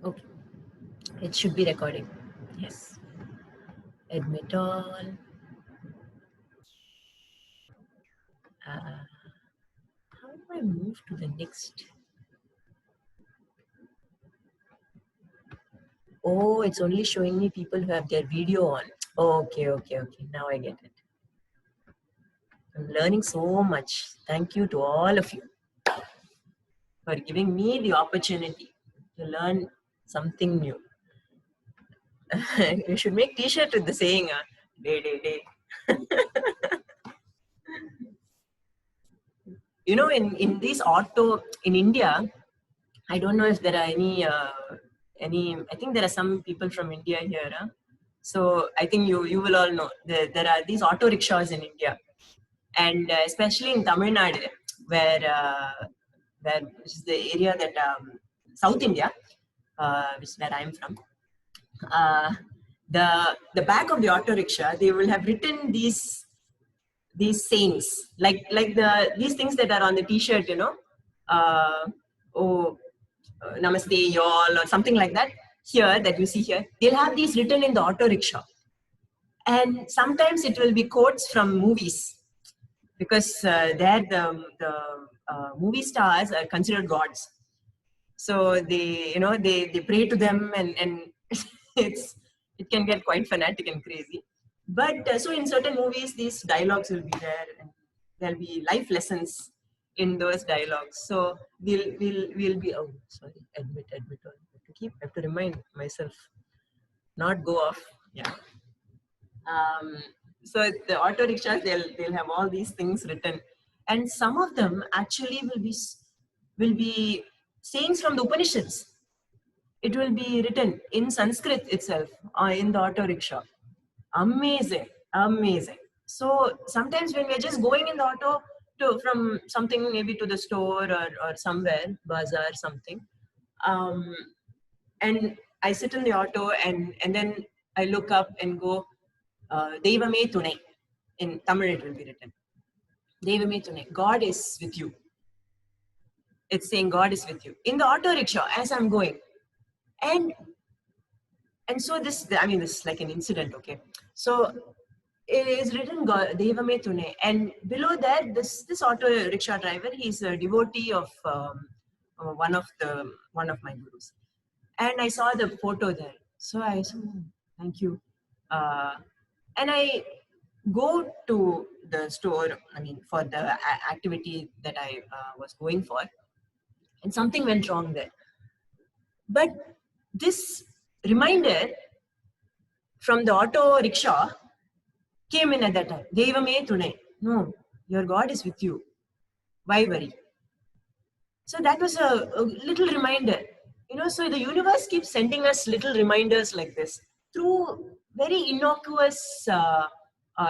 Okay, it should be recording. Yes. Admit all. How do I move to the next? Oh, it's only showing me people who have their video on. Okay. Now I get it. I'm learning so much. Thank you to all of you for giving me the opportunity to learn something new. You should make t-shirt with the saying, day. You know, in these auto, in India, I don't know if there are any, I think there are some people from India here. Huh? So I think you will all know there are these auto rickshaws in India. And especially in Tamil Nadu, where which is the area that South India, which is where I'm from. Uh, the back of the auto rickshaw, they will have written these sayings, like these things that are on the T-shirt, you know, oh, namaste y'all, or something like that. Here that you see here, they'll have these written in the auto rickshaw, and sometimes it will be quotes from movies, because there the movie stars are considered gods. So they pray to them, and it can get quite fanatic and crazy. But so in certain movies, these dialogues will be there, and there'll be life lessons in those dialogues. So we'll be, oh sorry, admit I have to remind myself, not go off. Yeah. So the auto rickshaws, they'll have all these things written, and some of them actually will be sayings from the Upanishads. It will be written in Sanskrit itself, in the auto rickshaw. Amazing. So sometimes when we're just going in the auto from something, maybe to the store, or somewhere, bazaar, something, um, and I sit in the auto, and then I look up and go, Devame Tunai. In Tamil it will be written, Devame Tunai. God is with you. It's saying God is with you. In the auto rickshaw, as I'm going. And so this is like an incident, okay? So it is written Devame Tune. And below that, this auto rickshaw driver, he's a devotee of one of my gurus. And I saw the photo there. So I said, "Oh, thank you." And I go to the store, for the activity that I was going for, and something went wrong there. But this reminder from the auto rickshaw came in at that time. Devame Tunai. No, your God is with you. Why worry? So that was a little reminder. So the universe keeps sending us little reminders like this through very innocuous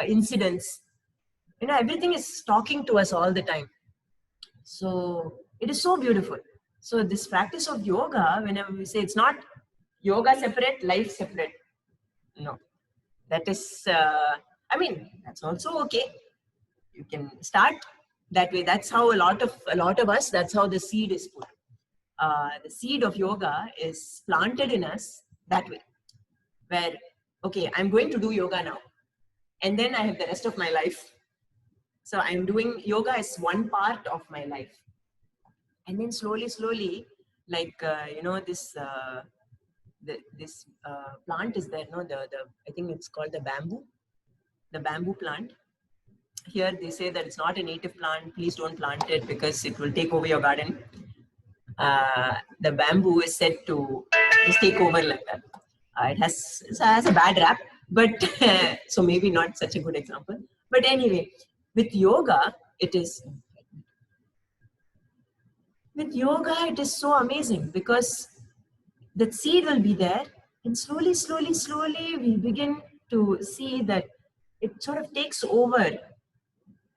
incidents. Everything is talking to us all the time. So it is so beautiful. So this practice of yoga, whenever we say, it's not yoga separate, life separate. No, that is, that's also okay. You can start that way. That's how a lot of us, that's how the seed is put. The seed of yoga is planted in us that way, where, okay, I'm going to do yoga now, and then I have the rest of my life. So I'm doing yoga as one part of my life. And then slowly, like, this plant is there, no? I think it's called the bamboo plant. Here they say that it's not a native plant. Please don't plant it because it will take over your garden. The bamboo is said to just take over like that. It has a bad rap, but so maybe not such a good example. But anyway, with yoga, it is so amazing, because that seed will be there, and slowly we begin to see that it sort of takes over,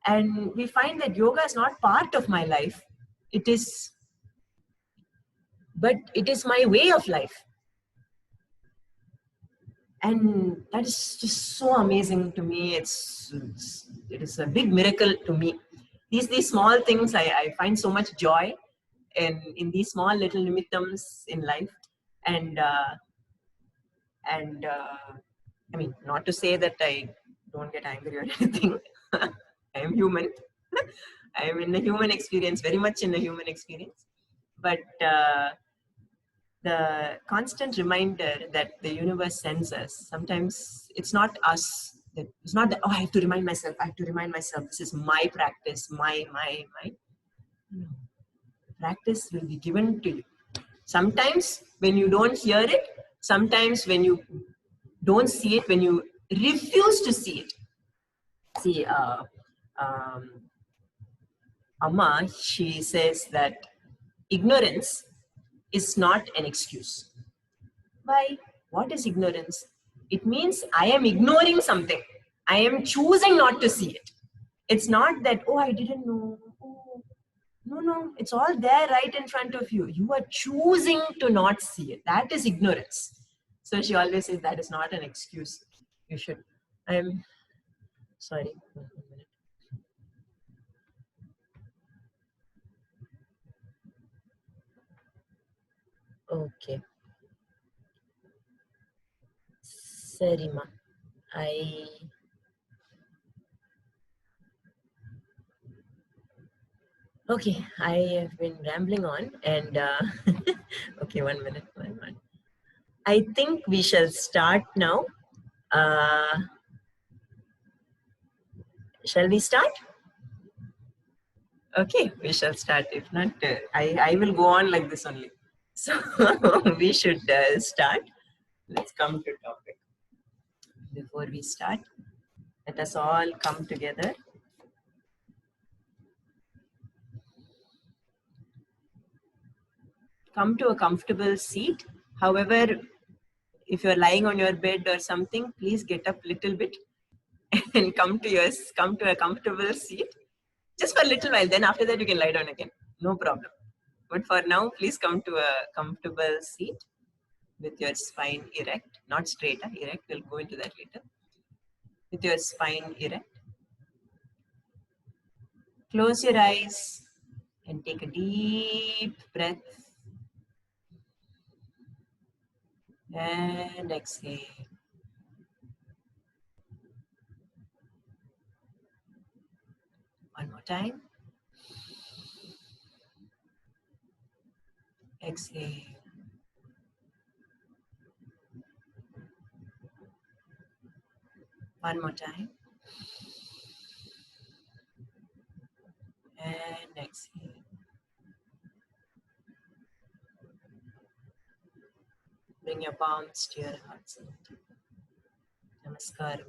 and we find that yoga is not part of my life. But it is my way of life. And that is just so amazing to me. It is a big miracle to me. These small things, I find so much joy in these small little nimittams in life. And I mean, not to say that I don't get angry or anything. I am human. I am in a human experience, very much in a human experience. But the constant reminder that the universe sends us, sometimes it's not us. It's not that, oh, I have to remind myself. I have to remind myself. This is my practice. My. No. Practice will be given to you. Sometimes when you don't hear it, sometimes when you don't see it, when you refuse to see it. See, Amma, she says that ignorance is not an excuse. Why? What is ignorance? It means I am ignoring something. I am choosing not to see it. It's not that, oh, I didn't know. Oh, no, it's all there right in front of you. You are choosing to not see it. That is ignorance. So she always says that is not an excuse. You should. I'm sorry. Okay. Sarima. Okay, I have been rambling on and okay, 1 minute. I think we shall start now. Shall we start? Okay, we shall start. If not, I will go on like this only. So we should start. Let's come to topic. Before we start, let us all come together. Come to a comfortable seat. However, if you're lying on your bed or something, please get up a little bit and come to a comfortable seat. Just for a little while. Then after that, you can lie down again. No problem. But for now, please come to a comfortable seat with your spine erect, not straight, erect. We'll go into that later. With your spine erect. Close your eyes and take a deep breath. And exhale. One more time. Exhale. One more time. And exhale. Bring your palms to your heart center. Namaskar.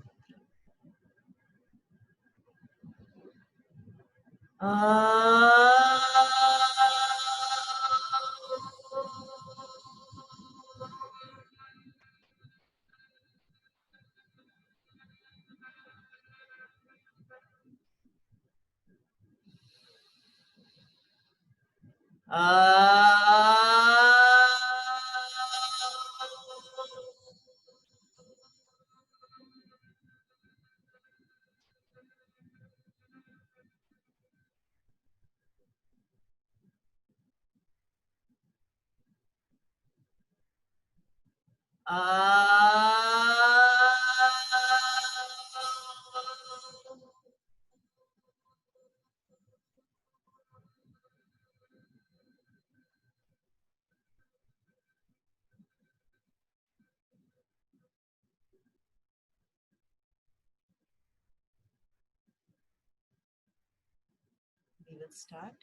We will start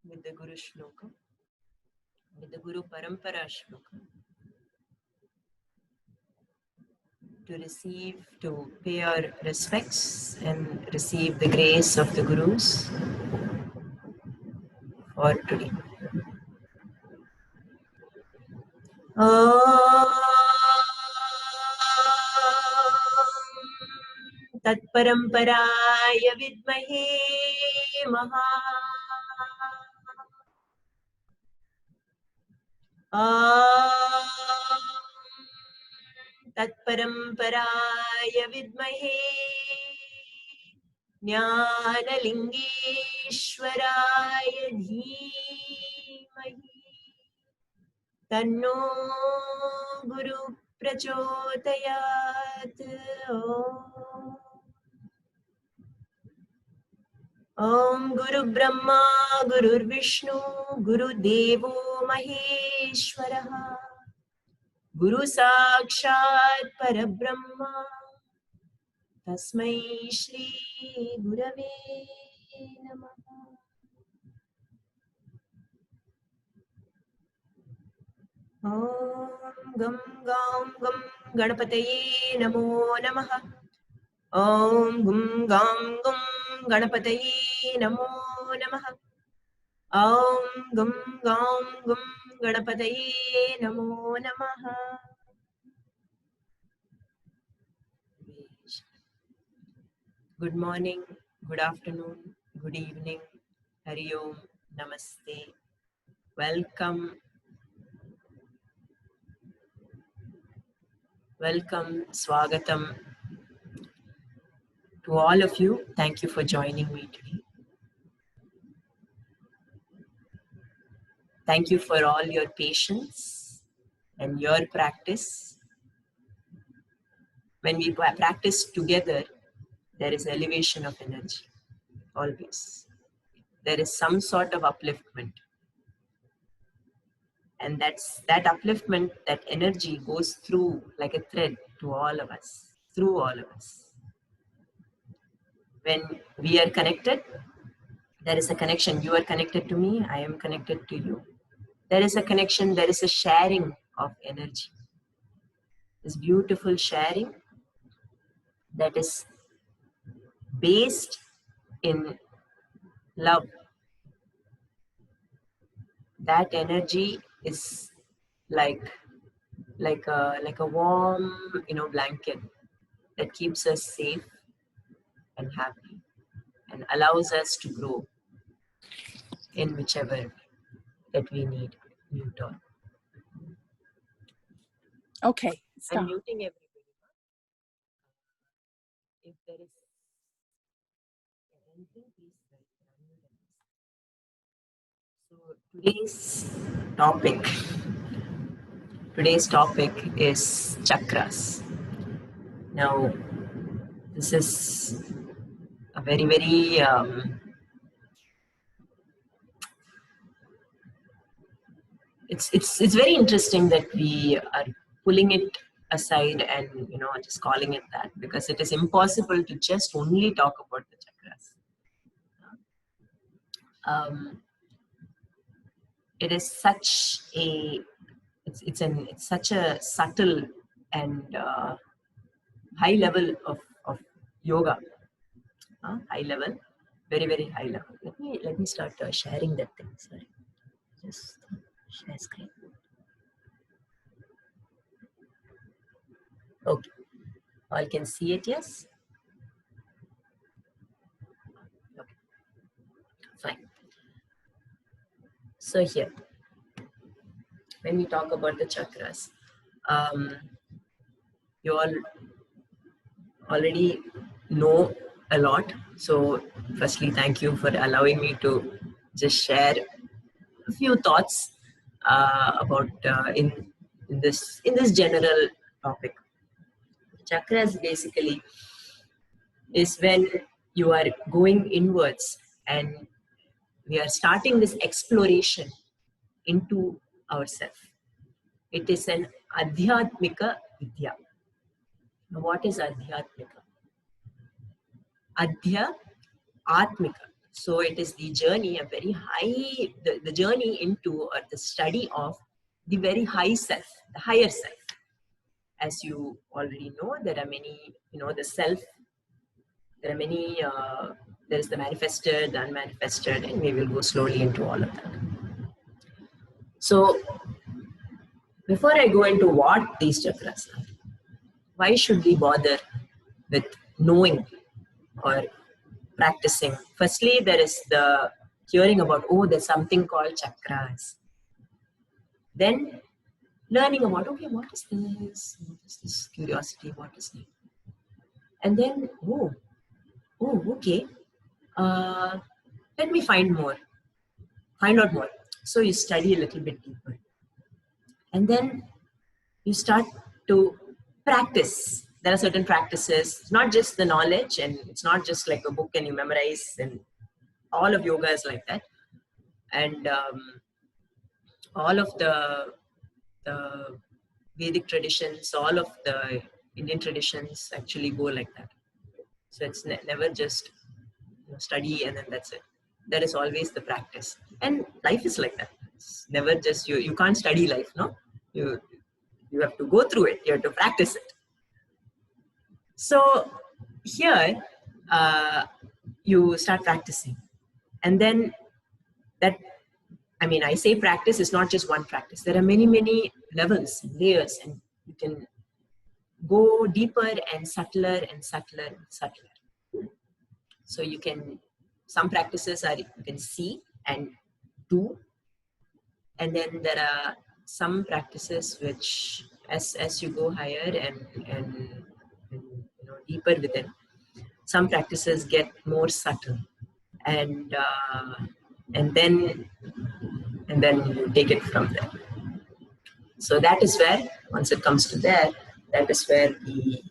with the Guru Shloka, with the Guru Parampara Shloka. To pay our respects and receive the grace of the Gurus for today. तत्परंपराय विद्महे महा तत्परंपराय विद्महे ज्ञानलिंगेश्वराय धीमहि तन्नो गुरु प्रचोदयात्. ॐ गुरु ब्रह्मा गुरुर्विष्णु गुरुदेवो महेश्वरः. गुरु साक्षात् परब्रह्म तस्मै श्री गुरवे नमः. ॐ गं गां गं गणपतये नमो नमः. ॐ गुं गां गुं गणपतये नमो नमः. ॐ गुं गां गुं गणपतये नमो नमः. Good morning, good afternoon, good evening, Hari Om, Namaste. Welcome, Swagatam to all of you. Thank you for joining me today. Thank you for all your patience and your practice. When we practice together, there is elevation of energy, always. There is some sort of upliftment. And that upliftment, that energy goes through like a thread to all of us, through all of us. When we are connected, there is a connection. You are connected to me, I am connected to you. There is a connection, there is a sharing of energy. This beautiful sharing that is based in love. That energy is like a warm, blanket that keeps us safe and happy and allows us to grow in whichever that we need. Mute on. Okay, stop. I'm muting everybody. If there is anything, please unmute us. So today's topic is chakras. Now, this is a very, very it's very interesting that we are pulling it aside and just calling it that, because it is impossible to just only talk about the chakras. It is such a it's such a subtle and high level of yoga. High level, very, very high level. Let me start sharing that thing. Sorry, just share screen. Okay, all can see it. Yes. Okay, fine. So here, when we talk about the chakras, you all already know a lot. So firstly, thank you for allowing me to just share a few thoughts about in this general topic. Chakras basically is when you are going inwards and we are starting this exploration into ourselves. It is an adhyatmika vidya. Now, what is adhyatmika? Adhya atmika. So it is the journey, a very high, the journey into, or the study of the very high self, the higher self. As you already know, there are many, the self, there are many, there is the manifested, the unmanifested, and we will go slowly into all of that. So before I go into what these chakras are, why should we bother with knowing or practicing? Firstly, there is the hearing about, oh, there's something called chakras. Then learning about, okay, what is this? What is this? Curiosity, what is it? And then, oh, okay. Let me find out more. So you study a little bit deeper. And then you start to practice. There are certain practices. It's not just the knowledge, and it's not just like a book and you memorize, and all of yoga is like that. And all of the Vedic traditions, all of the Indian traditions actually go like that. So it's never just study and then that's it. There is always the practice. And life is like that. It's never just, you can't study life, no? You have to go through it. You have to practice it. So here, you start practicing. And then I say practice is not just one practice. There are many, many levels, layers, and you can go deeper and subtler and subtler and subtler. So you can, some practices are, you can see and do. And then there are some practices which, as you go higher and deeper within, some practices get more subtle. And then you take it from there. So that is where, once it comes to that is where the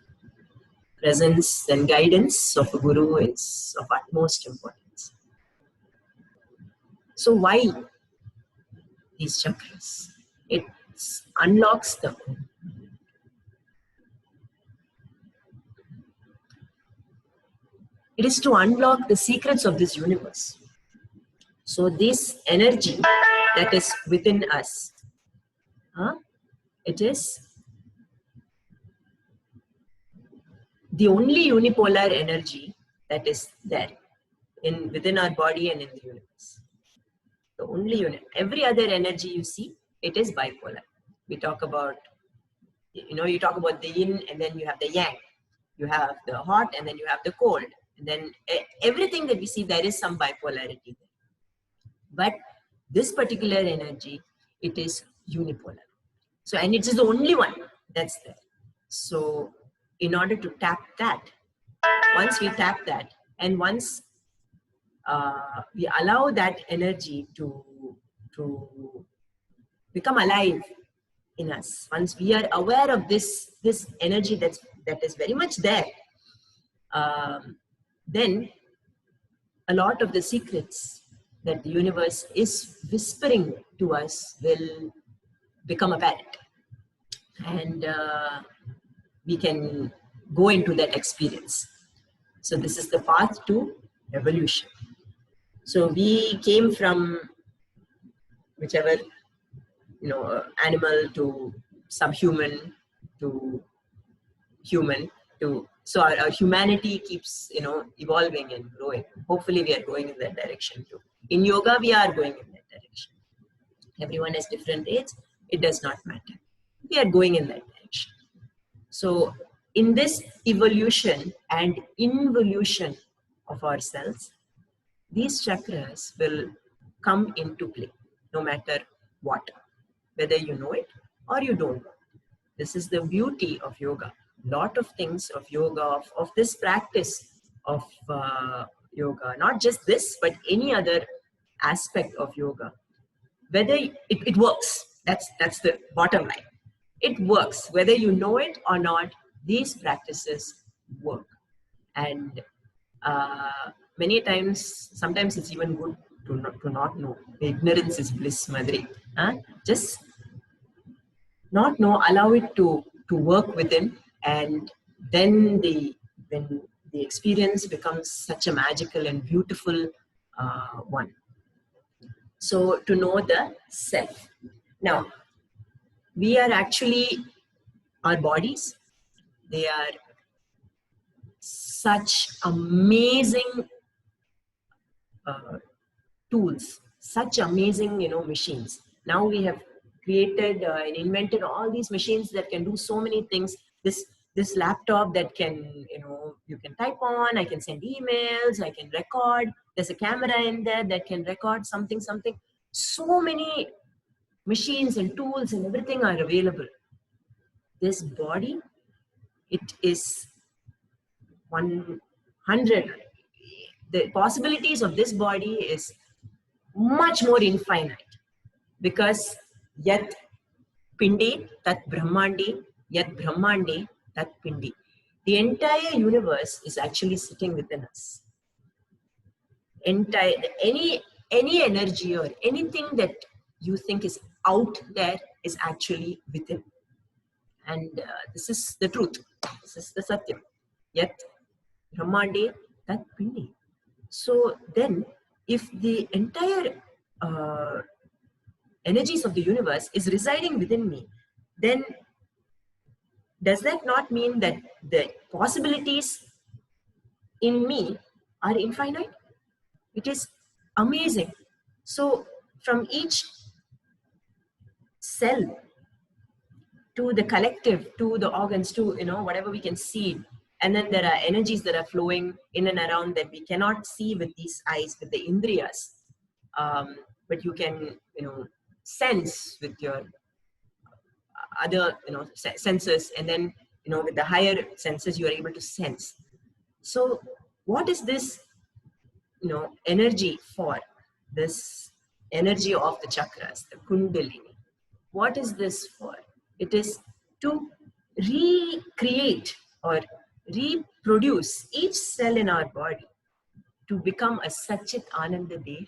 presence and guidance of a guru is of utmost importance. So why these chakras? It unlocks the It is to unlock the secrets of this universe. So this energy that is within us, it is the only unipolar energy that is there within our body and in the universe. The only unit. Every other energy you see, it is bipolar. We talk about, you talk about the yin and then you have the yang. You have the hot and then you have the cold. And then everything that we see, there is some bipolarity there. But this particular energy, it is unipolar. So, and it is the only one that's there. So, in order to tap that, once we tap that, and once we allow that energy to become alive in us, once we are aware of this energy that is very much there, then a lot of the secrets that the universe is whispering to us will become apparent. And we can go into that experience. So this is the path to evolution. So we came from whichever, animal to subhuman to human to, so our humanity keeps, evolving and growing. Hopefully we are going in that direction too. In yoga, we are going in that direction. Everyone has different rates. It does not matter. We are going in that direction. So in this evolution and involution of ourselves, these chakras will come into play no matter what, whether you know it or you don't know. This is the beauty of yoga. Lot of things of yoga, of this practice of yoga, not just this, but any other aspect of yoga, whether it works. That's the bottom line. It works, whether you know it or not. These practices work, and many times, sometimes it's even good to not know. Ignorance is bliss, Madri. Just not know, allow it to work within, and then when the experience becomes such a magical and beautiful one. So to know the self. Now, we are actually, our bodies, they are such amazing tools, such amazing, machines. Now we have created and invented all these machines that can do so many things. This laptop that can, you can type on, I can send emails, I can record. There's a camera in there that can record something. So many machines and tools and everything are available. This body, it is 100. The possibilities of this body is much more infinite, because yet Pinde tat Brahmande, yat Brahmande tat Pindi. The entire universe is actually sitting within us. Entire any energy or anything that you think is out there is actually within. And this is the truth. This is the Satyam. Yat Brahmande tat Pindi. So then, if the entire energies of the universe is residing within me, then does that not mean that the possibilities in me are infinite? It is amazing. So from each cell to the collective, to the organs, to whatever we can see, and then there are energies that are flowing in and around that we cannot see with these eyes, with the indriyas, but you can sense with your other senses, and then with the higher senses you are able to sense. So what is this energy for? This energy of the chakras, the kundalini, what is this for? It is to recreate or reproduce each cell in our body to become a Satchit Ananda Deha.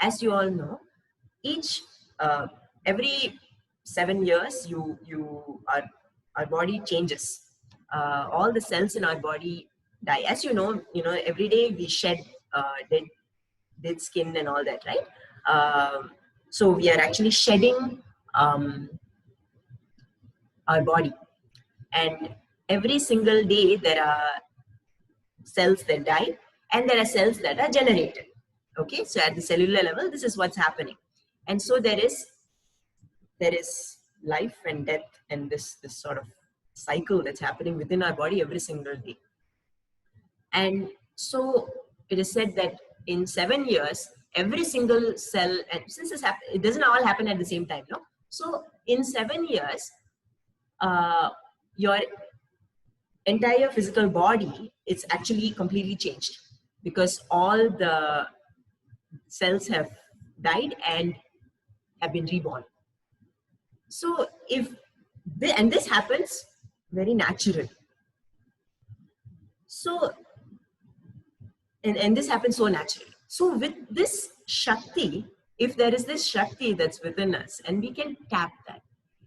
As you all know, every 7 years our body changes. All the cells in our body die. As you know, every day we shed dead skin and all that, right? So we are actually shedding our body, and every single day there are cells that die and there are cells that are generated. Okay, so at the cellular level, this is what's happening. And so there is life and death, and this sort of cycle that's happening within our body every single day. And so it is said that in 7 years, every single cell, and since it doesn't all happen at the same time, no? So in 7 years, your entire physical body, it's actually completely changed, because all the cells have died and have been reborn. So and this happens very naturally. So, and this happens so naturally. So with this Shakti, if there is this Shakti that's within us, and we can tap that,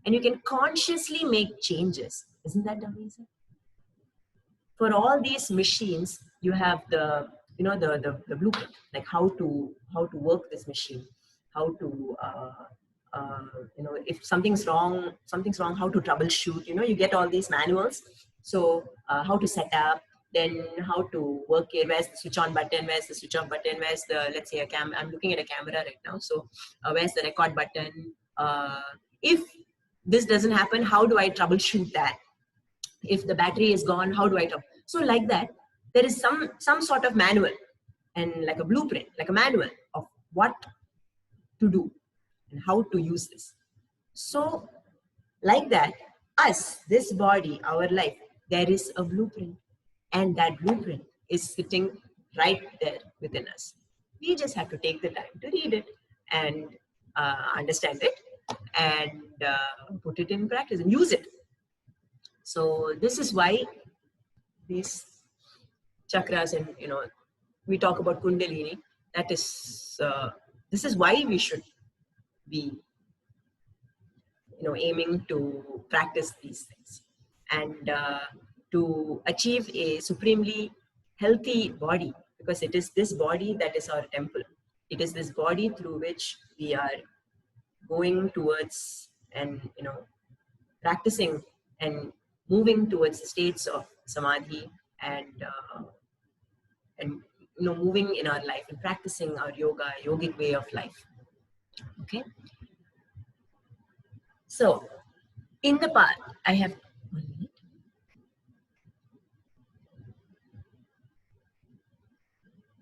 and you can consciously make changes, isn't that amazing? For all these machines, you have the blueprint, like how to work this machine, how to if something's wrong, how to troubleshoot. You get all these manuals. So how to set up, then how to work it, where's the switch on button, where's the switch off button, where's the, let's say, I'm looking at a camera right now, so where's the record button, if this doesn't happen, how do I troubleshoot that? If the battery is gone, how do I talk? So like that, there is some sort of manual, and like a blueprint, like a manual of what to do and how to use this. So like that, this body, our life, there is a blueprint, and that blueprint is sitting right there within us. We just have to take the time to read it and understand it, and put it in practice and use it. So this is why these chakras, and we talk about kundalini, that is this is why we should be aiming to practice these things, and to achieve a supremely healthy body, because it is this body that is our temple. It is this body through which we are going towards and practicing and moving towards states of samadhi, and moving in our life and practicing our yogic way of life. Okay. So in the past, I have 1 minute.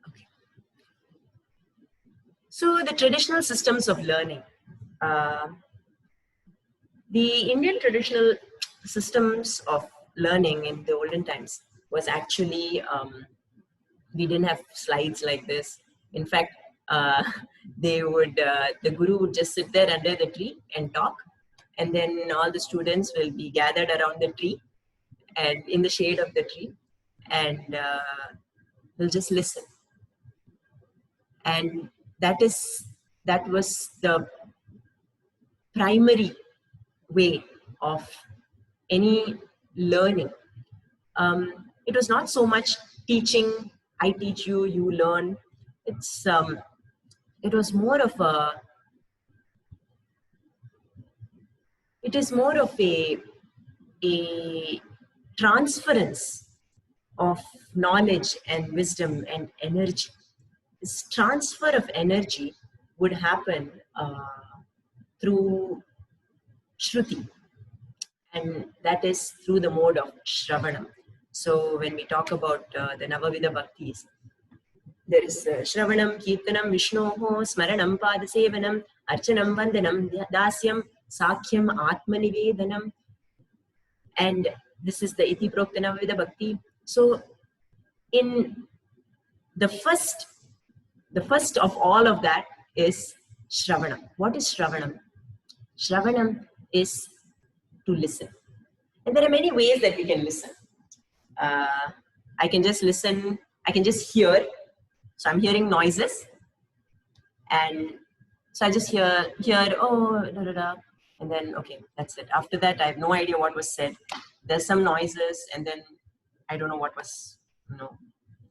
Okay. So the traditional systems of learning, the Indian traditional systems of learning in the olden times was actually, we didn't have slides like this. In fact, they would, the guru would just sit there under the tree and talk. And then all the students will be gathered around the tree and in the shade of the tree, and they'll just listen. And that was the primary way of any learning. It was not so much teaching, I teach you, you learn. It was more of a transference of knowledge and wisdom and energy. This transfer of energy would happen through Shruti, and that is through the mode of Shravanam. So when we talk about the Navavida Bhaktis, there is Shravanam, Kirtanam, Vishnoho, Smaranam, Padasevanam, Archanam, Vandanam, Dasyam, Sakhyam, Atmanivedanam, and this is the Iti Prokta Navavida Bhakti. So in the first of all of that is Shravanam. What is Shravanam? Shravanam is to listen. And there are many ways that we can listen. I can just listen, I can just hear. So I'm hearing noises. And so I just hear, oh, da, da, da. And then, okay, that's it. After that, I have no idea what was said. There's some noises, and then I don't know what was,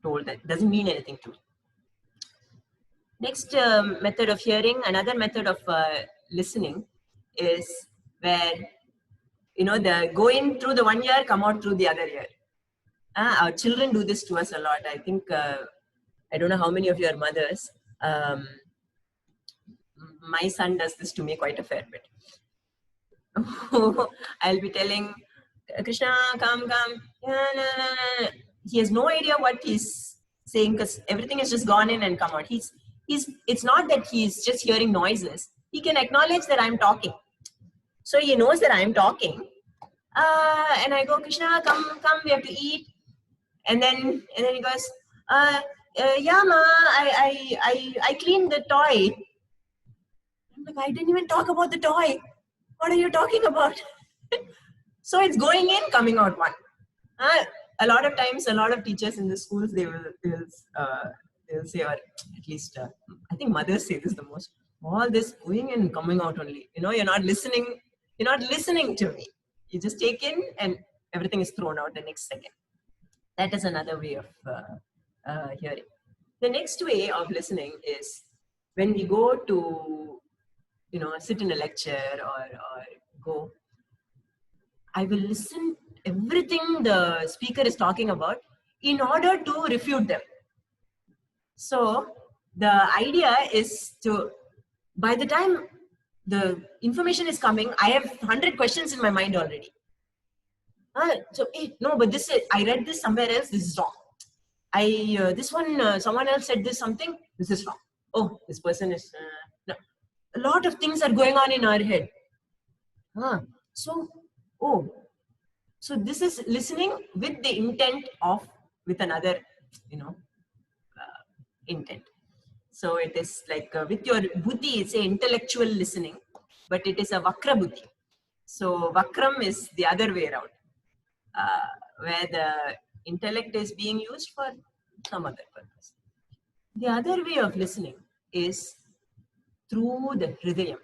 told. That doesn't mean anything to me. Next method of hearing, another method of listening is where, the go in through the one ear, come out through the other ear. Our children do this to us a lot. I think, I don't know how many of your mothers, my son does this to me quite a fair bit. I'll be telling, Krishna, come. He has no idea what he's saying because everything has just gone in and come out. It's not that he's just hearing noises. He can acknowledge that I'm talking. So he knows that I'm talking. And I go, Krishna, come, we have to eat. And then he goes, yeah, ma, I cleaned the toy. I'm like, I didn't even talk about the toy. What are you talking about? So it's going in, coming out one. A lot of times, a lot of teachers in the schools, they will say, or at least I think mothers say this the most, all this going in and coming out only. You're not listening to me. You just take in and everything is thrown out the next second. That is another way of hearing. The next way of listening is when we go to, sit in a lecture or go, I will listen everything the speaker is talking about in order to refute them. So the idea is to, by the time the information is coming, I have 100 questions in my mind already. So, no, but I read this somewhere else, this is wrong. This one, someone else said this something, this is wrong. Oh, this person is, no. A lot of things are going on in our head. So this is listening with the intent of, with another, intent. So it is like with your buddhi, it's a intellectual listening, but it is a vakra buddhi. So vakram is the other way around, where the intellect is being used for some other purpose. The other way of listening is through the hridaya.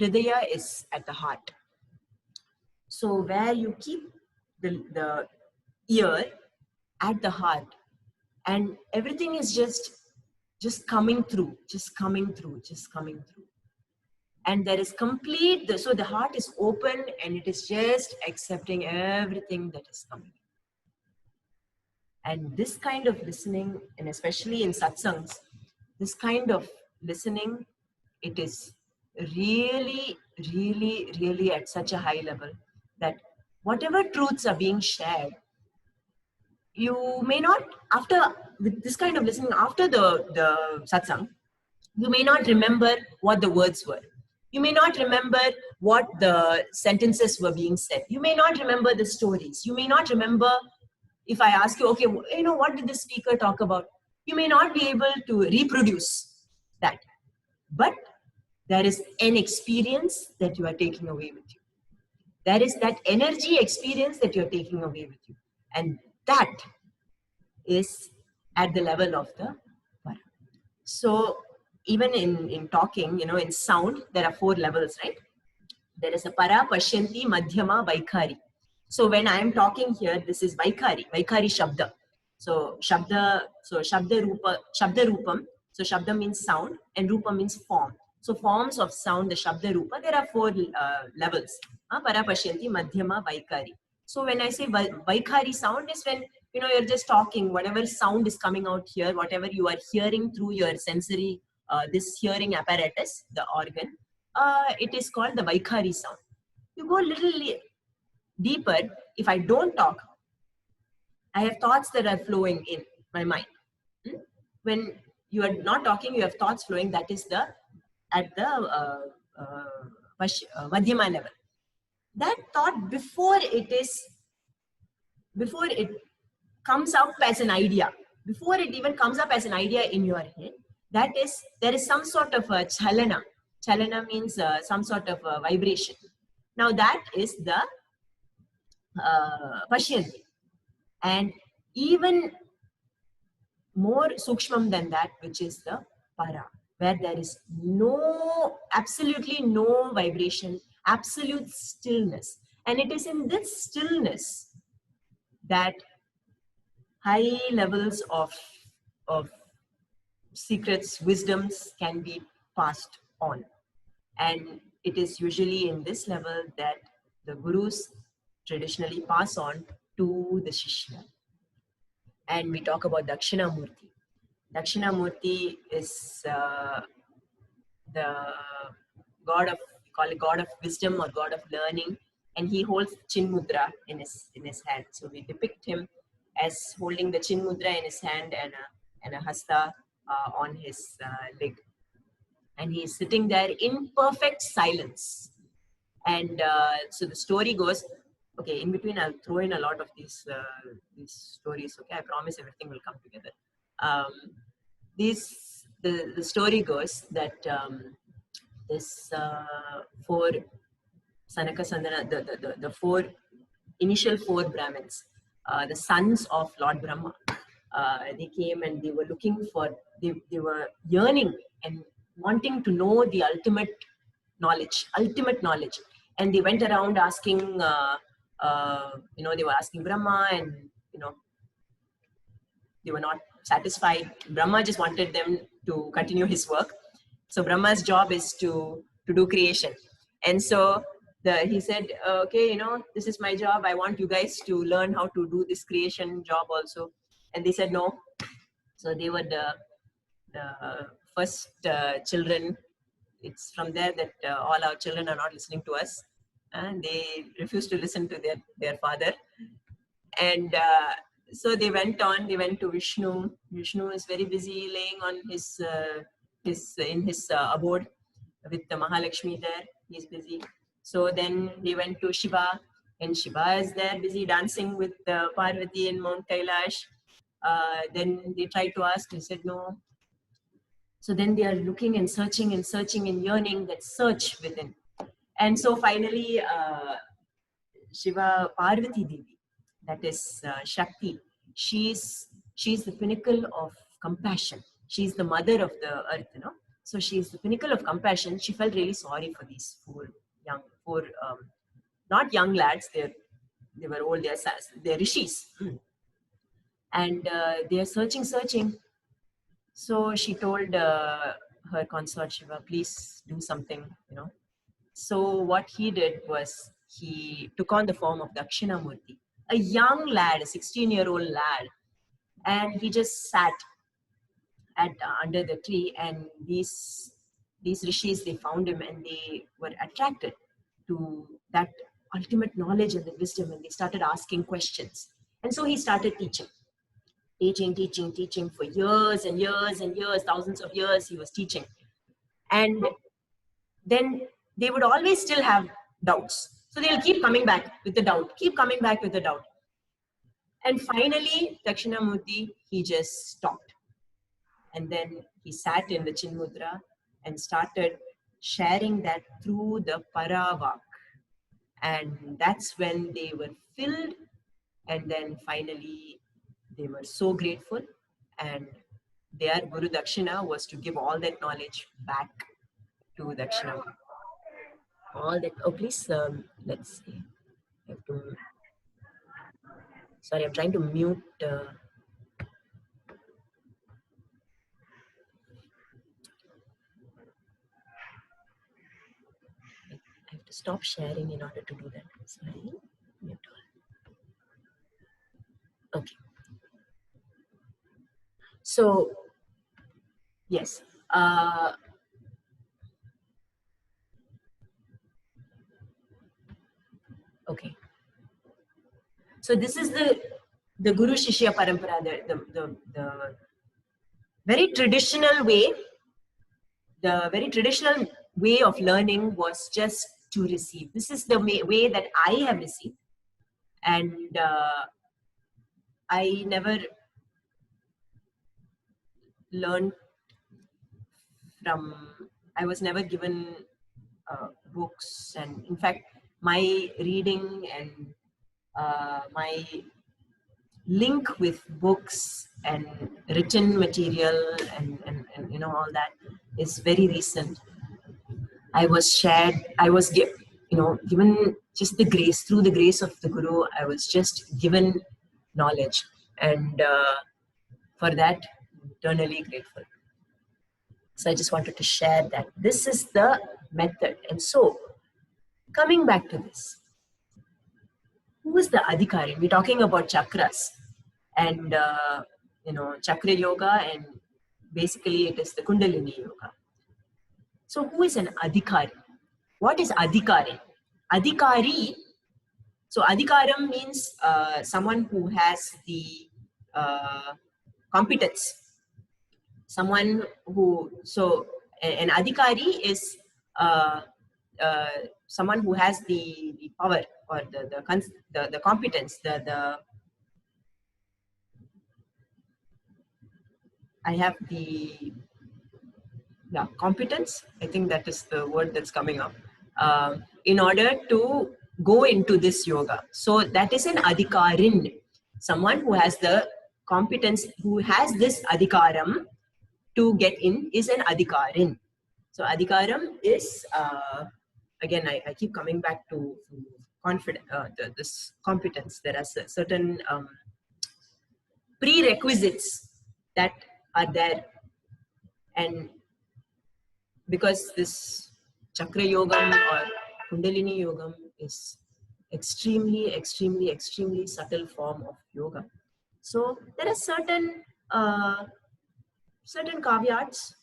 Hridaya is at the heart. So where you keep the ear at the heart, and everything is just coming through. And there is complete, so the heart is open and it is just accepting everything that is coming. And this kind of listening, and especially in satsangs, this kind of listening, it is really, really, really at such a high level that whatever truths are being shared, you may not, with this kind of listening, after the satsang, you may not remember what the words were. You may not remember what the sentences were being said. You may not remember the stories. You may not remember, if I ask you, okay, what did the speaker talk about? You may not be able to reproduce but there is an experience that you are taking away with you. There is that energy experience that you're taking away with you. And that is at the level of the para. So even in talking, in sound, there are 4 levels, right? There is a para, pashyanti, madhyama, vaikhari. So when I am talking here, this is vaikhari shabda. So shabda rupam. So shabda means sound and rupa means form. So forms of sound, the shabda rupa, there are 4 levels. Para, pashyanti, madhyama, vaikhari. So when I say vaikhari sound is when, you're just talking, whatever sound is coming out here, whatever you are hearing through your sensory, this hearing apparatus, the organ, it is called the vaikhari sound. You go a little deeper. If I don't talk, I have thoughts that are flowing in my mind. When you are not talking, you have thoughts flowing. That is at the madhyama level. That thought before it comes up as an idea, before it even comes up as an idea in your head, there is some sort of a chalana. Chalana means some sort of a vibration. Now that is the pashyanti. And even more sukshmam than that, which is the para, where there is absolutely no vibration, absolute stillness. And it is in this stillness that high levels of secrets, wisdoms can be passed on. And it is usually in this level that the gurus traditionally pass on to the shishya. And we talk about Dakshinamurti. Dakshinamurti is the god of, we call it god of wisdom or god of learning, and he holds Chin Mudra in his hand. So we depict him as holding the Chin Mudra in his hand and a hasta on his leg. And he is sitting there in perfect silence. And so the story goes, okay, in between I'll throw in a lot of these stories, okay? I promise everything will come together. The story goes that this 4 Sanaka Sandana, the initial 4 Brahmins, the sons of Lord Brahma, they came and they were looking for, they were yearning and wanting to know the ultimate knowledge. And they went around asking, they were asking Brahma, and, they were not satisfied. Brahma just wanted them to continue his work. So Brahma's job is to do creation. And so he said, okay, this is my job. I want you guys to learn how to do this creation job also. And they said no. So they were the first children. It's from there that all our children are not listening to us. And they refused to listen to their father. And so they went to Vishnu. Vishnu is very busy laying on his abode with the Mahalakshmi there. He's busy. So then they went to Shiva, and Shiva is there busy dancing with Parvati in Mount Kailash. Then they tried to ask, he said no. So then they are looking and searching and yearning, that search within. And so finally, Shiva, Parvati Devi, that is Shakti, she's the pinnacle of compassion. She's the mother of the earth, So she's the pinnacle of compassion. She felt really sorry for these 4 not young lads, they were old, they're rishis. And they are searching. So she told her consort Shiva, please do something, So what he did was he took on the form of Dakshinamurti, a young lad, a 16-year-old lad, and he just sat under the tree, and these rishis, they found him and they were attracted to that ultimate knowledge and the wisdom, and they started asking questions. And so he started teaching for years and years, thousands of years he was teaching. And then they would always still have doubts. So they'll keep coming back with the doubt. And finally, Dakshinamurti, he just stopped. And then he sat in the Chin Mudra and started sharing that through the Paravak. And that's when they were filled, and then finally they were so grateful, and their Guru Dakshina was to give all that knowledge back to Dakshina. All that, oh please, let's see. I have to, sorry, I'm trying to mute. I have to stop sharing in order to do that. Sorry. Mute all. Okay. So, yes. Okay. So this is the Guru Shishya Parampara, the very traditional way. The very traditional way of learning was just to receive. This is the way that I have received, and I never learned from. I was never given books, and in fact, my reading and my link with books and written material and you know all that is very recent. I was given just the grace, through the grace of the Guru. I was just given knowledge, and for that, I'm eternally grateful. So I just wanted to share that. This is the method. And so, coming back to this, who is the Adhikari? We're talking about chakras, and Chakra Yoga, and basically it is the Kundalini Yoga. So who is an Adhikari? What is Adhikari? Adhikari, so Adhikaram means someone who has the competence. Someone who, so an Adhikari is someone who has the power or the competence, I have the competence, I think that is the word that's coming up, in order to go into this yoga. So that is an adhikarin, someone who has the competence, who has this adhikaram to get in, is an adhikarin. So adhikaram is, again, I keep coming back to this competence. There are certain prerequisites that are there, and because this Chakra Yogam or Kundalini Yogam is extremely, extremely, extremely subtle form of yoga. So there are certain caveats,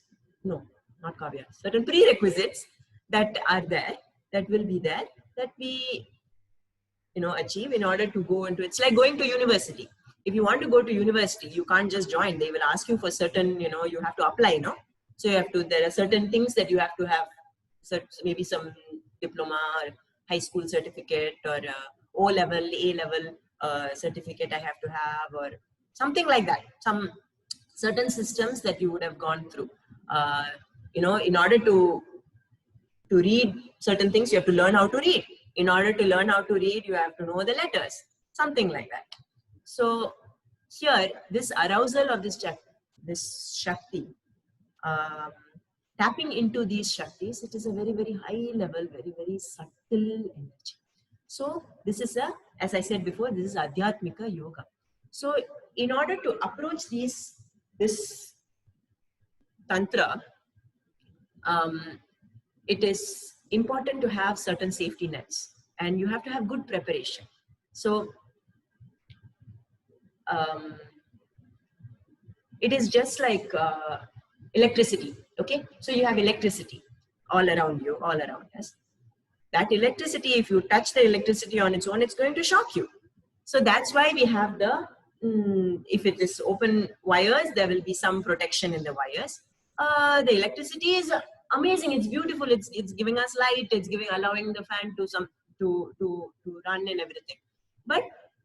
no, not caveats, certain prerequisites that are there, that will be there, that we achieve in order to go into. It's like going to university. If you want to go to university, you can't just join. They will ask you for certain, you have to apply, so you have to, there are certain things that you have to have, maybe some diploma or high school certificate, or O-level, A-level certificate I have to have, or something like that. Some certain systems that you would have gone through. In order to read certain things, you have to learn how to read. In order to learn how to read, you have to know the letters, something like that. So here, this arousal of this Shakti, tapping into these Shaktis, it is a very, very high level, very, very subtle energy. So this is as I said before, this is Adhyatmika Yoga. So in order to approach this Tantra, it is important to have certain safety nets, and you have to have good preparation. So it is just like electricity. Okay, so you have electricity all around you, all around us. That electricity, if you touch the electricity on its own, it's going to shock you. So that's why we have if it is open wires, there will be some protection in the wires. The electricity is amazing. It's beautiful. It's giving us light. It's allowing the fan to run and everything. But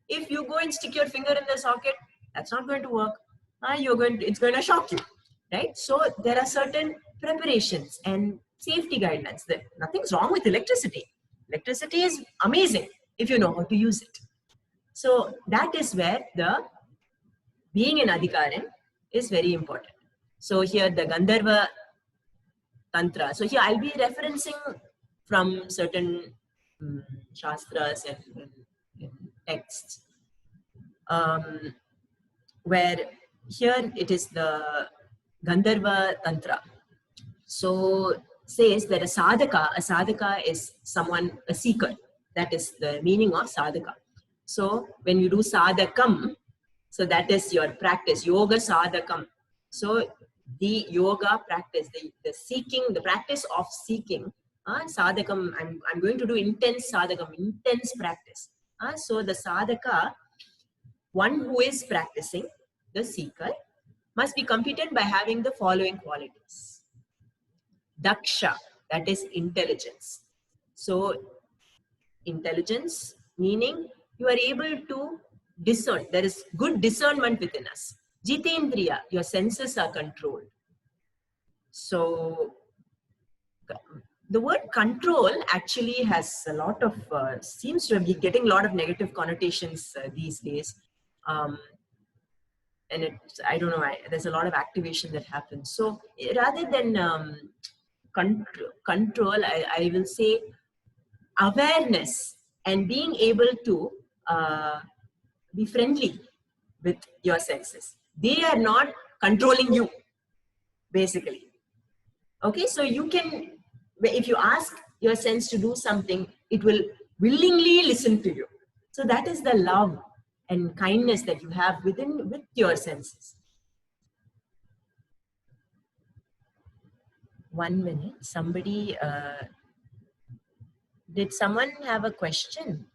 if you go and stick your finger in the socket, that's not going to work. It's going to shock you, right? So there are certain preparations and safety guidelines. Nothing's wrong with electricity. Electricity is amazing if you know how to use it. So that is where the being an adhikaran is very important. So here the Gandharva Tantra. So here I'll be referencing from certain shastras and texts, where here it is the Gandharva Tantra. So says that a sadhaka is someone, a seeker. That is the meaning of sadhaka. So when you do sadhakam, so that is your practice, yoga sadhakam. So the yoga practice, the seeking, the practice of seeking, sadhakam, I'm going to do intense sadhakam, intense practice. So the sadhaka, one who is practicing, the seeker, must be competent by having the following qualities. Daksha, that is intelligence. So intelligence meaning you are able to discern. There is good discernment within us. Jitendriya, your senses are controlled. So the word control actually has a lot of, seems to be getting a lot of negative connotations these days. And it's, I don't know, there's a lot of activation that happens. So rather than control, I will say awareness and being able to be friendly with your senses. They are not controlling you, basically. Okay, so you can, if you ask your sense to do something, it will willingly listen to you. So that is the love and kindness that you have with your senses. 1 minute, somebody, did someone have a question?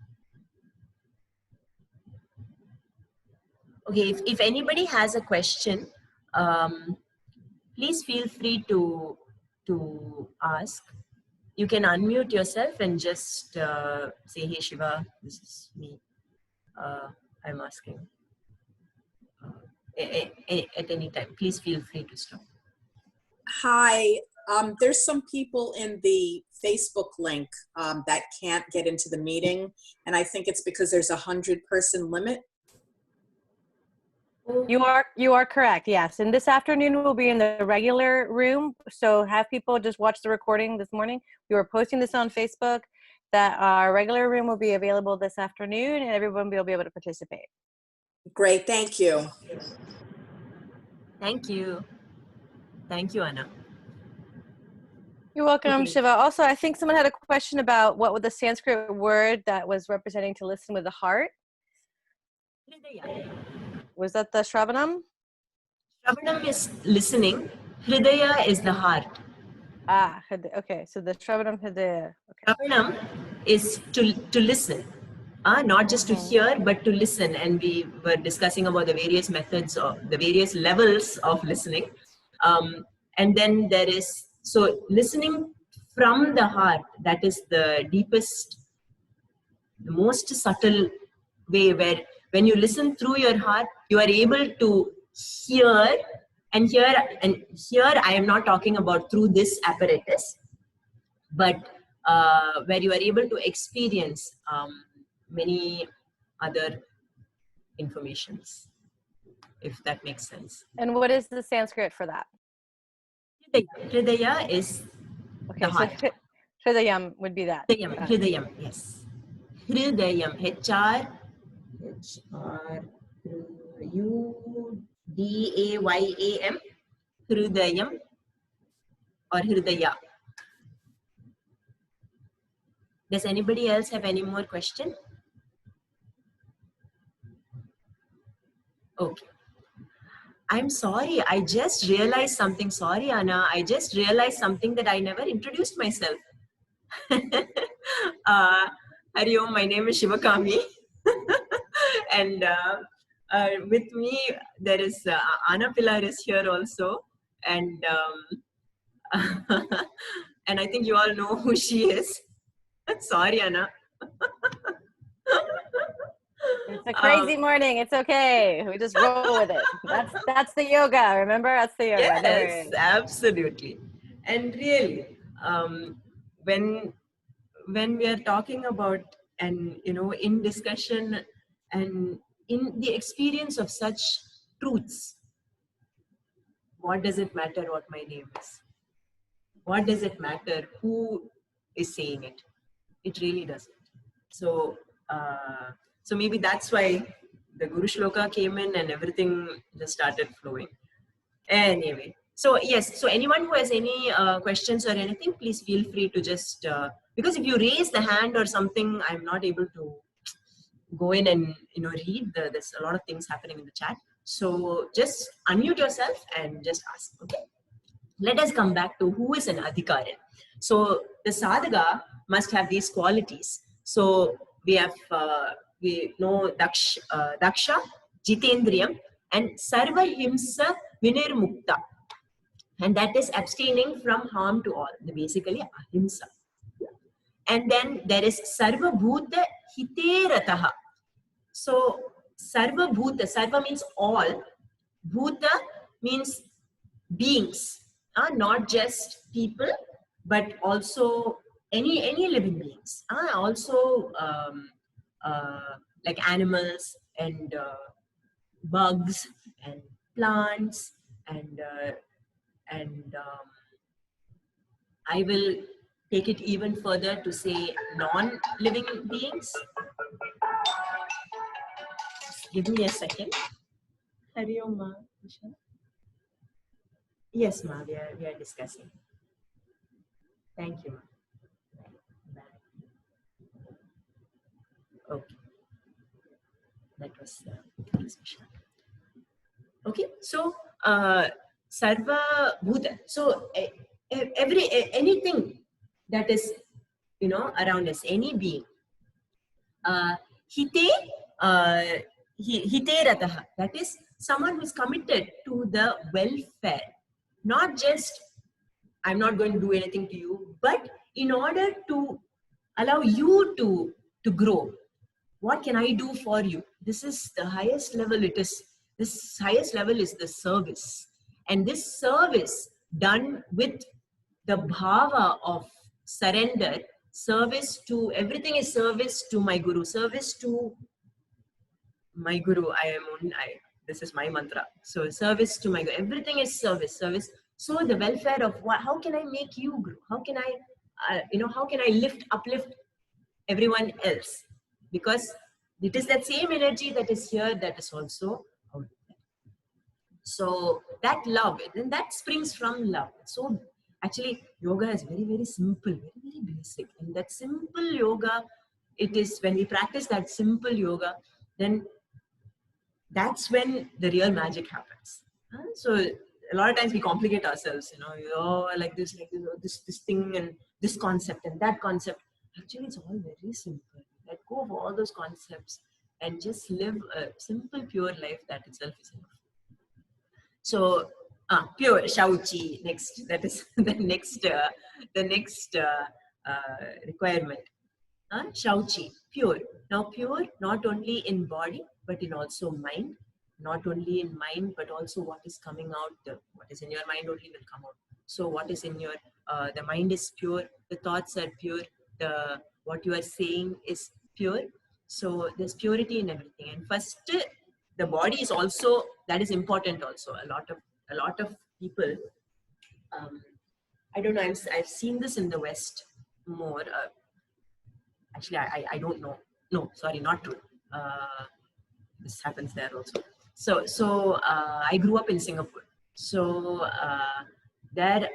Okay, if anybody has a question, please feel free to ask. You can unmute yourself and just say, hey Shiva, this is me. I'm asking. At any time, please feel free to stop. Hi, there's some people in the Facebook link that can't get into the meeting, and I think it's because there's a 100-person limit. You are correct, yes. And this afternoon we'll be in the regular room, so have people just watch the recording this morning. We were posting this on Facebook that our regular room will be available this afternoon and everyone will be able to participate. Great, thank you. Thank you. Thank you, Anna. You're welcome, Shiva. Also, I think someone had a question about what was the Sanskrit word that was representing to listen with the heart. Was that the Shravanam? Shravanam is listening. Hridaya is the heart. Ah, okay. So the Shravanam Hridaya. Okay. Shravanam is to listen. Not just to hear, but to listen. And we were discussing about the various methods or the various levels of listening. And then there is, so listening from the heart, that is the deepest, the most subtle way, where when you listen through your heart, you are able to hear. And here I am not talking about through this apparatus, but where you are able to experience many other informations, if that makes sense. And what is the Sanskrit for that? Hridaya is okay, the heart. So Hridayam would be that. Hridayam, yes. Hridayam, H-R-U-D-A-Y-A-M, Hridayam or Hridaya. Does anybody else have any more question? Okay. I'm sorry, I just realized something. Sorry, Anna. I just realized something that I never introduced myself. Hari Om, my name is Shivakami. And with me, there is Anna Pilar is here also. And, and I think you all know who she is. Sorry, Anna. It's a crazy morning. It's okay. We just roll with it. That's the yoga. Remember, that's the yoga. Yes, absolutely. And really, when we are talking about, and in discussion and in the experience of such truths, what does it matter what my name is? What does it matter who is saying it? It really doesn't. So, so maybe that's why the Guru Shloka came in and everything just started flowing. Anyway, so yes, so anyone who has any questions or anything, please feel free to just, because if you raise the hand or something, I'm not able to go in and read. There's a lot of things happening in the chat. So just unmute yourself and just ask, okay? Let us come back to who is an adhikarin. So the sadhaka must have these qualities. So we have, we know Daksha, Jitendriyam, and Sarva Himsa Vinirmukta. And that is abstaining from harm to all, basically ahimsa. And then there is Sarva Bhuta Hiterataha. So Sarva Bhuta, Sarva means all, Bhuta means beings, not just people, but also any living beings, also like animals and bugs and plants and I will take it even further to say non-living beings. Give me a second. Hari Om, Ma. Yes, Ma, we are discussing. Thank you, Ma. Okay. That was thanks, Vishal. Okay, so Sarva Bhuta. So anything that is around us, any being. Hite rataha. That is someone who is committed to the welfare. Not just I'm not going to do anything to you, but in order to allow you to grow. What can I do for you? This is the highest level it is. This highest level is the service. And this service done with the bhava of surrender, service to, everything is service to my Guru, service to my Guru. This is my mantra. So service to my Guru. Everything is service. So the welfare of how can I make you grow? How can I, how can I uplift everyone else? Because it is that same energy that is here that is also out there. So that love, and that springs from love. So actually yoga is very, very simple, very, very basic. And that simple yoga, it is when we practice that simple yoga, then that's when the real magic happens. So a lot of times we complicate ourselves, like this thing and this concept and that concept. Actually, it's all very simple. Let go of all those concepts and just live a simple, pure life. That itself is enough. So, pure shauchi. Next, that is the next requirement. Shauchi, pure. Now, pure not only in body but in also mind. Not only in mind but also what is coming out. What is in your mind only will come out. So, what is in your the mind is pure. The thoughts are pure. What you are saying is pure. So there's purity in everything. And first, the body is also, that is important also. A lot of people, I don't know, I've seen this in the West more. Actually, I don't know. No, sorry, not true. This happens there also. So I grew up in Singapore. So there,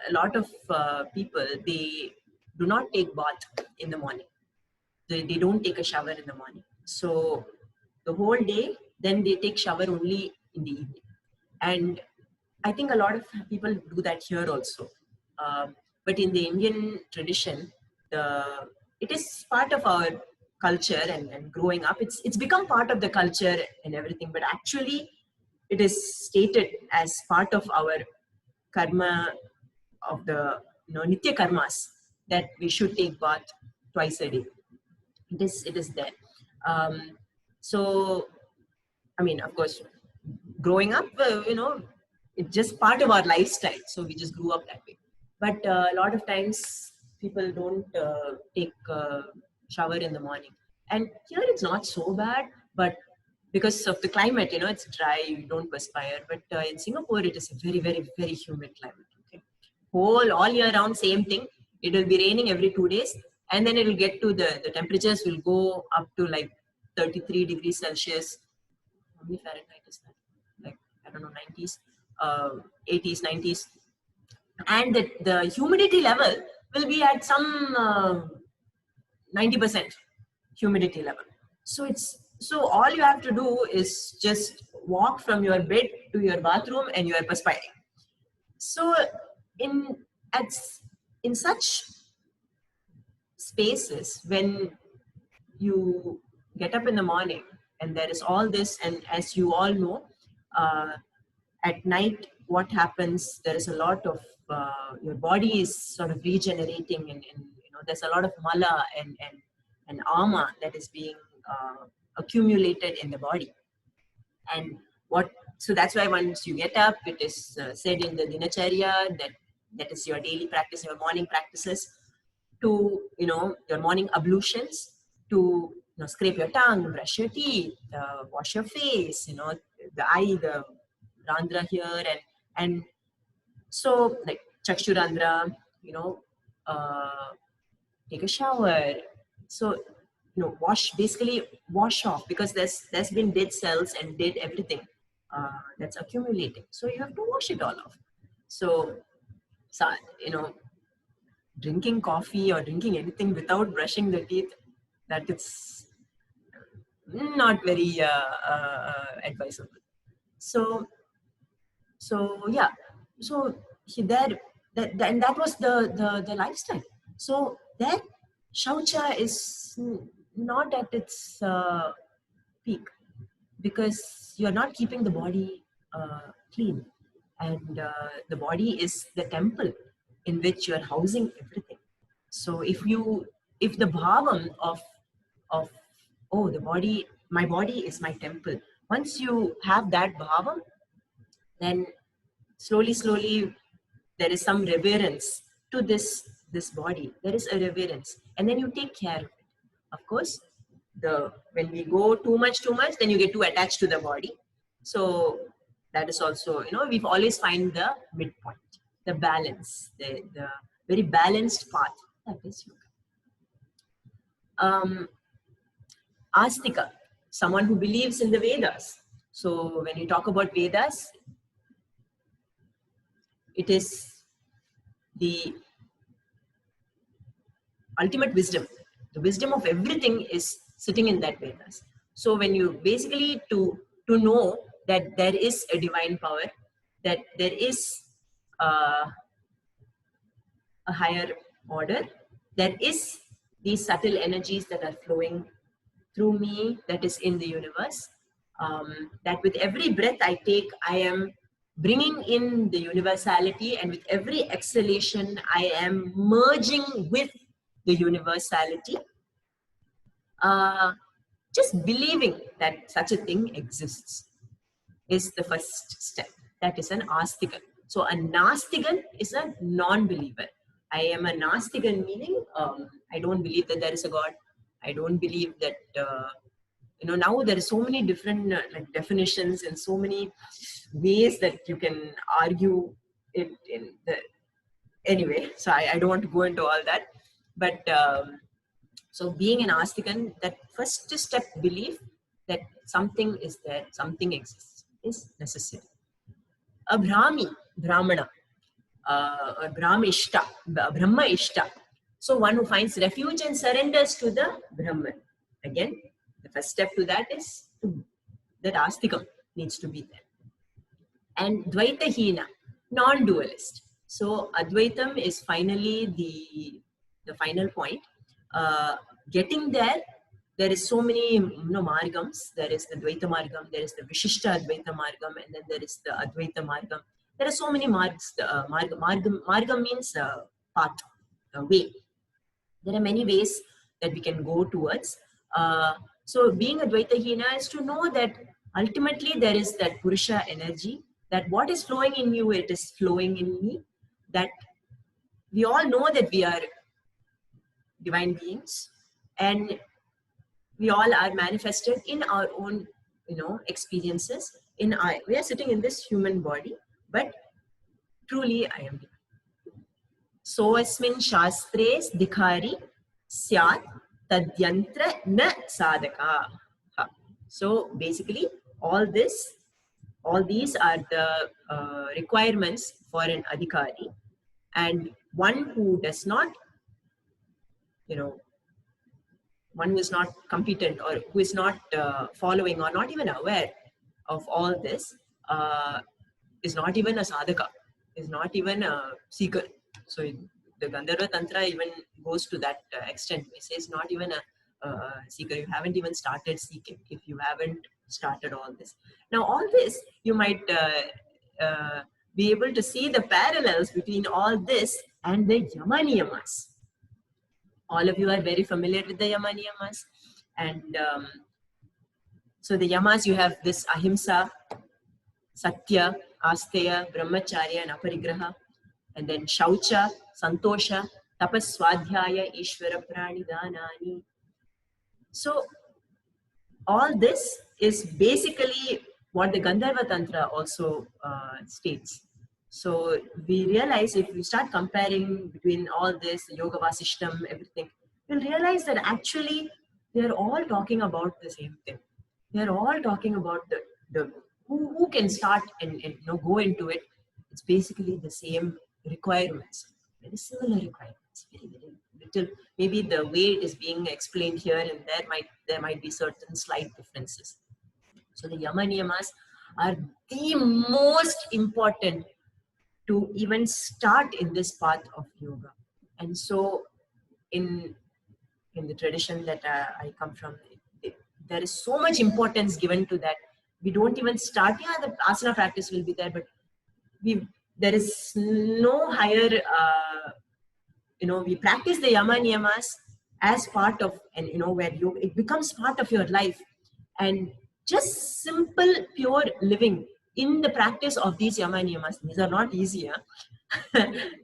a lot of people, they do not take bath in the morning. They don't take a shower in the morning. So the whole day, then they take shower only in the evening. And I think a lot of people do that here also. But in the Indian tradition, it is part of our culture and growing up. It's become part of the culture and everything. But actually, it is stated as part of our karma of the nitya karmas that we should take bath twice a day. It is there. So, I mean, of course, growing up, it's just part of our lifestyle. So we just grew up that way. But a lot of times people don't take shower in the morning. And here it's not so bad, but because of the climate, it's dry, you don't perspire. But in Singapore, it is a very, very, very humid climate. Okay, all year round, same thing. It will be raining every 2 days, and then it will get to the temperatures will go up to like 33 degrees Celsius. How many Fahrenheit is that? Like, I don't know, 90s, 80s, 90s. And the humidity level will be at some 90% humidity level. So all you have to do is just walk from your bed to your bathroom and you are perspiring. So in such spaces, when you get up in the morning and there is all this, and as you all know, at night what happens, there is a lot of your body is sort of regenerating, and there's a lot of mala and ama that is being accumulated in the body. And so that's why once you get up, it is said in the dinacharya that is your daily practice, your morning practices, to your morning ablutions, to scrape your tongue, brush your teeth, wash your face, the eye, the randra here, and so like chakshurandra, take a shower. So basically wash off, because there's been dead cells and dead everything that's accumulating. So you have to wash it all off. So drinking coffee or drinking anything without brushing the teeth, that is not very advisable. So yeah. So that was the lifestyle. So that shaucha is not at its peak, because you're not keeping the body clean, and the body is the temple in which you're housing everything. So if the bhavam of the body, my body is my temple, once you have that bhavam, then slowly there is some reverence to this body. There is a reverence, and then you take care of it. Of course, when we go too much, then you get too attached to the body. So that is also, we've always find the midpoint, the balance, the very balanced path. That is yoga. Astika, someone who believes in the Vedas. So when you talk about Vedas, it is the ultimate wisdom. The wisdom of everything is sitting in that Vedas. So when you basically to know that there is a divine power, that there is a higher order, there is these subtle energies that are flowing through me, that is in the universe, that with every breath I take, I am bringing in the universality, and with every exhalation, I am merging with the universality. Just believing that such a thing exists is the first step. That is an astigan. So a nastigan is a non-believer. I am a nastigan, meaning I don't believe that there is a God. I don't believe that, now there are so many different definitions and so many ways that you can argue it in the, anyway, so I don't want to go into all that. But so being an astikan, that first step, belief that something is there, something exists, is necessary. A Brahmana, a Brahma Ishta. So one who finds refuge and surrenders to the Brahman. Again, the first step to that is that astikam needs to be there. And Dvaita Hina, non-dualist. So Advaitam is finally the final point. Getting there is so many margams. There is the Dvaita Margam, there is the Vishishta Advaita Margam, and then there is the Advaita Margam. There are so many margs. Margam means path, way. There are many ways that we can go towards. So being Advaita Hina is to know that ultimately there is that Purusha energy, that what is flowing in you, it is flowing in me, that we all know that we are divine beings, and we all are manifested in our own, experiences. We are sitting in this human body, but truly I am divine. So asmin shastre dikhari syat tadyantra na sadaka. So basically, all these are the requirements for an adhikari, and one who does not, one who is not competent, or who is not following, or not even aware of all this, is not even a sadhaka, is not even a seeker. So the Gandharva Tantra even goes to that extent. It says not even a seeker. You haven't even started seeking if you haven't started all this. Now all this, you might be able to see the parallels between all this and the Yama Niyamas. All of you are very familiar with the Yama Niyamas. And so the Yamas, you have this Ahimsa, Satya, Asteya, Brahmacharya, and Aparigraha. And then Shaucha, Santosha, Tapas, Swadhyaya, Ishvara, Pranidhanani. So all this is basically what the Gandharva Tantra also states. So we realize, if we start comparing between all this, Yoga Vasishtam, everything, we'll realize that actually they're all talking about the same thing. They're all talking about the who can start and go into it. It's basically the same requirements, very similar requirements, very, very little. Maybe the way it is being explained here and there might be certain slight differences. So the Yama Niyamas are the most important to even start in this path of yoga. And so in the tradition that I come from, there is so much importance given to that. We don't even start, the asana practice will be there, but there is no higher, we practice the Yama Niyamas as part of, and where it becomes part of your life. And just simple, pure living in the practice of these Yama Niyamas. These are not easy.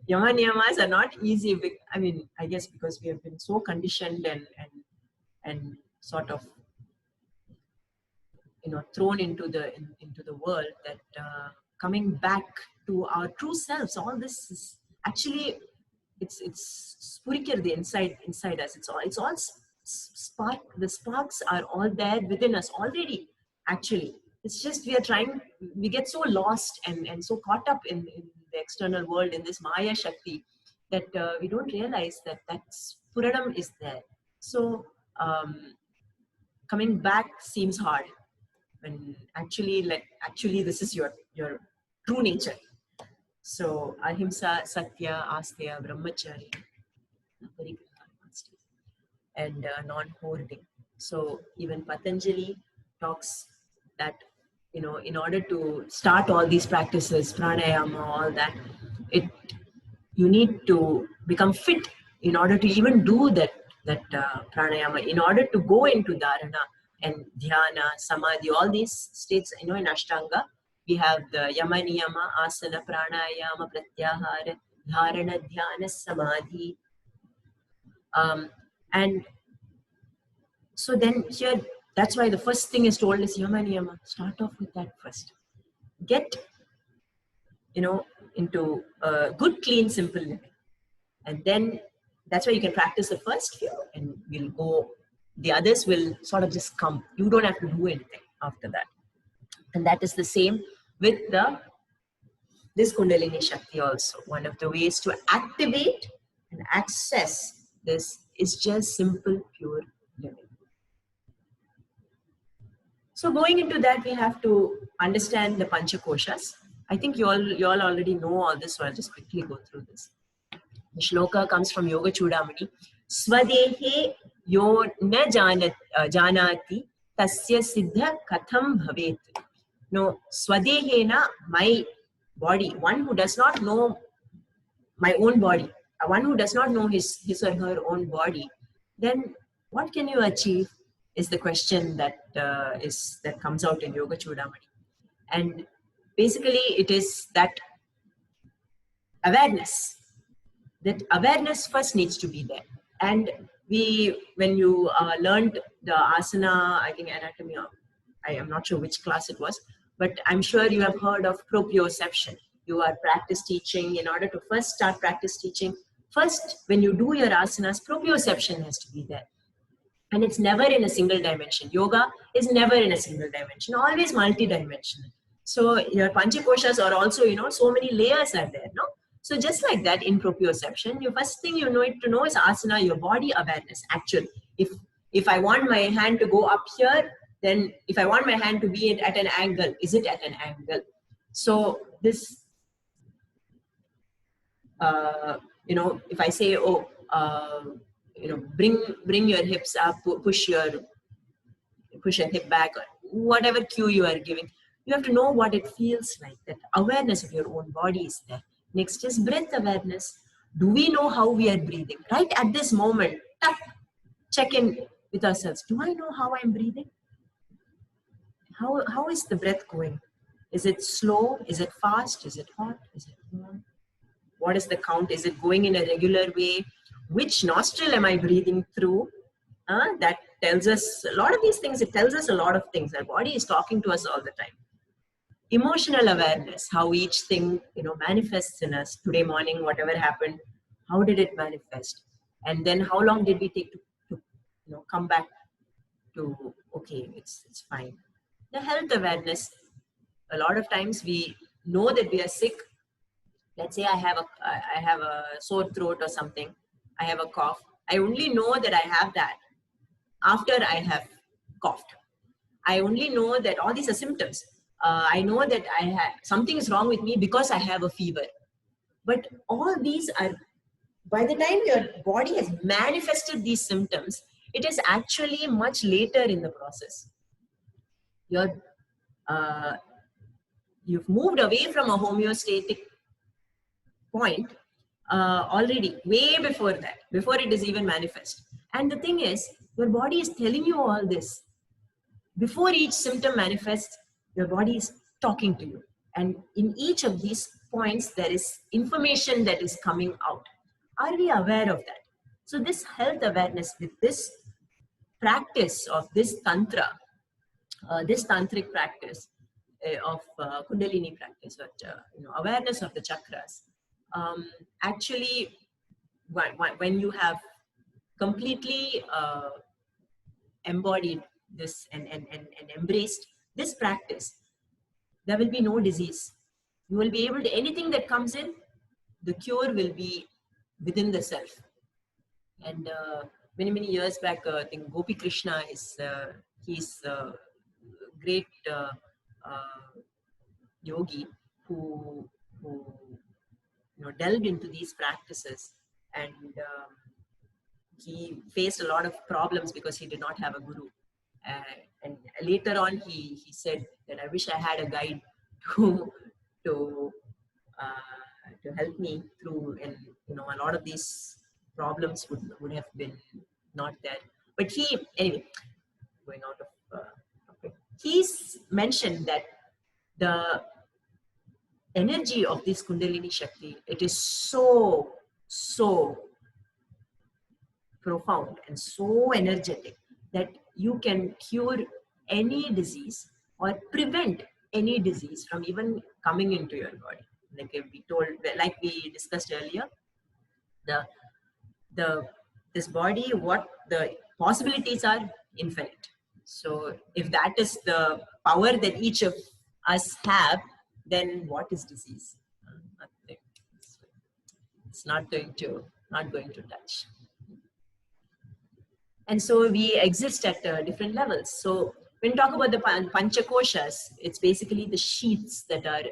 Yama Niyamas are not easy. I mean, I guess because we have been so conditioned and sort of, thrown into the world, that coming back to our true selves, all this is actually, it's spurikirdi inside us. It's all spark. The sparks are all there within us already. Actually, it's just we get so lost and so caught up in the external world, in this Maya Shakti, that we don't realize that Puranam is there. So coming back seems hard, when actually this is your true nature. So Ahimsa, Satya, Asteya, Brahmacharya, and non-hoarding. So even Patanjali talks that, in order to start all these practices, pranayama, all that, you need to become fit in order to even do that pranayama, in order to go into dharana and dhyana, samadhi, all these states, in Ashtanga. We have the Yama Niyama, Asana, Pranayama, Pratyahara, Dharana, Dhyana, Samadhi. And so then here, that's why the first thing is told is Yama Niyama. Start off with that first. Get, into a good, clean, simple living. And then that's why you can practice the first few, and the others will sort of just come. You don't have to do anything after that. And that is the same with this Kundalini Shakti also. One of the ways to activate and access this is just simple, pure living. So going into that, we have to understand the Panchakoshas. I think you all already know all this, so I'll just quickly go through this. The shloka comes from Yoga Chudamani. Swadehe yo na janati tasya siddha katham bhavet. No, swadehena, my body. One who does not know my own body, one who does not know his or her own body, then what can you achieve is the question that comes out in Yoga Chudamani. And basically it is that awareness that awareness first needs to be there. And when you learned the asana, I think anatomy, I am not sure which class it was, but I'm sure you have heard of proprioception. You are practice teaching. In order to first start practice teaching, first when you do your asanas, proprioception has to be there. And it's never in a single dimension. Yoga is never in a single dimension, always multi-dimensional. So your panchakoshas are also, so many layers are there, no? So just like that in proprioception, your first thing you need to know is asana, your body awareness. Actually, if I want my hand to go up here, then if I want my hand to be at an angle, is it at an angle? So this, if I say, bring your hips up, push your hip back, or whatever cue you are giving, you have to know what it feels like. That awareness of your own body is there. Next is breath awareness. Do we know how we are breathing? Right at this moment, check in with ourselves. Do I know how I'm breathing? How is the breath going? Is it slow? Is it fast? Is it hot? Is it warm? What is the count? Is it going in a regular way? Which nostril am I breathing through? That tells us a lot of these things. It tells us a lot of things. Our body is talking to us all the time. Emotional awareness, how each thing, manifests in us. Today morning, whatever happened, how did it manifest? And then how long did we take to come back to, okay, it's fine. The health awareness, a lot of times we know that we are sick. Let's say I have a sore throat or something. I have a cough. I only know that I have that after I have coughed. I only know that all these are symptoms. I know that something is wrong with me because I have a fever. But all these are, by the time your body has manifested these symptoms, it is actually much later in the process. You've moved away from a homeostatic point already, way before that, before it is even manifest. And the thing is, your body is telling you all this. Before each symptom manifests, your body is talking to you. And in each of these points, there is information that is coming out. Are we aware of that? So this health awareness with this practice of this tantra, this tantric practice of Kundalini practice, but awareness of the chakras, actually, when you have completely embodied this and embraced this practice, there will be no disease. You will be able to, anything that comes in, the cure will be within the self. And many years back, I think Gopi Krishna he's a great yogi who delved into these practices, and he faced a lot of problems because he did not have a guru. And later on, he said that I wish I had a guide to help me through, and a lot of these problems would have been not there. But anyway, going out of topic, he's mentioned that the energy of this Kundalini Shakti, it is so profound and so energetic that you can cure any disease or prevent any disease from even coming into your body. Like we discussed earlier, this body, what the possibilities are infinite. So if that is the power that each of us have, then what is disease? Nothing. It's not going to touch. And so we exist at different levels. So when we talk about the panchakoshas, it's basically the sheaths that are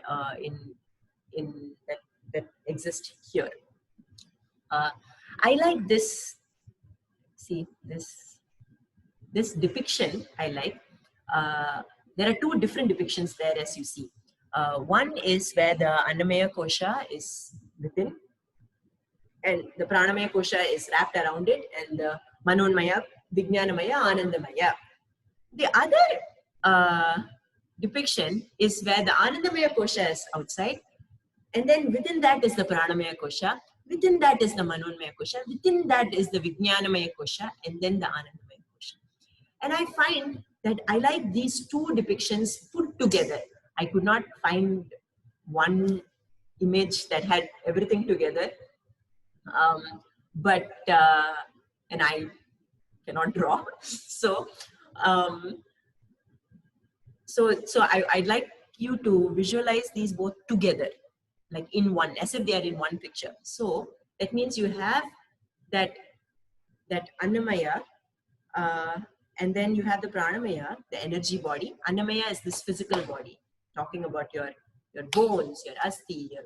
that exist here. I like this. See this depiction. I like. There are two different depictions there, as you see. One is where the Annamaya Kosha is within, and the Pranamaya Kosha is wrapped around it, and the Manonmaya, Vijnanamaya, Anandamaya. The other depiction is where the Anandamaya Kosha is outside, and then within that is the Pranamaya Kosha, Within that is the Manonmaya Kosha. Within that is the Vijnanamaya Kosha, and then the Anandamaya Kosha. And I find that I like these two depictions put together. I could not find one image that had everything together. And I cannot draw. So I'd like you to visualize these both together, like in one, as if they are in one picture. So that means you have that Annamaya, and then you have the Pranamaya, the energy body. Annamaya is this physical body, talking about your bones, your asthi, your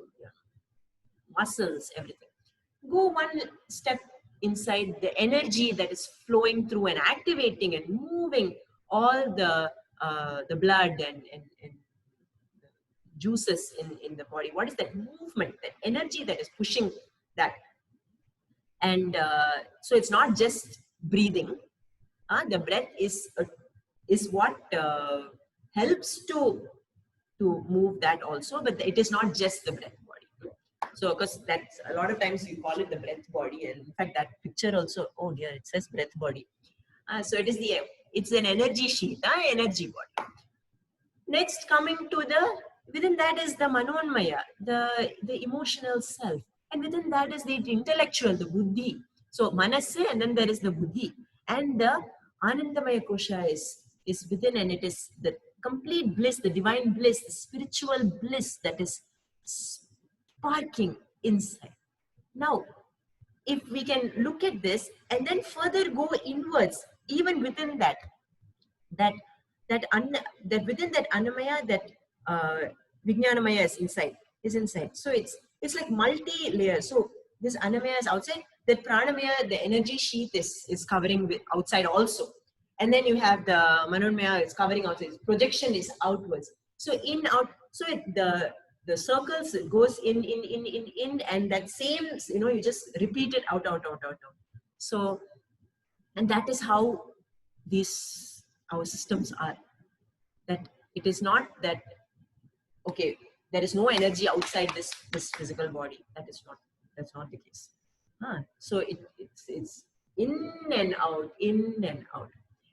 muscles, everything. Go one step inside the energy that is flowing through and activating and moving all the blood and juices in the body. What is that movement, that energy that is pushing that? And so it's not just breathing. The breath is what helps to move that also, but it is not just the breath body. So because that's a lot of times you call it the breath body, and in fact that picture also, oh dear, it says breath body. So it's an energy sheath, energy body. Next, coming to within that is the Manonmaya, the emotional self, and within that is the intellectual, the Buddhi. So Manasya, and then there is the Buddhi, and the Anandamaya Kosha is within, and it is the complete bliss, the divine bliss, the spiritual bliss that is sparking inside. Now, if we can look at this and then further go inwards, even within that within that Annamaya, that Vijnanamaya is inside. So it's like multi-layer. So this Annamaya is outside, that Pranamaya, the energy sheath is covering with outside also. And then you have the Manonmaya is covering outside. Projection is outwards. So in, out, so the circles goes in, and that same, you just repeat it out. So, and that is how our systems are. That it is not that, okay, there is no energy outside this physical body. That's not the case. So it's in and out,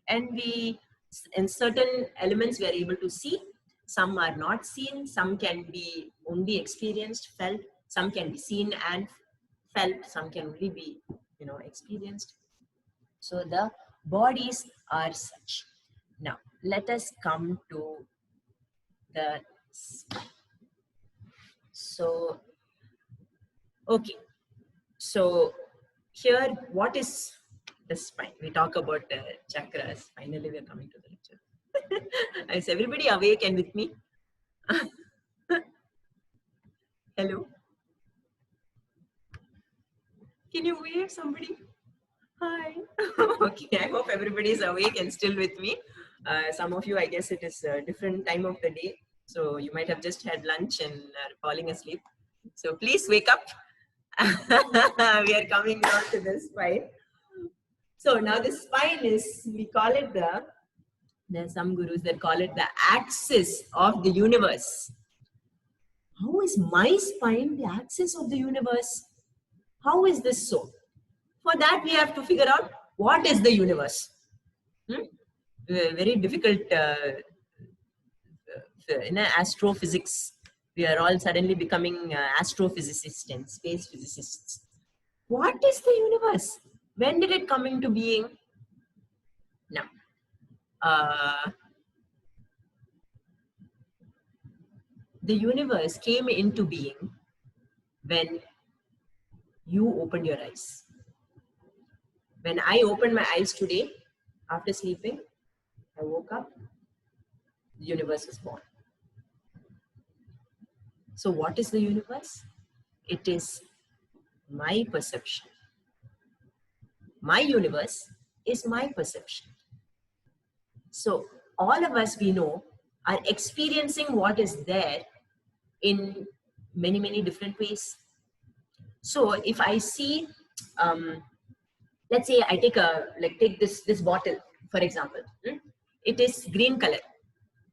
and in certain elements we are able to see. Some are not seen. Some can be only experienced, felt. Some can be seen and felt. Some can only be experienced. So the bodies are such. Now let us come to the spine. So okay, so here, what is the spine? We talk about chakras. Finally, we are coming to the lecture. Is everybody awake and with me? Hello? Can you wave somebody? Hi. Okay, I hope everybody is awake and still with me. Some of you, I guess it is a different time of the day. So you might have just had lunch and are falling asleep. So please wake up. We are coming down to the spine. So now the spine is, we call it there are some gurus that call it the axis of the universe. How is my spine the axis of the universe? How is this so? For that, we have to figure out what is the universe. Very difficult in astrophysics. We are all suddenly becoming astrophysicists and space physicists. What is the universe? When did it come into being? Now, the universe came into being when you opened your eyes. When I opened my eyes today, after sleeping, I woke up, the universe was born. So what is the universe? It is my perception. My universe is my perception. So all of us, we know, are experiencing what is there in many, many different ways. So if I see, let's say I take this bottle, for example, it is green color.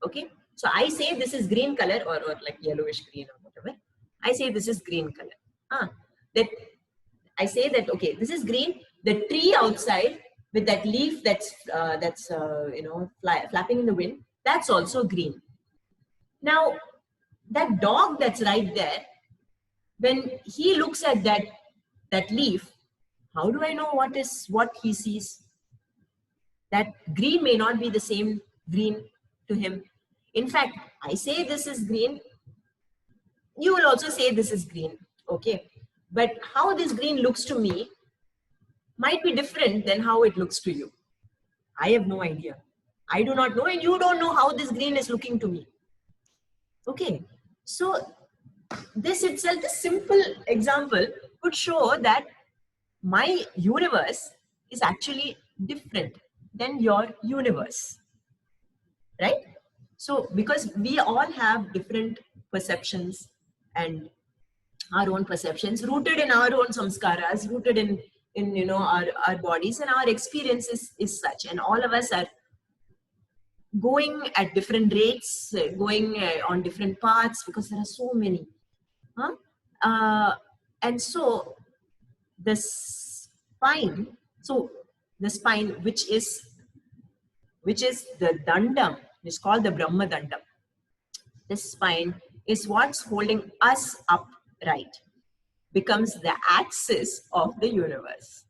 Okay. So I say this is green color or like yellowish green or whatever. I say this is green color. That I say that, okay, this is green. The tree outside with that leaf that's flapping in the wind, that's also green. Now, that dog that's right there, when he looks at that leaf, how do I know what he sees? That green may not be the same green to him. In fact, I say this is green, you will also say this is green, okay? But how this green looks to me might be different than how it looks to you. I have no idea. I do not know, and you don't know how this green is looking to me. Okay, so this itself, this simple example could show that my universe is actually different than your universe, right? So because we all have different perceptions and our own perceptions rooted in our own samskaras, rooted in our bodies, and our experiences is such, and all of us are going at different rates, going on different paths, because there are so many. And so the spine, which is the dandam, is called the Brahma Dandam. This spine is what's holding us upright, becomes the axis of the universe.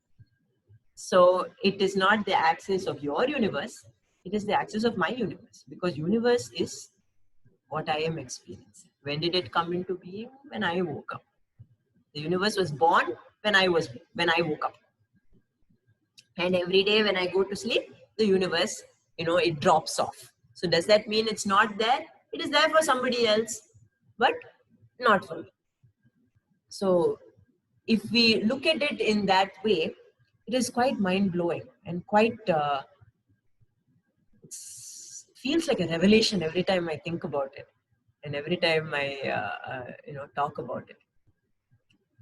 So it is not the axis of your universe, it is the axis of my universe, because universe is what I am experiencing. When did it come into being? When I woke up. The universe was born when I woke up. And every day when I go to sleep, the universe, it drops off. So does that mean it's not there? It is there for somebody else, but not for me. So if we look at it in that way, it is quite mind-blowing and quite, it feels like a revelation every time I think about it and every time I, talk about it.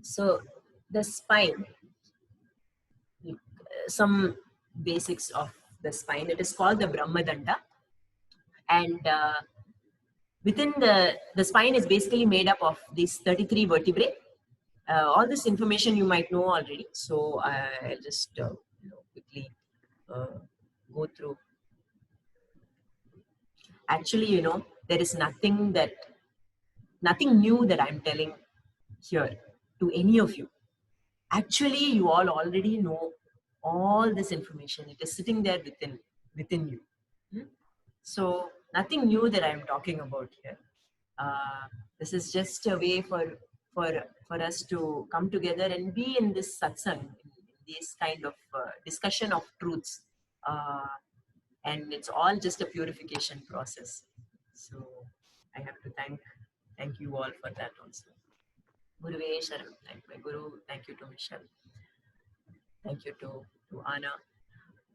So the spine, some basics of the spine, it is called the Brahma Danda. And within the spine is basically made up of these 33 vertebrae. All this information you might know already, so I'll just quickly go through. Actually, there is nothing new that I'm telling here to any of you. Actually, you all already know all this information. It is sitting there within you. So nothing new that I'm talking about here. This is just a way for us to come together and be in this satsang, in this kind of discussion of truths. And it's all just a purification process. So I have to thank you all for that also. Guruve Sharam, thank my Guru, thank you to Michelle, thank you to Anna.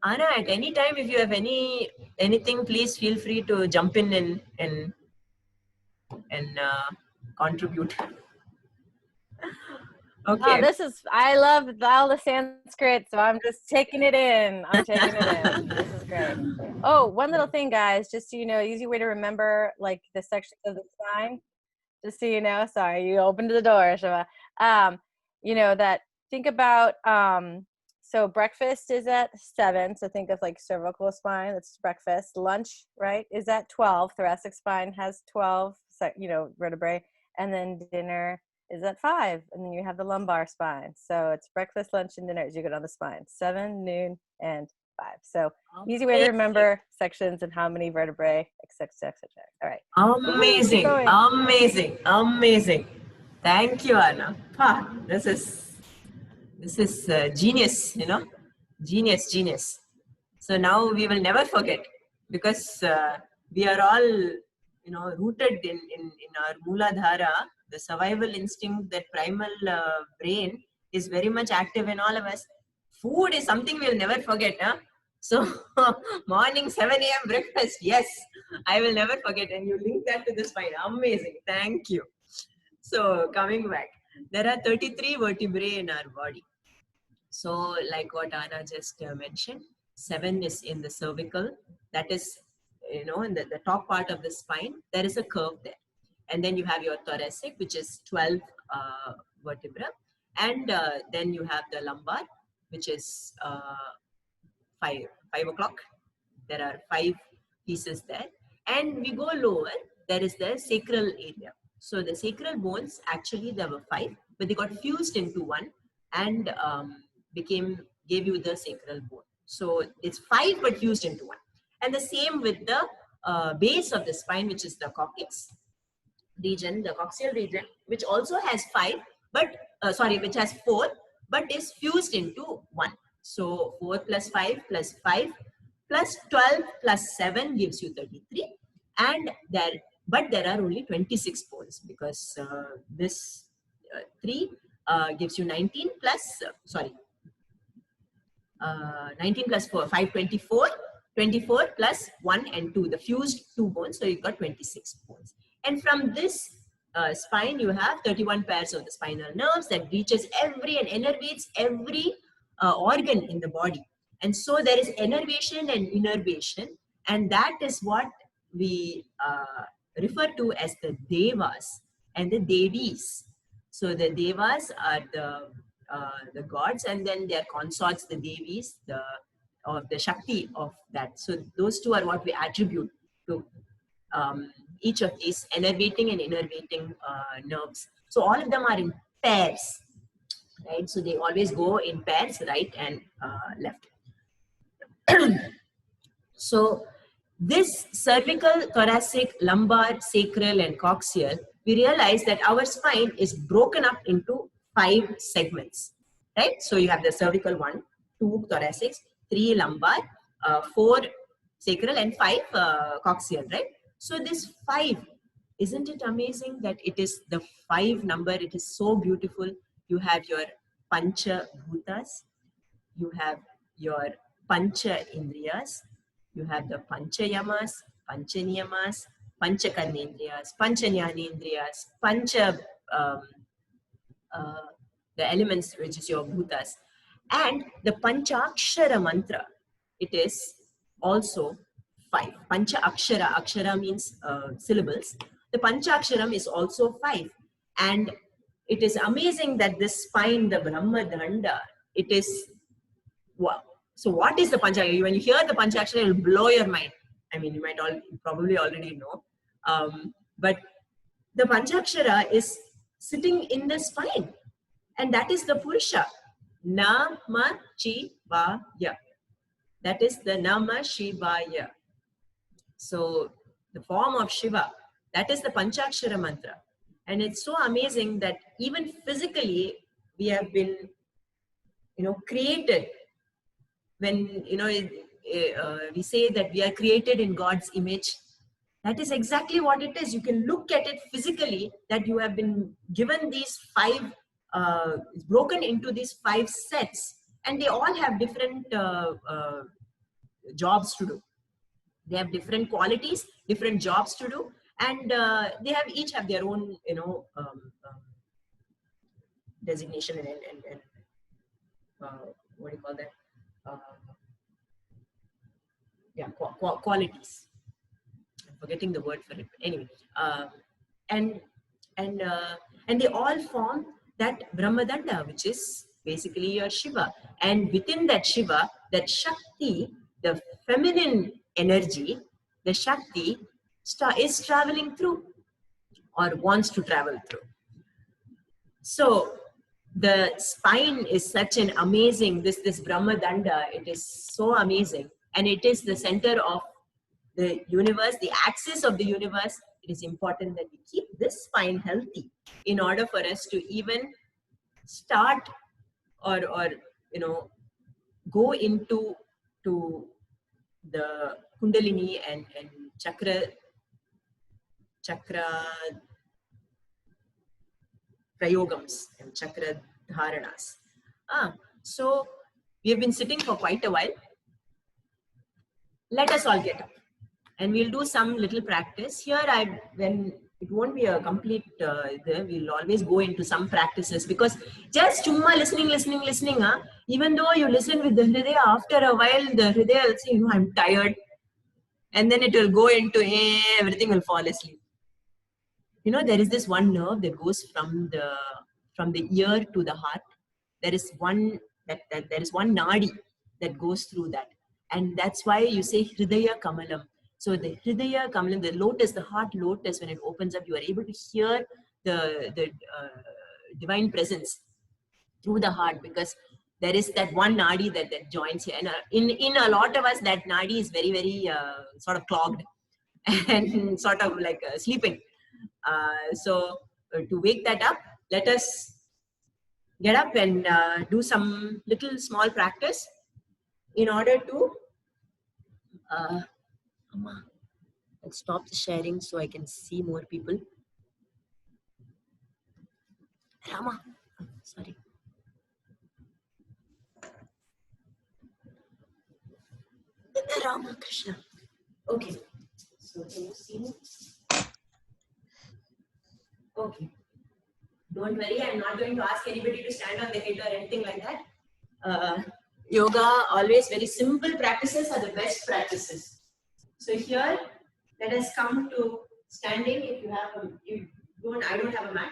Anna, at any time, if you have anything, please feel free to jump in and contribute. Okay. Oh, I love all the Sanskrit, so I'm just taking it in. This is great. Oh, one little thing, guys, just so you know, easy way to remember like the sections of the spine. Just so you know, sorry, you opened the door, Shiva. That think about, so breakfast is at 7, so think of like cervical spine, that's breakfast. Lunch, right, is at 12, thoracic spine has 12, vertebrae, and then dinner is at 5, and then you have the lumbar spine. So it's breakfast, lunch, and dinner as you go down the spine, 7, noon, and 5. So easy way to remember sections and how many vertebrae, etc. All right. Amazing. Thank you, Anna. This is genius, genius. So now we will never forget, because we are all, rooted in our Mooladhara, the survival instinct, that primal brain is very much active in all of us. Food is something we'll never forget. So morning 7 a.m. breakfast, yes, I will never forget. And you link that to the spine. Amazing. Thank you. So coming back, there are 33 vertebrae in our body. So like what Anna just mentioned, 7 is in the cervical. That is, in the top part of the spine, there is a curve there. And then you have your thoracic, which is 12 vertebra. And then you have the lumbar, which is 5 o'clock. There are 5 pieces there. And we go lower, there is the sacral area. So the sacral bones, actually there were 5, but they got fused into one and gave you the sacral bone. So it's 5 but fused into one. And the same with the base of the spine, which is the coccyx region, the coccygeal region, which also has 5, but which has 4, but is fused into 1. So 4 plus 5 plus 5 plus 12 plus 7 gives you 33. And there are only 26 bones, because this 3 gives you 19 plus 19 plus 4, 5, 24, 24 plus 1 and 2, the fused 2 bones, so you've got 26 bones. And from this spine, you have 31 pairs of the spinal nerves that reaches every and innervates every organ in the body. And so there is innervation and innervation, and that is what we refer to as the Devas and the Devis. So the Devas are the gods, and then their consorts, the Devis, the Shakti of that. So those two are what we attribute to each of these enervating and innervating nerves. So all of them are in pairs, right? So they always go in pairs, right and left. So this cervical, thoracic, lumbar, sacral, and coccygeal, we realize that our spine is broken up into 5 segments, right? So you have the cervical 1, 2 thoracic, 3 lumbar, 4 sacral, and 5 coccygeal, right? So this 5, isn't it amazing that it is the 5 number? It is so beautiful. You have your Pancha Bhutas, you have your Pancha Indriyas, you have the Pancha Yamas, Pancha Niyamas, Pancha Karmendriyas, Pancha Jnanendriyas, Pancha, the elements, which is your Bhutas, and the Panchakshara mantra. It is also 5. Pancha Akshara, Akshara means syllables. The Panchaksharam is also 5. And it is amazing that this spine, the Brahma Danda, it is, wow. So what is the Panchakshara? When you hear the Panchakshara, it will blow your mind. I mean, you might probably already know. But the Panchakshara is sitting in the spine. And that is the Purusha. Nama Shivaya. That is the Nama Shivaya. So the form of Shiva, that is the Panchakshara mantra. And it's so amazing that even physically we have been, created. When, we say that we are created in God's image, that is exactly what it is. You can look at it physically, that you have been given these 5, broken into these 5 sets, and they all have different jobs to do. They have different qualities, different jobs to do, and they each have their own, designation and what do you call that? Qualities. I'm forgetting the word for it. Anyway, and they all form that Brahmadanda, which is basically your Shiva. And within that Shiva, that Shakti, the feminine energy, the Shakti is traveling through or wants to travel through. So the spine is such an amazing, this Brahmadanda, it is so amazing. And it is the center of the universe, the axis of the universe. It is important that we keep this spine healthy in order for us to even start or go into the Kundalini and chakra prayogams and chakra dharanas. So we have been sitting for quite a while. Let us all get up and we'll do some little practice. Here when it won't be a complete, we'll always go into some practices, because just chumma listening, even though you listen with the Hridaya, after a while the Hridaya will say, I'm tired. And then it will go into, everything will fall asleep. There is this one nerve that goes from from the ear to the heart. There is one there is one nadi that goes through that, and that's why you say Hridaya Kamalam. So the Hridaya Kamalam, the lotus, the heart lotus, when it opens up, you are able to hear the divine presence through the heart, because there is that one nadi that joins here, and in a lot of us that nadi is very, very sort of clogged and sort of like sleeping. So to wake that up, let us get up and do some little small practice in order to let's stop the sharing so I can see more people. Rama, sorry. Rama Krishna. Okay. So can you see me? Okay. Don't worry, I'm not going to ask anybody to stand on the head or anything like that. Yoga, always very simple practices are the best practices. So here, let us come to standing. If you have I don't have a mat.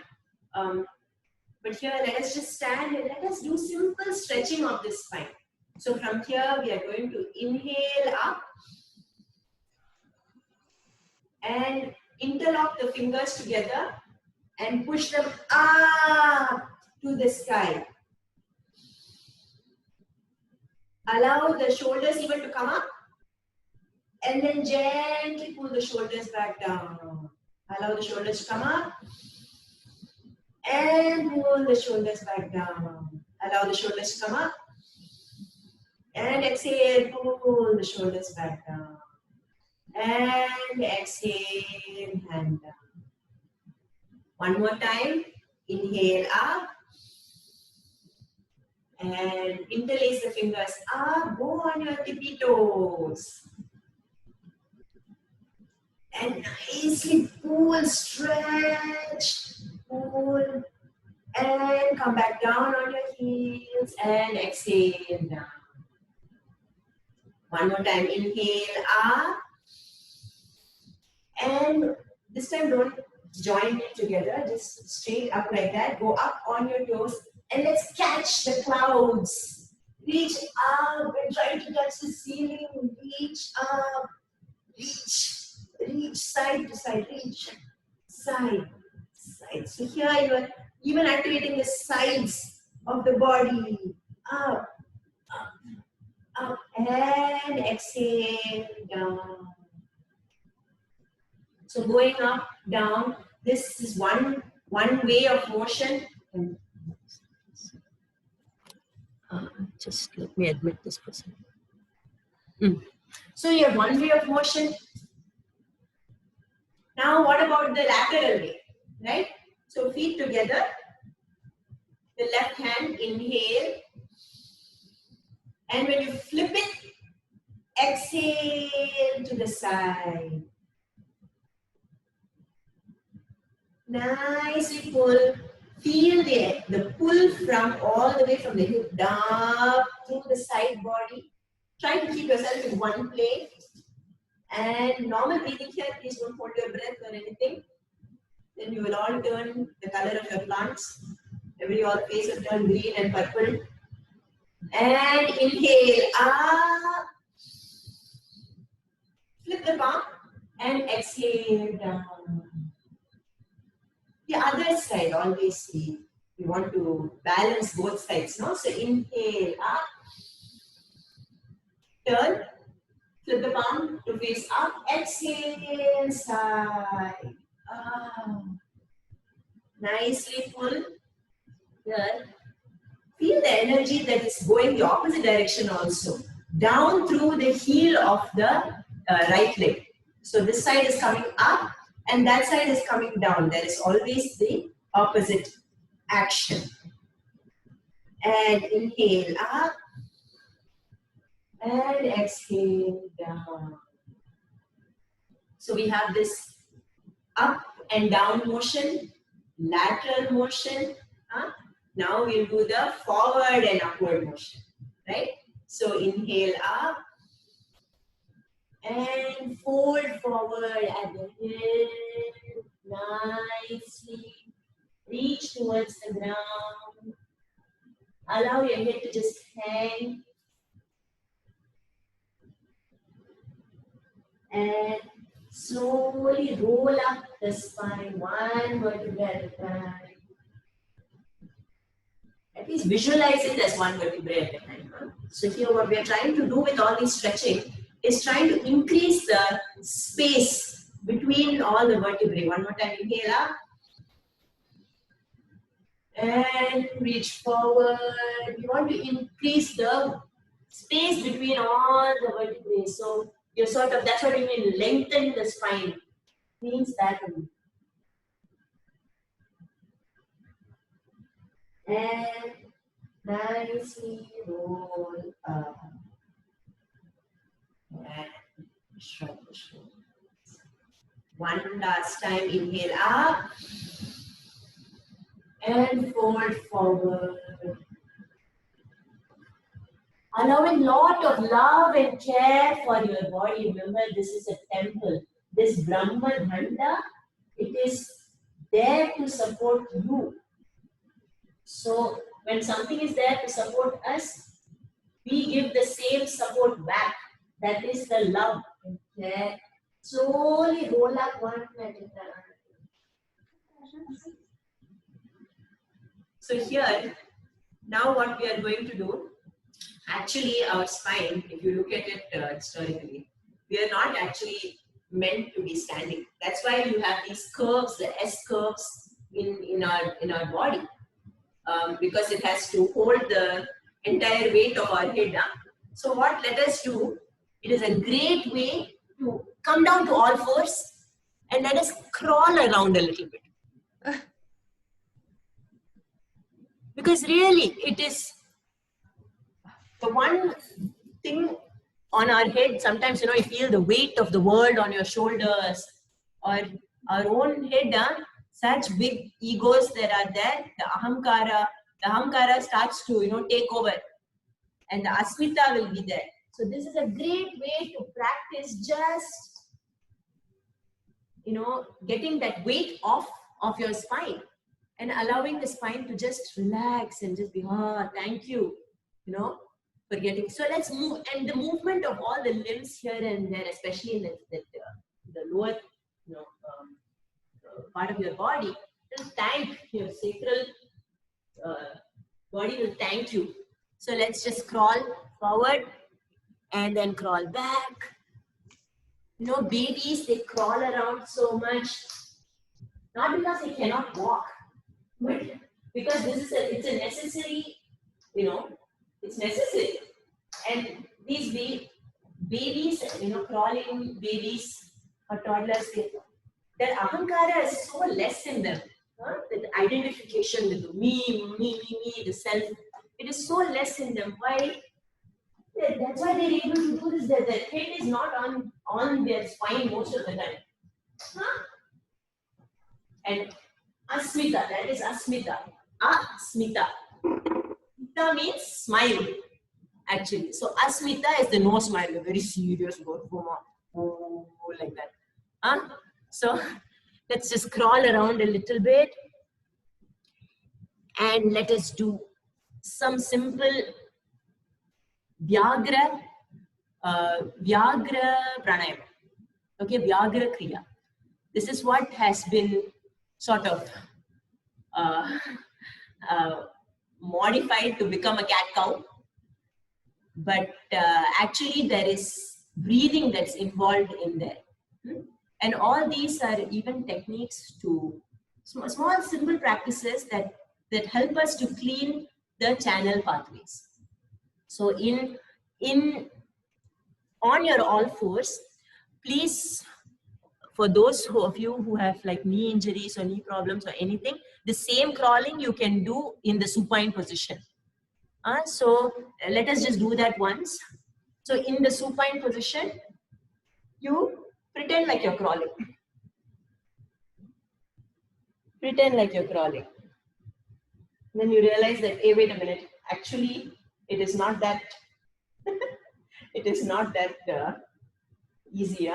But here, let us just stand and let us do simple stretching of the spine. So from here, we are going to inhale up and interlock the fingers together and push them up to the sky. Allow the shoulders even to come up, and then gently pull the shoulders back down. Allow the shoulders to come up and pull the shoulders back down. Allow the shoulders to come up and exhale, pull the shoulders back down. And exhale, hand down. One more time. Inhale up. And interlace the fingers up. Go on your tippy toes. And nicely pull, stretch, pull. And come back down on your heels. And exhale down. One more time. Inhale up. And this time don't join it together, just straight up like that. Go up on your toes and let's catch the clouds. Reach up and try to touch the ceiling. Reach up, reach side to side, reach side, side. So here you are even activating the sides of the body. Up, up, up, and exhale down. So going up, down, this is one way of motion. Just let me admit this person. So you have one way of motion. Now what about the lateral way, right? So feet together, the left hand, inhale. And when you flip it, exhale to the side. Nicely pull. Feel the pull from all the way from the hip down through the side body. Try to keep yourself in one plane. And normal breathing here, please don't hold your breath or anything. Then you will all turn the color of your plants. All face will turn green and purple. And inhale up. Flip the palm and exhale down. The other side, always we want to balance both sides, no? So inhale up, turn, flip the palm to face up, exhale, side, up. Nicely pull, here. Feel the energy that is going the opposite direction also, down through the heel of the right leg. So this side is coming up, and that side is coming down. There is always the opposite action. And inhale up. And exhale down. So we have this up and down motion, lateral motion. Now we'll do the forward and upward motion. Right? So inhale up. And fold forward at the hip, nicely. Reach towards the ground. Allow your head to just hang. And slowly roll up the spine, one vertebra at a time. At least visualize it as one vertebra at a time. Huh? So here what we are trying to do with all this stretching is trying to increase the space between all the vertebrae. One more time, inhale up. And reach forward. You want to increase the space between all the vertebrae. So you're sort of, that's what you mean, lengthen the spine. Means that. And nicely roll up. And shrug the shoulders. One last time, inhale up. And fold forward. Allowing lot of love and care for your body. Remember, this is a temple. This Brahma Dhanda, it is there to support you. So when something is there to support us, we give the same support back. That is the love and care. Slowly roll up one at a time. So here, now what we are going to do, actually our spine, if you look at it historically, we are not actually meant to be standing. That's why you have these curves, the S curves in our body, because it has to hold the entire weight of our head. So what let us do, it is a great way to come down to all fours and let us crawl around a little bit. Because really, it is the one thing on our head. Sometimes, you feel the weight of the world on your shoulders, or our own head, such big egos that are there, the ahamkara starts to, take over, and the asmita will be there. So this is a great way to practice just, getting that weight off of your spine and allowing the spine to just relax and just be, thank you, for getting. So let's move, and the movement of all the limbs here and there, especially in the lower, part of your body, will thank your sacral body will thank you. So let's just crawl forward and then crawl back. Babies, they crawl around so much, not because they cannot walk, but because it's a necessary, it's necessary. And these babies, crawling babies or toddlers, their ahankara is so less in them. The identification with the me, the self, it is so less in them. Why? That's why they're able to do this. Their head is not on their spine most of the time. And asmita, that is asmita. Asmita. Smita means smile, actually. So asmita is the no smile, a very serious word, like that. So let's just crawl around a little bit and let us do some simple Vyagra pranayama. Okay, Vyagra kriya. This is what has been sort of modified to become a cat cow. But actually there is breathing that's involved in there. And all these are even techniques to small simple practices that help us to clean the channel pathways. So on your all fours, please, for those of you who have like knee injuries or knee problems or anything, the same crawling you can do in the supine position. So let us just do that once. So in the supine position, you pretend like you're crawling. Pretend like you're crawling. Then you realize that, hey, wait a minute, actually it is not that it is not that easy,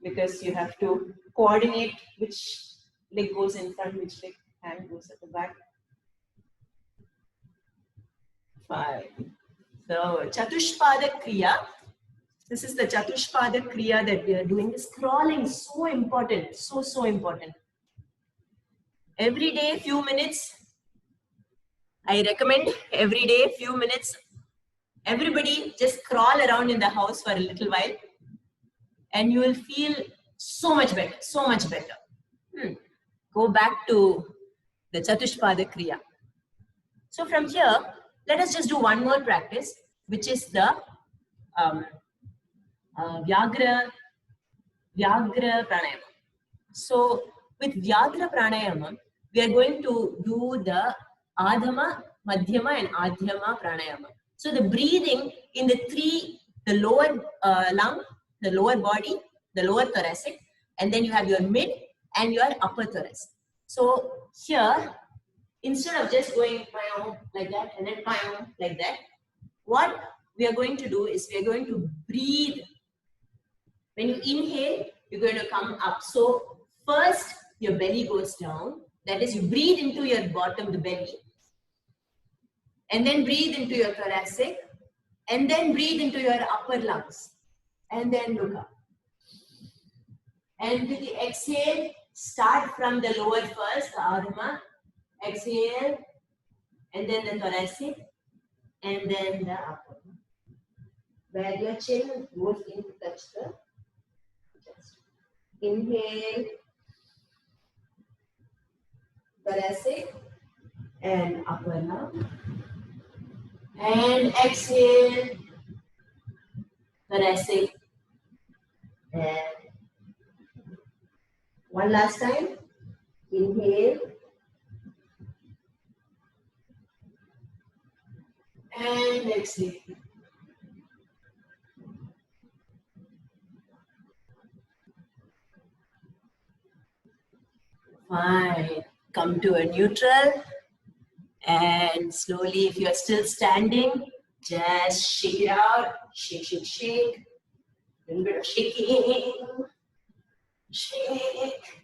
because you have to coordinate which leg goes in front, which leg Hand goes at the back. 5. So Chatushpada Kriya. This is the Chatushpada Kriya that we are doing. This crawling, so important, so important. Every day, few minutes. I recommend every day, few minutes. Everybody just crawl around in the house for a little while and you will feel so much better, so much better. Go back to the Chatushpada Kriya. So from here, let us just do one more practice, which is the Vyagra Pranayama. So with Vyagra Pranayama, we are going to do the Adhama, Madhyama and Adhyama Pranayama. So the breathing in the lower lung, the lower body, the lower thoracic, and then you have your mid and your upper thoracic. So here, instead of just going like that and then like that, what we are going to do is we are going to breathe. When you inhale, you're going to come up. So first, your belly goes down. That is, you breathe into your bottom, the belly. And then breathe into your thoracic. And then breathe into your upper lungs. And then look up. And with the exhale, start from the lower first, the Adhama. Exhale. And then the thoracic. And then the upper. Where your chin goes in to touch the chest. Inhale. Thoracic and upper lung. And exhale. Thoracic. And one last time. Inhale. And exhale. Fine. Come to a neutral. And slowly, if you are still standing, just shake it out. Shake, shake, shake. A little bit of shaking. Shake.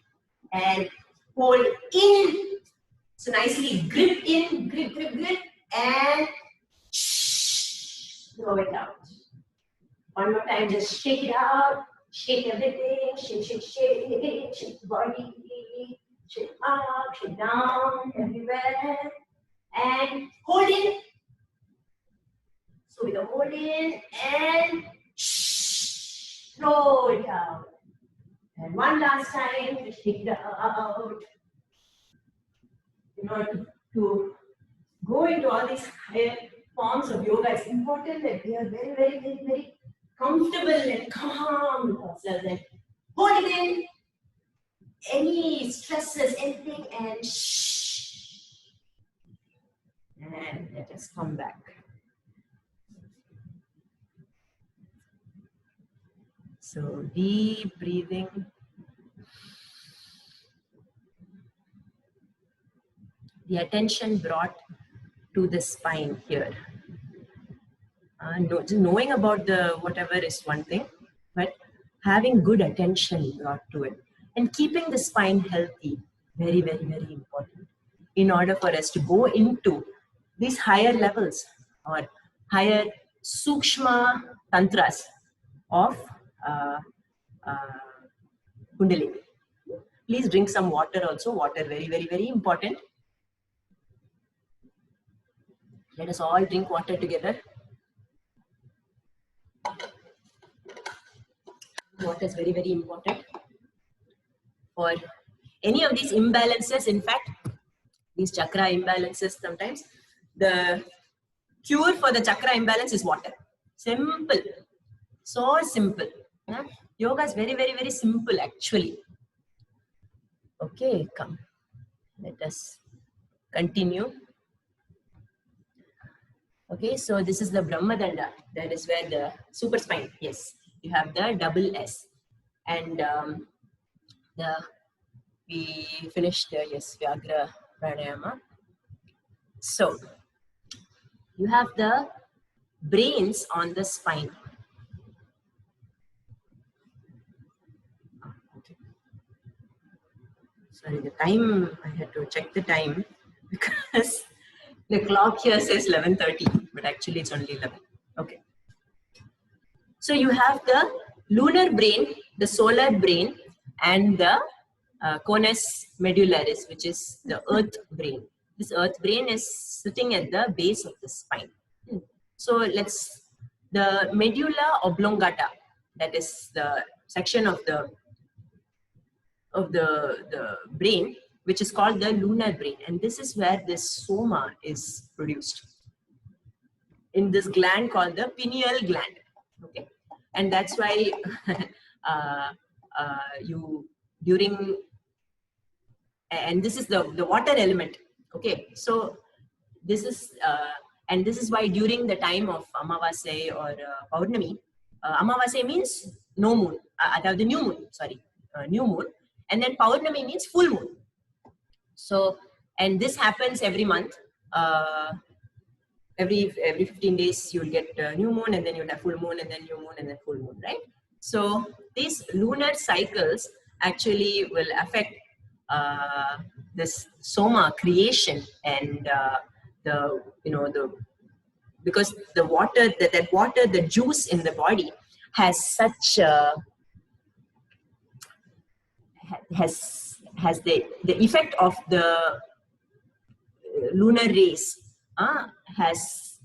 And hold in. So nicely grip in, grip, grip, grip. And throw it out. One more time, just shake it out. Shake everything. Shake, shake, shake. Shake the body. Shake up, shake down, everywhere. And hold in. So with a hold in and throw it out. And one last time, just take it out. In order to go into all these higher forms of yoga, it's important that we are very, very, very, very comfortable and calm with ourselves. And hold it in. Any stresses, anything, and and let us come back. So deep breathing. The attention brought to the spine here. Knowing about the whatever is one thing, but having good attention brought to it. And keeping the spine healthy, very, very, very important. In order for us to go into these higher levels or higher sukshma tantras of Kundalini. Please drink some water also. Water, very, very, very important. Let us all drink water together. Water is very, very important. For any of these imbalances, in fact, these chakra imbalances sometimes, the cure for the chakra imbalance is water. Simple. So simple. Yoga is very, very, very simple actually. Okay, come. Let us continue. Okay, so this is the Brahmadanda. That is where the super spine, yes. You have the double S. And we finished the, yes, Vyagra Pranayama. So, you have the brains on the spine. Okay. sorry, the time, I had to check the time because the clock here says 11:30, but actually it's only 11. Okay. So you have the lunar brain, the solar brain, and the conus medullaris, which is the earth brain. This earth brain is sitting at the base of the spine. So the medulla oblongata, that is the section of the brain, which is called the lunar brain, and this is where this soma is produced in this gland called the pineal gland. Okay, and that's why and this is the water element. Okay, so this is and this is why during the time of Amavasya or Paurnami, Amavasya means no moon, the new moon, new moon, and then Paurnami means full moon. So, and this happens every month. Every 15 days you'll get new moon, and then you'll have full moon, and then new moon, and then full moon, right? So these lunar cycles actually will affect this soma creation, and because the water, the juice in the body has such has the effect of the lunar rays, has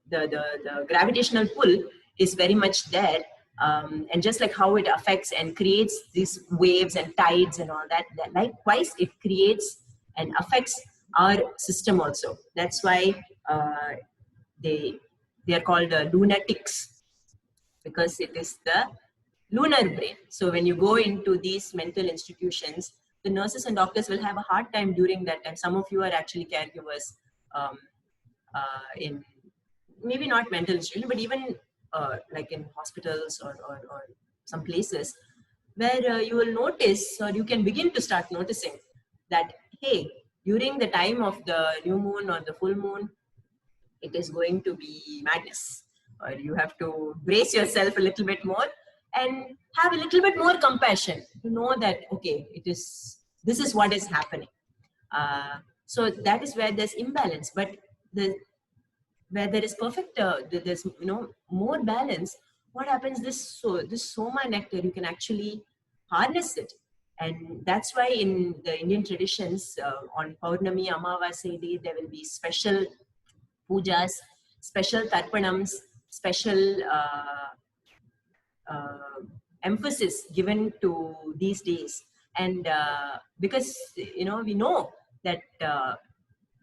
the gravitational pull is very much there, and just like how it affects and creates these waves and tides and all that, likewise it creates and affects our system also. That's why they are called lunatics, because it is the lunar brain. So when you go into these mental institutions, the nurses and doctors will have a hard time during that time. Some of you are actually caregivers in maybe not mental institution, but even like in hospitals or some places where you will notice, or you can begin to start noticing that, hey, during the time of the new moon or the full moon, it is going to be madness, or you have to brace yourself a little bit more and have a little bit more compassion to know that, okay, this is what is happening. So that is where there's imbalance, but where there is perfect, there's more balance. What happens? This soma nectar, you can actually harness it, and that's why in the Indian traditions, on Paurnami, Amavasya day, there will be special pujas, special tarpanams, special emphasis given to these days, and because we know that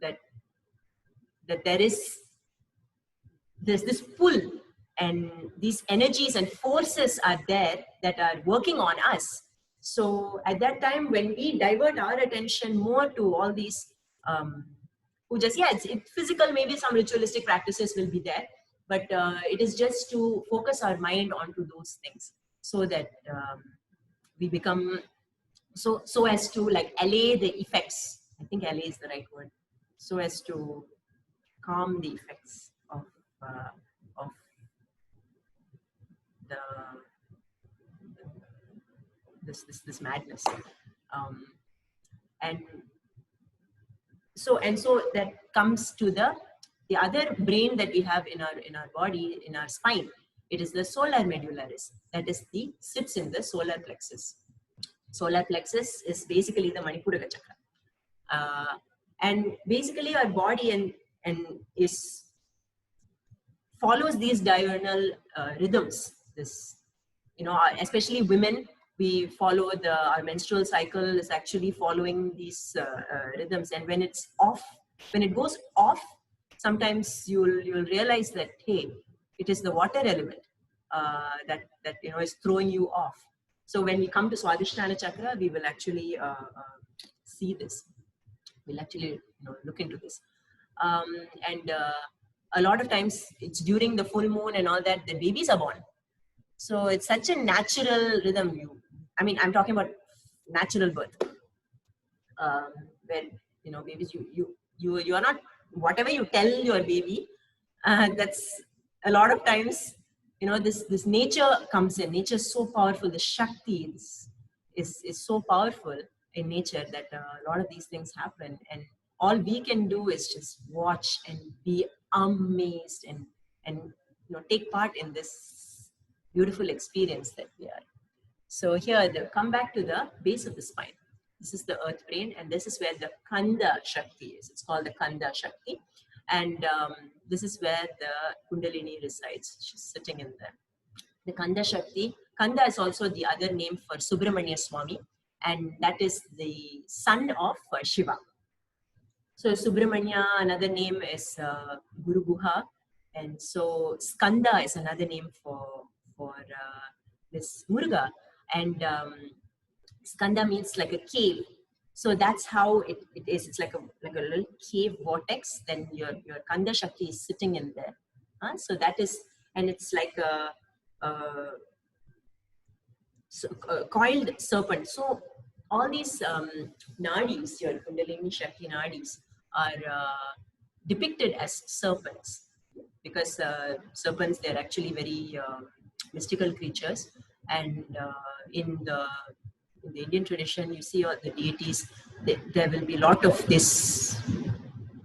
that there's this pull, and these energies and forces are there that are working on us. So at that time, when we divert our attention more to all these pujas, it's physical, maybe some ritualistic practices will be there, but it is just to focus our mind onto those things, so that we become so as to like allay the effects. I think allay is the right word. So as to calm the effects of this madness, and so that comes to the other brain that we have in our body, in our spine. It is the solar medullaris, that is sits in the solar plexus. Solar plexus is basically the Manipura chakra, and basically our body and is follows these diurnal rhythms. This, especially women, we follow our menstrual cycle is actually following these rhythms, and when it's off, when it goes off, sometimes you'll realize that, hey, it is the water element that is throwing you off. So when we come to Swadhisthana chakra, we will actually see this. We'll actually look into this, and a lot of times it's during the full moon and all that the babies are born. So it's such a natural rhythm. I'm talking about natural birth, where babies, you are not, whatever you tell your baby, that's a lot of times this nature comes in. Nature is so powerful. The Shakti, is so powerful in nature that a lot of these things happen, and all we can do is just watch and be amazed and take part in this beautiful experience that we are. So here, come back to the base of the spine. This is the earth plane, and this is where the Kanda Shakti is. It's called the Kanda Shakti. And this is where the Kundalini resides. She's sitting in there. The Kanda Shakti. Kanda is also the other name for Subramanya Swami, and that is the son of Shiva. So Subramanya, another name is Guru Guha, and so Skanda is another name for this Muruga, and Skanda means like a cave. So that's how it is. It's like a little cave vortex. Then your Kanda Shakti is sitting in there. So that is, and it's like a coiled serpent. So all these nadis, your Kundalini Shakti nadis, are depicted as serpents, because serpents, they're actually very mystical creatures, and in the Indian tradition, you see all the deities, there will be a lot of this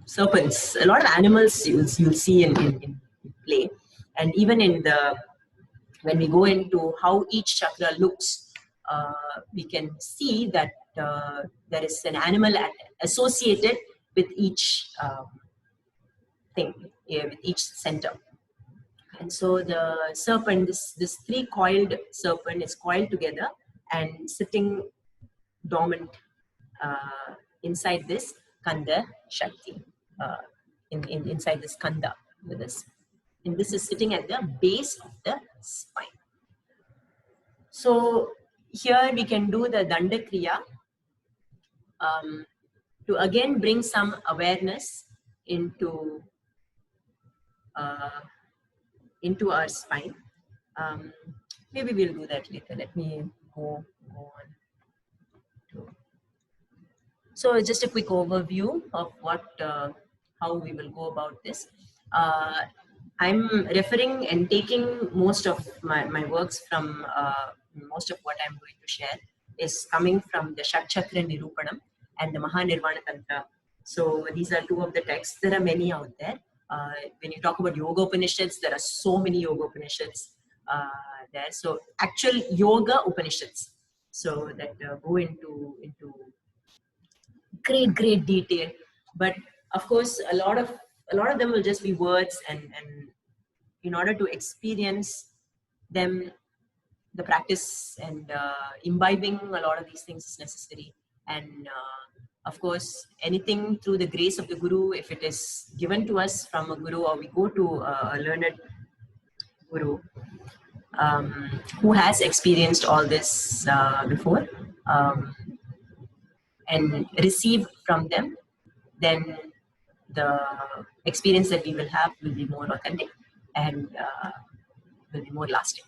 serpents, a lot of animals you'll see in play, and even when we go into how each chakra looks, we can see that there is an animal associated with each thing, with each center. And so the serpent, this three-coiled serpent is coiled together and sitting dormant inside this Kanda Shakti, inside this Kanda with this. And this is sitting at the base of the spine. So here we can do the Danda Kriya to again bring some awareness into our spine. Maybe we'll do that later. Let me go on. So just a quick overview of how we will go about this. I'm referring and taking most of my works from, most of what I'm going to share is coming from the Chakra Nirupanam and the Mahanirvana Tantra. So these are two of the texts. There are many out there. When you talk about Yoga Upanishads, there are so many Yoga Upanishads there. So actual Yoga Upanishads, so that go into great detail. But of course, a lot of them will just be words, and in order to experience them, the practice and imbibing a lot of these things is necessary. And of course, anything through the grace of the Guru, if it is given to us from a Guru, or we go to a learned Guru who has experienced all this before, and receive from them, then the experience that we will have will be more authentic and will be more lasting.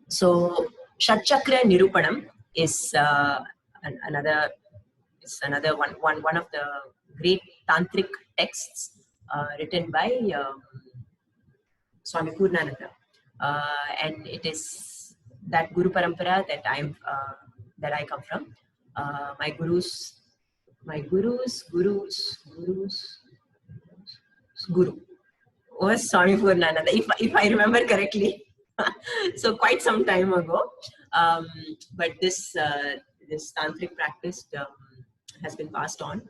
So Chakra Nirupanam is another one of the great tantric texts written by Swami Purnananda, and it is that Guru Parampara that I come from. My guru's guru was Swami Purnananda, if I remember correctly. So quite some time ago. But this tantric practice has been passed on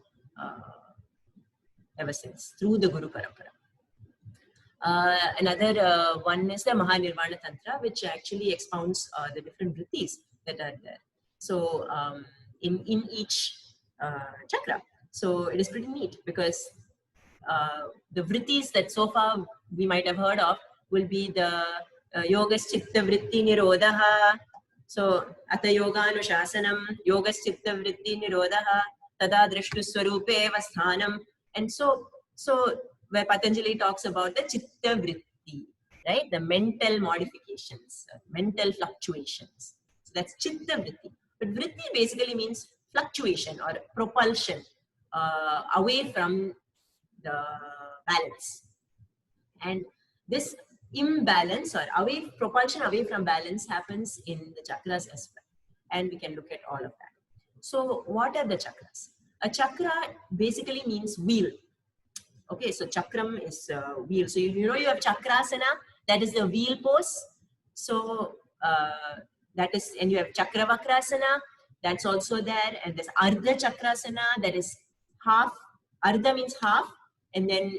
ever since through the Guru Parampara. Another one is the Mahanirvana Tantra, which actually expounds the different vrittis that are there. So in each chakra. So it is pretty neat, because the vrittis that so far we might have heard of will be the Yogas Chitta Vritti Nirodhaha. So Ata Yoganushāsanam, Yogas Chitta Vritti Nirodhaha, Tada Drishtu Swarupe Vasthanam. And so where Patanjali talks about the Chitta Vritti, right? The mental modifications, mental fluctuations. So that's Chitta Vritti. But Vritti basically means fluctuation or propulsion away from the balance. And this imbalance or propulsion away from balance happens in the chakras as well. and we can look at all of that. So what are the chakras? A chakra basically means wheel. Okay, so chakram is wheel. So you know you have chakrasana, that is the wheel pose. So that is, and you have chakravakrasana, that's also there, and there's ardha chakrasana, that is half. Ardha means half, and then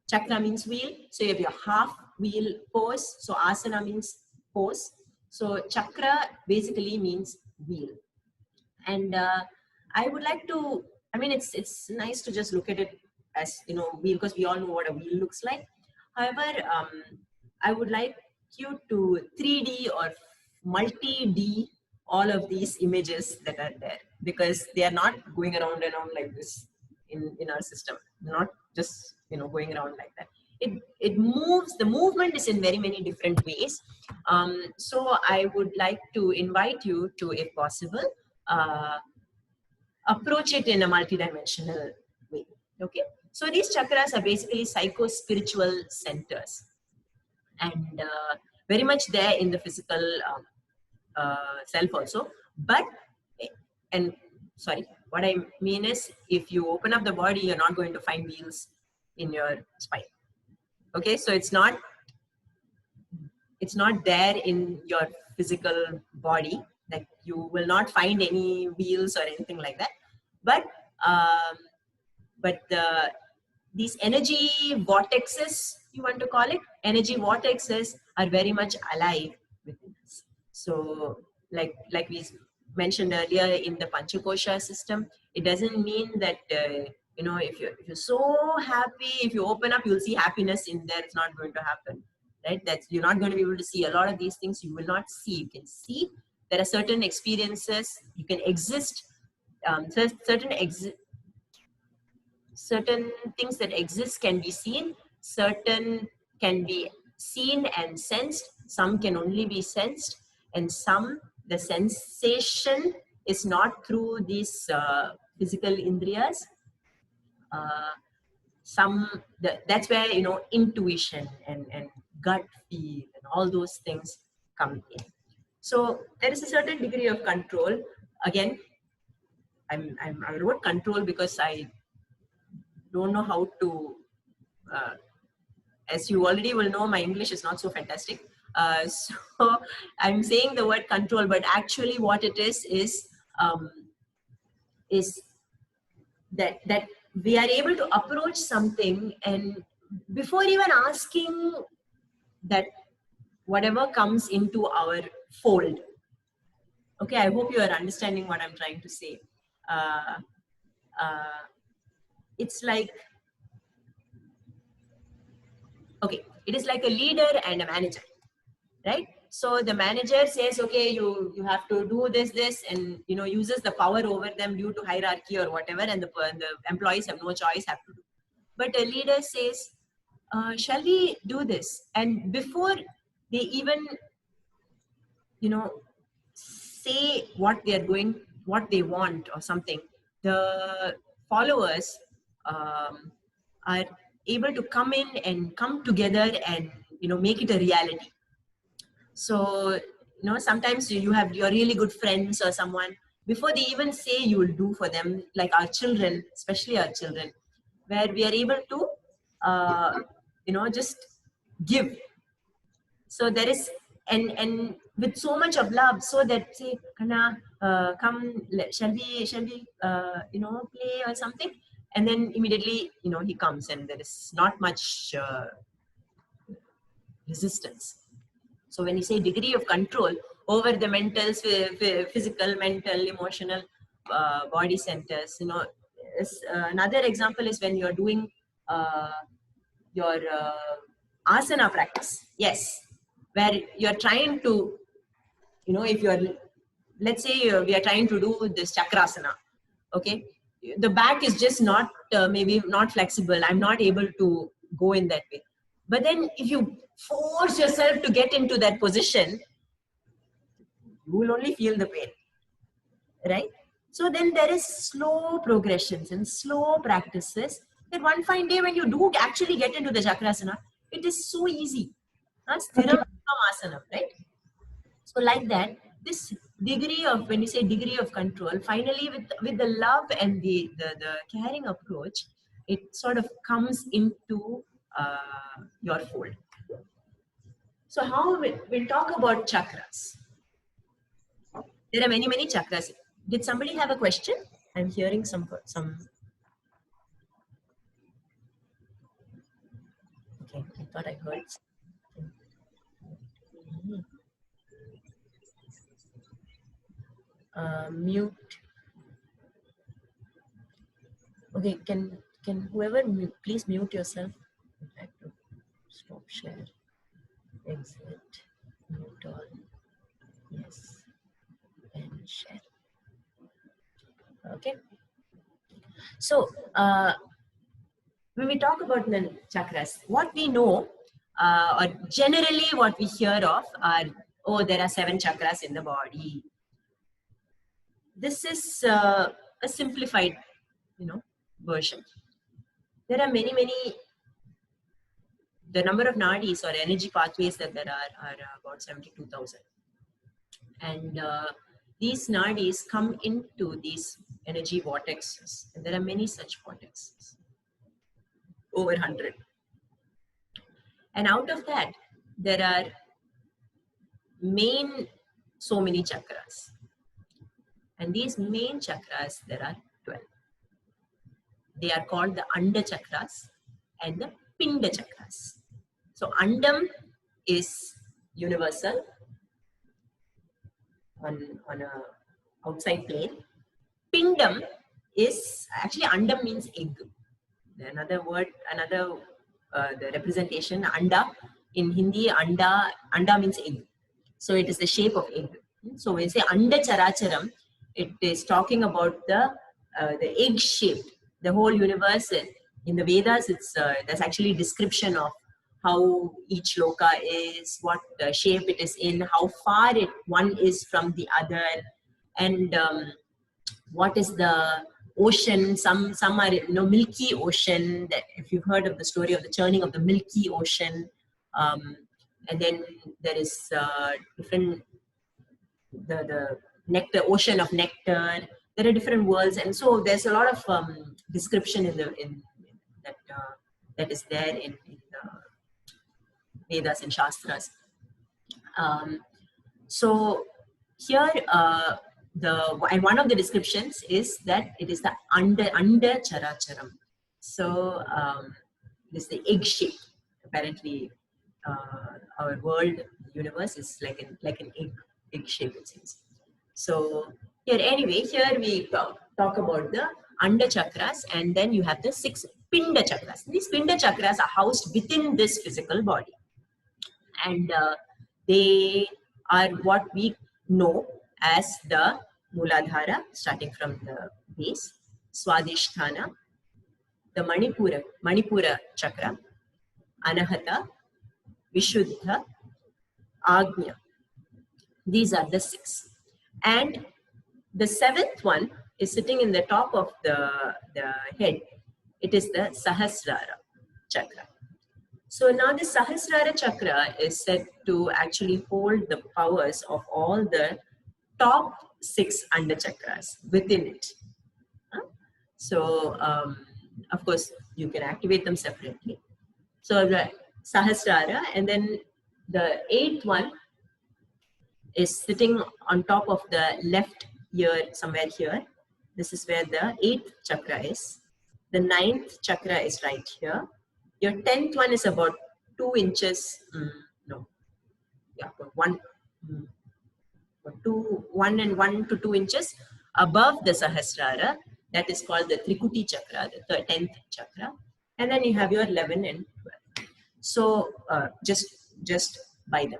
chakra means wheel. So you have your half wheel pose. So asana means pose. So chakra basically means wheel. And I would like to, I mean, it's nice to just look at it as, you know, wheel, because we all know what a wheel looks like. However, I would like you to 3D or multi-D all of these images that are there, because they are not going around and around like this in our system. They're not just, you know, going around like that. It moves, the movement is in very many different ways. So I would like to invite you to, if possible, approach it in a multidimensional way. Okay, so these chakras are basically psycho-spiritual centers, and very much there in the physical self also. But, and sorry, what I mean is, if you open up the body, you're not going to find wheels in your spine. Okay, so it's not there in your physical body. Like, you will not find any wheels or anything like that. But these energy vortexes, you want to call it, energy vortexes are very much alive within us. So like we mentioned earlier, in the Panchakosha system, it doesn't mean that you know, if you're so happy, if you open up, you'll see happiness in there. It's not going to happen, right? That's, you're not going to be able to see a lot of these things. You will not see. You can see there are certain experiences, you can exist, certain things that exist can be seen, certain can be seen and sensed, some can only be sensed, and some, the sensation is not through these physical indriyas. That's where, you know, intuition and gut feel and all those things come in. So there is a certain degree of control. Again, I wrote control because I don't know how to, as you already will know, my English is not so fantastic. So I'm saying the word control, but actually what it is that we are able to approach something, and before even asking, that whatever comes into our fold. Okay, I hope you are understanding what I'm trying to say. It's like, okay, it is like a leader and a manager, right? So the manager says, okay, you have to do this, and, you know, uses the power over them due to hierarchy or whatever, and the employees have no choice, have to do. But a leader says, shall we do this? And before they even, you know, say what they are going, what they want or something, the followers are able to come in and come together and, you know, make it a reality. So, you know, sometimes you have your really good friends or someone, before they even say, you will do for them, like our children, especially our children, where we are able to, you know, just give. So there is, and with so much of love, so that, say, Kana, come, shall we, you know, play or something? And then immediately, you know, he comes, and there is not much resistance. So when you say degree of control over the mental, physical, mental, emotional body centers, you know, another example is when you're doing your asana practice. Yes, where you're trying to, you know, if you're, let's say we are trying to do this chakrasana, okay, the back is just not, maybe not flexible. I'm not able to go in that way. But then if you force yourself to get into that position, you will only feel the pain, right? So then there is slow progressions and slow practices, that one fine day when you do actually get into the chakrasana, it is so easy. Sthiram asana, right? So like that, this degree of, when you say degree of control, finally with the love and the caring approach, it sort of comes into your fold. So how we'll talk about chakras. There are many chakras. Did somebody have a question? I'm hearing some. Okay, I thought I heard. Mute. Okay, can whoever please mute yourself. I have to stop share. Exit. Mute all. Yes. And share. Okay. So when we talk about the chakras, what we know, or generally what we hear of are, oh, there are 7 chakras in the body. This is a simplified, version. There are many, the number of nadis or energy pathways that there are about 72,000. And these nadis come into these energy vortexes. And there are many such vortexes, over 100. And out of that, there are so many chakras. And these main chakras, there are 12. They are called the Anda chakras and the Pinda chakras. So Andam is universal on a outside plane. Pindam is, actually Andam means egg. Another word, the representation, Anda. In Hindi, Anda means egg. So it is the shape of egg. So when you say Anda Characharam, it is talking about the egg shape, the whole universe. In the Vedas, there's actually description of how each loka is, what shape it is in, how far one is from the other, and what is the ocean. Some are Milky Ocean. That if you've heard of the story of the churning of the Milky Ocean, and then there is different the nectar, ocean of nectar. There are different worlds, and so there's a lot of description in that is there in Vedas and Shastras. So here, and one of the descriptions is that it is the under characharam. So it is the egg shape. Apparently, our world, the universe, is like an egg shape, it seems. So here we talk about the Anda chakras, and then you have the 6 Pinda chakras. These Pinda chakras are housed within this physical body, and they are what we know as the Muladhara, starting from the base, Swadhisthana, the Manipura chakra, Anahata, Vishuddha, Agnya. These are the 6. And the 7th one is sitting in the top of the head. It is the Sahasrara chakra. So now the Sahasrara chakra is said to actually hold the powers of all the top 6 Anda chakras within it. So of course you can activate them separately. So the Sahasrara, and then the 8th one is sitting on top of the left ear, somewhere here. This is where the 8th chakra is. The 9th chakra is right here. Your 10th one is about 2 inches, 1 to 2 inches above the Sahasrara. That is called the Trikuti chakra, the 10th chakra. And then you have your 11 and 12. So just by them.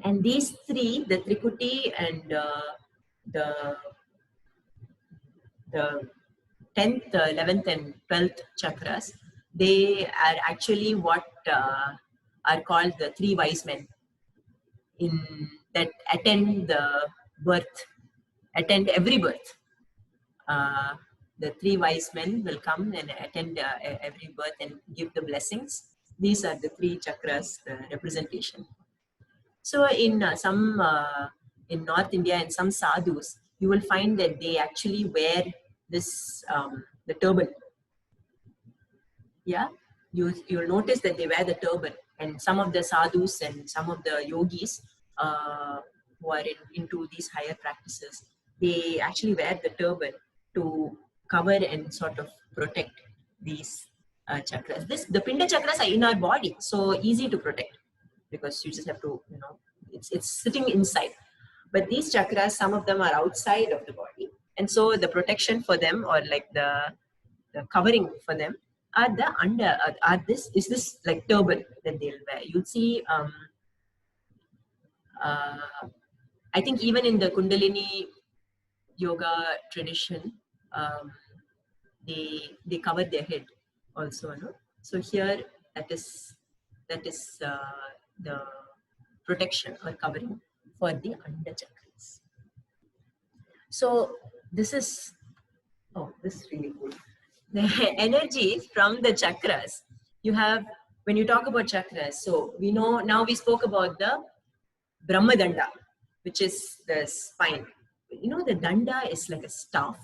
And these 3, the Trikuti and the 10th, 11th and 12th chakras, they are actually what are called the 3 wise men that attend every birth. The 3 wise men will come and attend every birth and give the blessings. These are the 3 chakras, the representation. So in in North India, in some sadhus, you will find that they actually wear this the turban. Yeah, you'll notice that they wear the turban, and some of the sadhus and some of the yogis who are into these higher practices, they actually wear the turban to cover and sort of protect these chakras. The pinda chakras are in our body, so easy to protect because you just have to, it's sitting inside. But these chakras, some of them are outside of the body, and so the protection for them, or like the covering for them, are the under are this is this like turban that they'll wear. You'll see I think even in the Kundalini yoga tradition, they cover their head also, no? So here that is the protection or covering for the under chakras. So this is really cool. The energies from the chakras. You have, when you talk about chakras, so we know now, we spoke about the Brahma Danda, which is the spine. You know, the danda is like a staff.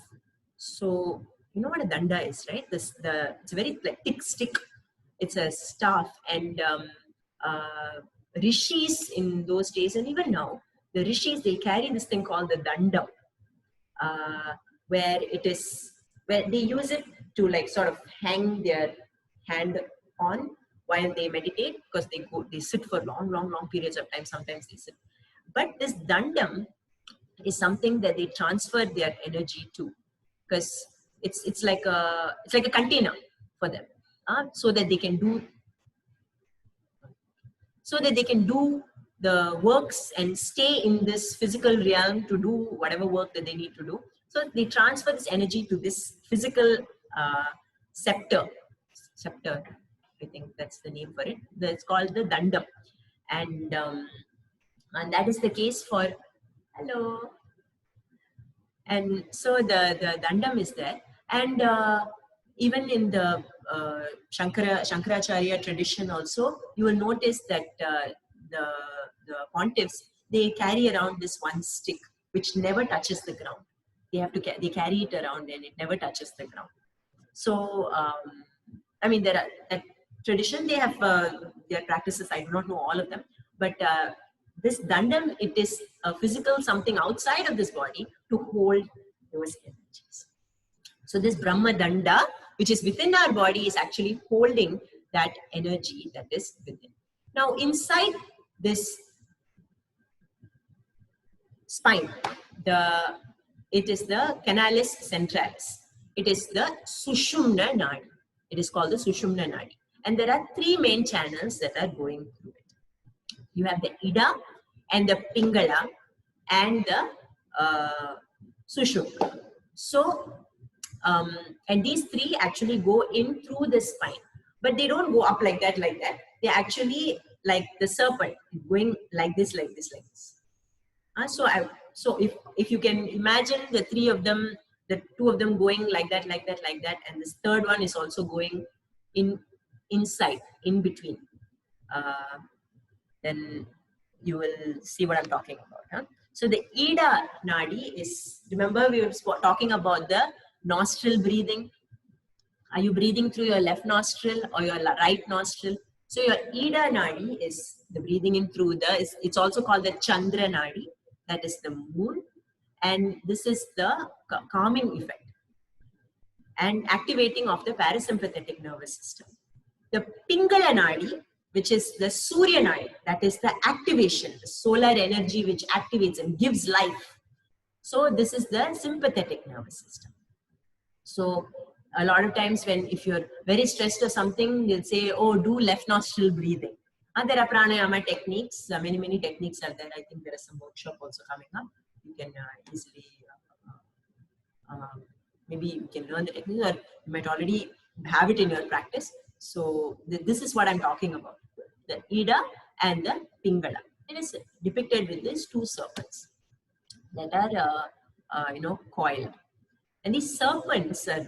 So you know what a danda is, right? It's a very like thick stick. It's a staff, and rishis in those days, and even now, the rishis, they carry this thing called the dandam, where they use it to like sort of hang their hand on while they meditate, because they sit for long periods of time. Sometimes they sit, but this dandam is something that they transfer their energy to, because it's like a container for them, so that they can do the works and stay in this physical realm to do whatever work that they need to do. So they transfer this energy to this physical scepter. I think that's the name for it. It's called the dandam, and that is the case for hello. And so the dandam is there, and even in the Shankaracharya tradition also, you will notice that the pontiffs, they carry around this one stick which never touches the ground. They carry it around and it never touches the ground. So I mean, that tradition, they have their practices. I do not know all of them, but this dandam, it is a physical something outside of this body to hold those energies. So this Brahma Danda, which is within our body, is actually holding that energy that is within. Now inside this spine, it is the canalis centralis. It is the Sushumna Nadi. It is called the Sushumna Nadi. And there are three main channels that are going through it. You have the Ida and the Pingala and the Sushumna. So, and these three actually go in through the spine, but they don't go up like that. They actually, like the serpent, going like this. So if you can imagine the three of them, the two of them going like that, and this third one is also going inside, in between, then you will see what I'm talking about. Huh? So the Ida Nadi is, remember we were talking about the nostril breathing. Are you breathing through your left nostril or your right nostril? So your Ida Nadi is the breathing in through it's also called the Chandra Nadi, that is the moon. And this is the calming effect and activating of the parasympathetic nervous system. The Pingala Nadi, which is the Surya Nadi, that is the activation, the solar energy which activates and gives life. So this is the sympathetic nervous system. So a lot of times if you're very stressed or something, they'll say, oh, do left nostril breathing. And there are pranayama techniques, many techniques are there. I think there is some workshop also coming up. You can easily, maybe you can learn the technique, or you might already have it in your practice. So this is what I'm talking about, the Ida and the Pingala. It is depicted with these two serpents that are, coiled. And these serpents are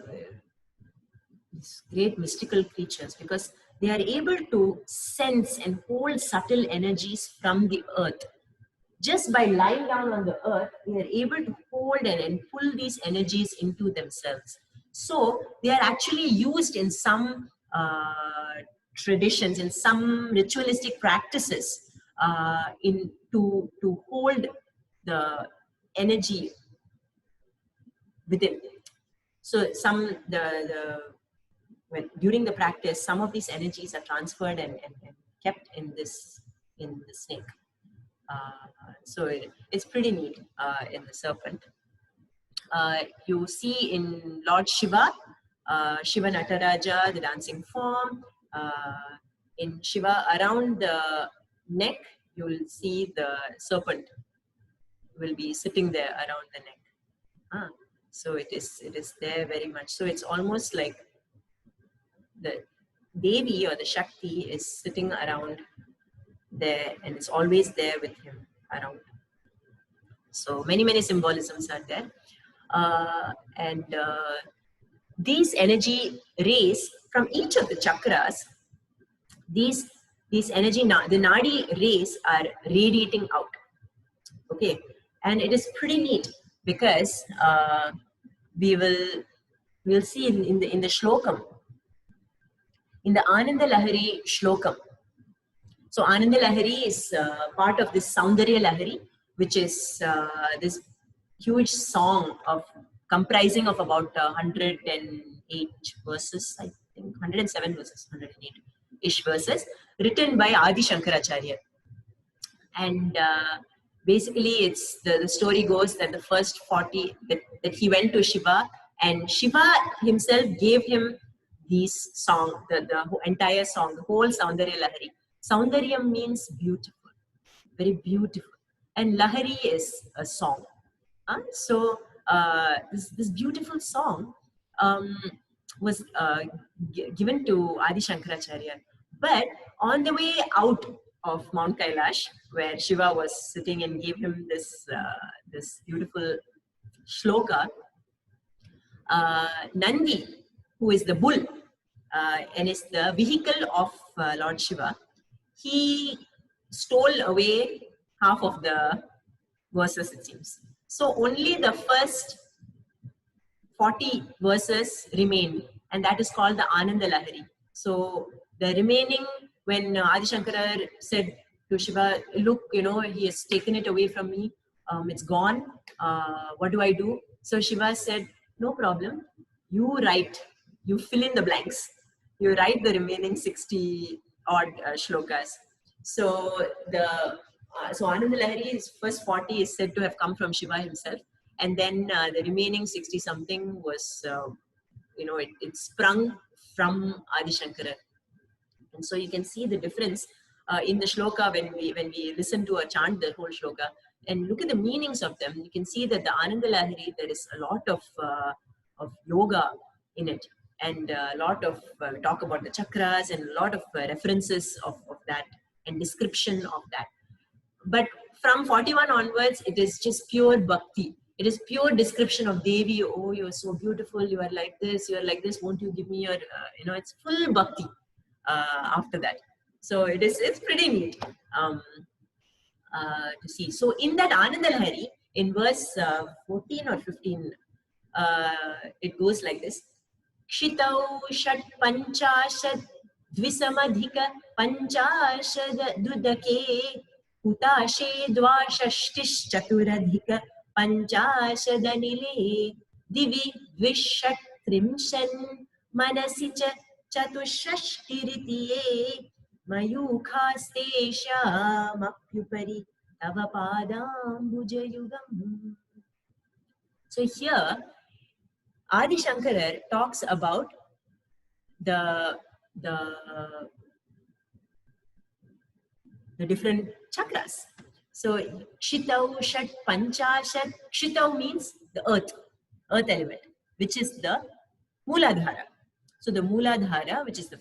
these great mystical creatures, because they are able to sense and hold subtle energies from the earth. Just by lying down on the earth, they are able to hold and pull these energies into themselves. So they are actually used in some traditions, in some ritualistic practices, to hold the energy within. So during the practice, some of these energies are transferred and kept in the snake. So it's pretty neat in the serpent. You see in Lord Shiva, Shiva Nataraja, the dancing form. In Shiva, around the neck, you will see the serpent will be sitting there around the neck. So it is there very much. So it's almost like the Devi or the Shakti is sitting around there, and it's always there with him around. So many symbolisms are there. And these energy rays from each of the chakras, these energy, the nadi rays are radiating out. Okay, and it is pretty neat because we'll see in the shlokam, in the Ananda Lahari shlokam. So Ananda Lahari is part of this Saundarya Lahari, which is this huge song comprising of about 108 verses, I think 107 verses, 108-ish verses, written by Adi Shankaracharya. And basically, it's the story goes that the first 40 that he went to Shiva, and Shiva himself gave him these song, the entire song, the whole Saundarya Lahari. Saundaryam means beautiful, very beautiful, and Lahari is a song. So this beautiful song was given to Adi Shankaracharya. But on the way out of Mount Kailash, where Shiva was sitting and gave him this beautiful shloka, Nandi, who is the bull and is the vehicle of Lord Shiva, he stole away half of the verses, it seems. So only the first 40 verses remain, and that is called the Ananda Lahari. So the remaining, when Adi Shankara said to Shiva, look, he has taken it away from me, it's gone, what do I do? So Shiva said, no problem, you write, you fill in the blanks, you write the remaining 60 odd shlokas. So so Ananda Lahari's first 40 is said to have come from Shiva himself, and then the remaining 60 something was, it sprung from Adi Shankara. And so you can see the difference in the shloka when we listen to a chant, the whole shloka, and look at the meanings of them. You can see that the Ananda Lahari, there is a lot of yoga in it, and a lot of talk about the chakras, and a lot of references of that and description of that. But from 41 onwards, it is just pure bhakti. It is pure description of Devi. Oh, you're so beautiful. You are like this. You are like this. Won't you give me your, it's full bhakti after that. So it's pretty neat to see. So in that Ananda Lahari, in verse 14 or 15, it goes like this. Kshitau shat panchashad dvisamadhika panchashad dudake Hutashe dvashashtish chaturadhika panchashadanile divi vishat trimshan manasi cha chatushashtiritiye mayukhastesham tava padambujayugam. So here Adi Shankara talks about the different chakras. So Kshitau Shat Panchashat. Kshitau means the earth element, which is the Mooladhara. So the Mooladhara, which is the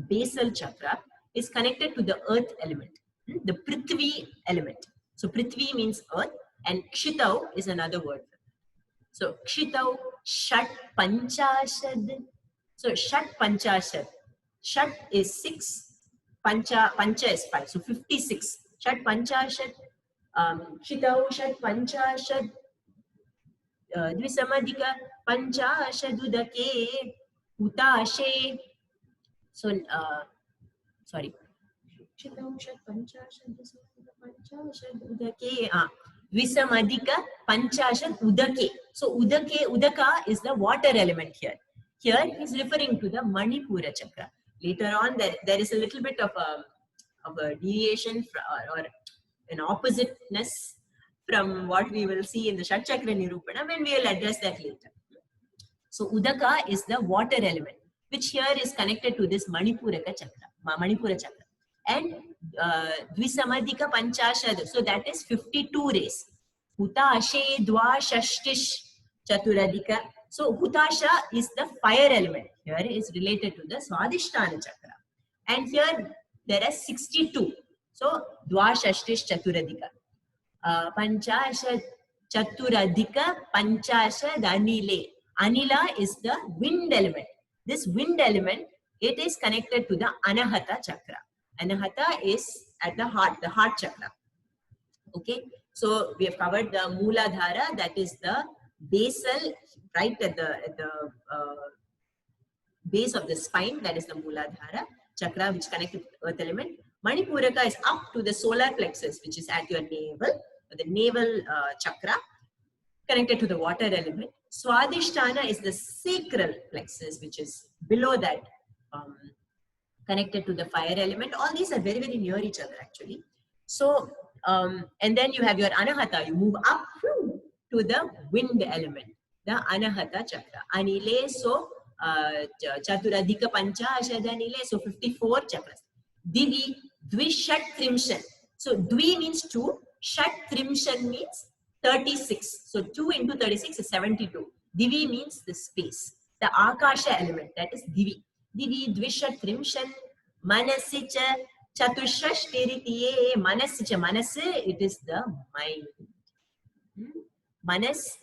basal chakra, is connected to the earth element, the Prithvi element. So Prithvi means earth, and Kshitau is another word. So Kshitau Shat Panchashad. So Shat Panchashad. Shat is 6, Pancha is 5. So 56. Shat Panchashat, Shitau Shat Panchashat, Dvisamadika Panchashadudake, Utashe. So, sorry. Visamadika Panchashat Udake. So Udaka is the water element here. Here he is referring to the Manipura chakra. Later on, there is a little bit of a deviation or an oppositeness from what we will see in the Shat Chakra Nirupana, when we will address that later. So Udaka is the water element, which here is connected to this Manipura chakra. And Dvisamadika Panchashad, so that is 52 rays. Hutashe Dva Shashtish Chaturadika. So Hutasha is the fire element. Here is related to the Swadhisthana chakra. And here there are 62. So Dva Shashtish Chaturadika. Panchashad Chaturadika Panchashad Anile. Anila is the wind element. This wind element, it is connected to the Anahata chakra. Anahata is at the heart chakra. Okay, so we have covered the Mooladhara, that is the basal, right at the base of the spine, that is the Mooladhara chakra, which connected to the earth element. Manipuraka is up to the solar plexus, which is at your navel, the navel chakra, connected to the water element. Swadhisthana is the sacral plexus, which is below that, connected to the fire element. All these are very, very near each other actually. So, and then you have your Anahata, you move up to the wind element, the Anahata chakra. Anile, so Chaturadika Pancha Ashadanile, so 54 chakras. Divi, Dvishat Trimshan. So Dvi means 2, Shat Trimshan means 36. So 2 into 36 is 72. Divi means the space. The Akasha element, that is Divi. Divi Dvishat Trimshan Manasicha Chatushashtiritiye. Manasicha. Manase, it is the mind. Manas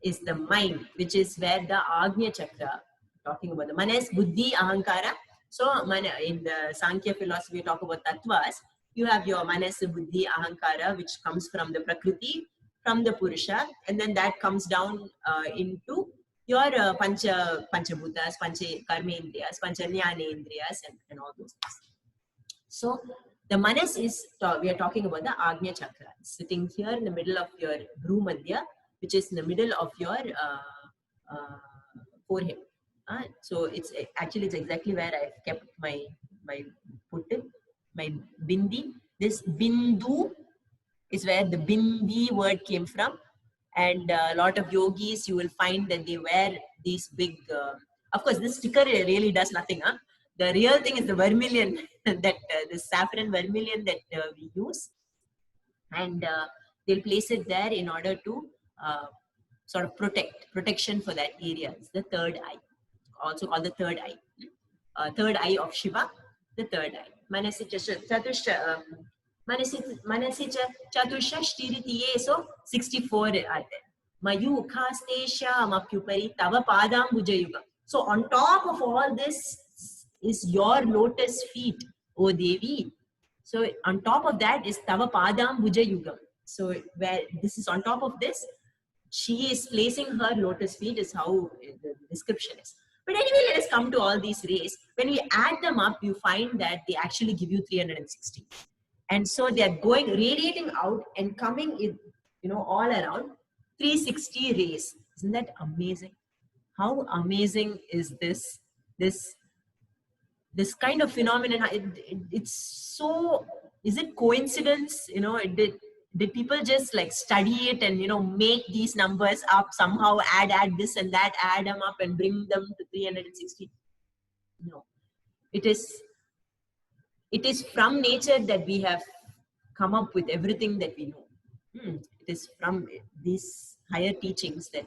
is the mind, which is where the Agnya chakra, talking about the Manas, Buddhi, Ahankara. So in the Sankhya philosophy, we talk about tattvas. You have your Manas, Buddhi, Ahankara, which comes from the Prakriti, from the Purusha, and then that comes down into your Panchabhutas, Karmendriyas, Panchajnanendriyas, and all those things. So the Manas is, we are talking about the Agnya chakra, sitting here in the middle of your Bhrumadhya, which is in the middle of your forehead. So it's exactly where I've kept my bindi. This bindu is where the bindi word came from. And a lot of yogis, you will find that they wear these big, of course, this sticker really does nothing. The real thing is the vermilion, that the saffron vermilion that we use. And they'll place it there in order to sort of protection for that area. It's the third eye, also called the third eye. Third eye of Shiva, the third eye. Manasicha Chatushashtiritiye, so 64 are there. Mayu Khastesha Mapyupari Tava Padam Bujayuga. So on top of all this is your lotus feet, O Devi. So on top of that is Tava Padam Bujayuga. So where this is on top of this, she is placing her lotus feet, is how the description is. But anyway, let us come to all these rays. When we add them up, you find that they actually give you 360. And so they are radiating out and coming in, all around 360 rays. Isn't that amazing? How amazing is this kind of phenomenon? It's so, is it coincidence? Did people just like study it and, make these numbers up, somehow add this and that, add them up and bring them to 360? No. It is from nature that we have come up with everything that we know. It is from these higher teachings that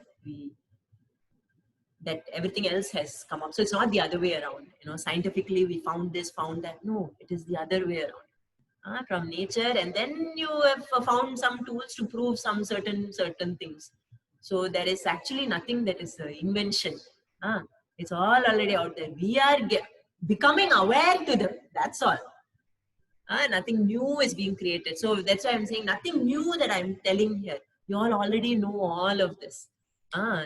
everything else has come up. So it's not the other way around. Scientifically we found this, found that. No, it is the other way around. From nature, and then you have found some tools to prove some certain things. So there is actually nothing that is invention. It's all already out there. becoming aware to them. That's all. Nothing new is being created. So that's why I'm saying nothing new that I'm telling here. You all already know all of this.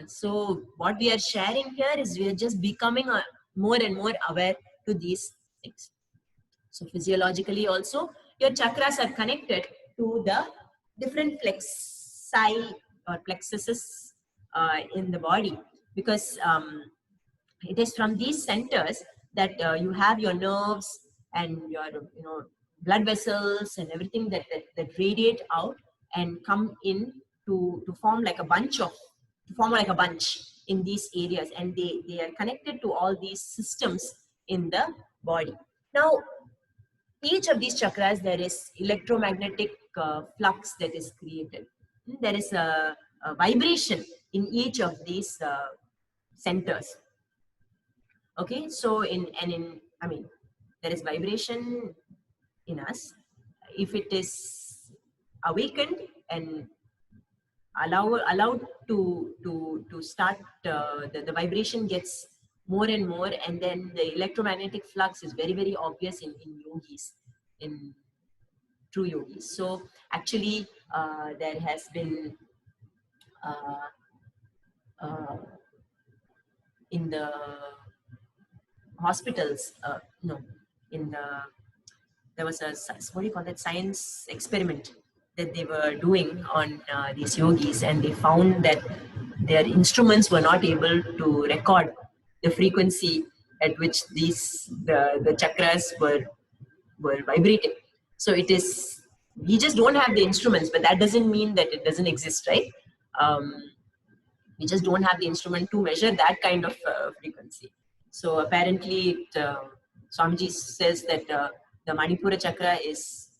So what we are sharing here is we are just becoming more and more aware to these things. So physiologically also, your chakras are connected to the different flexi or plexuses in the body, because it is from these centers that you have your nerves and your blood vessels and everything that radiate out and come in to form like a bunch in these areas, and they are connected to all these systems in the body. Now, each of these chakras, there is electromagnetic flux that is created. There is a vibration in each of these centers. Okay, so there is vibration in us. If it is awakened and allowed to start, the vibration gets more and more, and then the electromagnetic flux is very, very obvious in yogis, in true yogis. So actually there has been in the hospitals, there was a, what do you call that, science experiment that they were doing on these yogis, and they found that their instruments were not able to record the frequency at which the chakras were vibrating. So it is, we just don't have the instruments, but that doesn't mean that it doesn't exist, right? We just don't have the instrument to measure that kind of frequency. So apparently Swamiji says that the Manipura chakra is,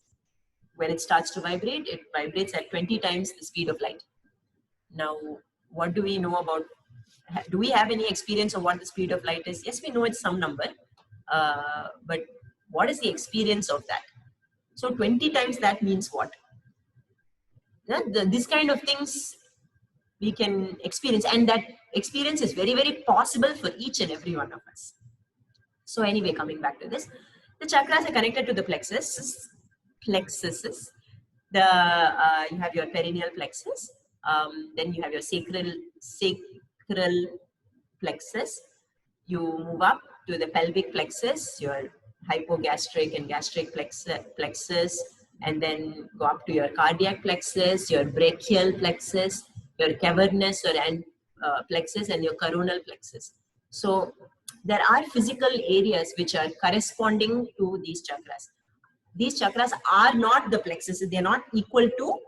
when it starts to vibrate, it vibrates at 20 times the speed of light. Now, what do we know about, do we have any experience of what the speed of light is? Yes, we know it's some number, but what is the experience of that? So 20 times that means what? This kind of things we can experience, and that experience is very, very possible for each and every one of us. So anyway, coming back to this, the chakras are connected to the plexuses. You have your perineal plexus, then you have your sacral plexus. You move up to the pelvic plexus, your hypogastric and gastric plexus, and then go up to your cardiac plexus, your brachial plexus, your cavernous or plexus, and your coronal plexus. So there are physical areas which are corresponding to these chakras. These chakras are not the plexuses, they are not equal to,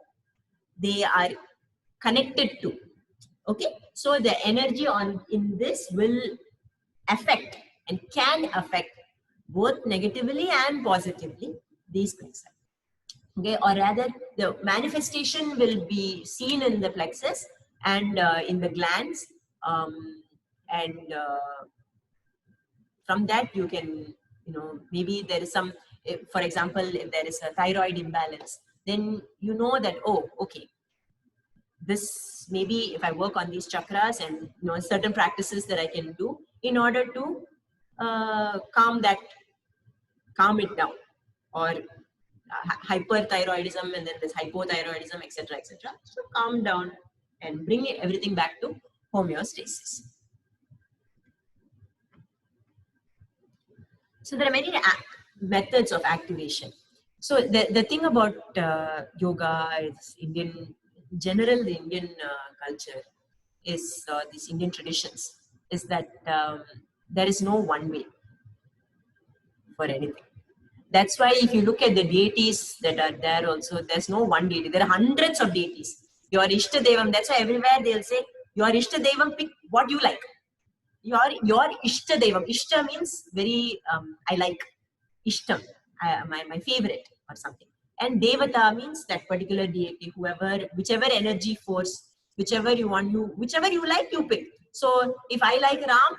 they are connected to. Okay, so the energy in this will affect and can affect both negatively and positively these plexus. Okay, or rather the manifestation will be seen in the plexus and in the glands, and from that you can, maybe there is some, for example, if there is a thyroid imbalance, then you know that, oh, okay, this, maybe if I work on these chakras and certain practices that I can do in order to calm it down, or hyperthyroidism, and then there's hypothyroidism, etc., etc. So calm down and bring everything back to homeostasis. So there are many methods of activation. So the thing about yoga is the Indian culture is, these Indian traditions, is that there is no one way for anything. That's why if you look at the deities that are there also, there's no one deity. There are hundreds of deities. Your Ishta Devam, that's why everywhere they'll say, your Ishta Devam, pick what you like. Your Ishta Devam. Ishta means very, I like. Ishtam, my favorite or something. And Devata means that particular deity, whichever energy force, whichever you like, you pick. So if I like Ram,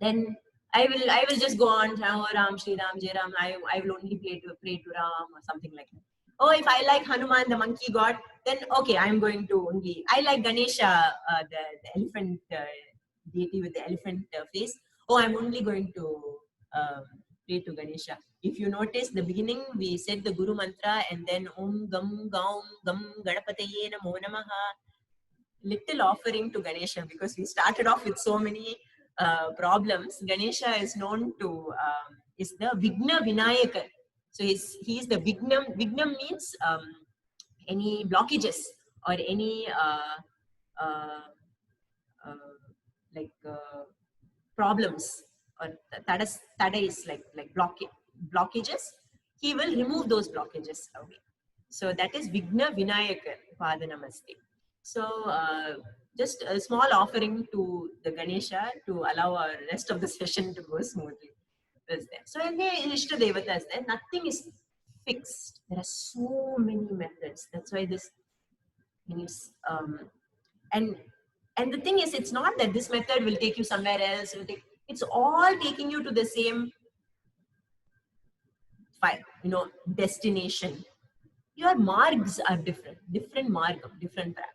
then I will just go on, oh, Ram, Shri Ram, Jai Ram, I will only pray to Ram or something like that. Oh, if I like Hanuman, the monkey god, then okay, I'm going to only, I like Ganesha, the elephant deity with the elephant face. Oh, I'm only going to pray to Ganesha. If you notice, the beginning we said the Guru mantra and then Om Gam Gaum Gam Ganapataye Namo Namaha. Little offering to Ganesha, because we started off with so many problems. Ganesha is known to is the Vigna Vinayaka. So he's the Vignam. Vignam means any blockages or any problems or tadais like blockages. He will remove those blockages away. So that is Vigna Vinayaka Pada Namaste. So just a small offering to the Ganesha to allow our rest of the session to go smoothly is there. So in the Ishta Devata is there. Nothing is fixed. There are so many methods. That's why this means and the thing is, it's not that this method will take you somewhere else. It's all taking you to the same destination. Your margs are different margam, different path.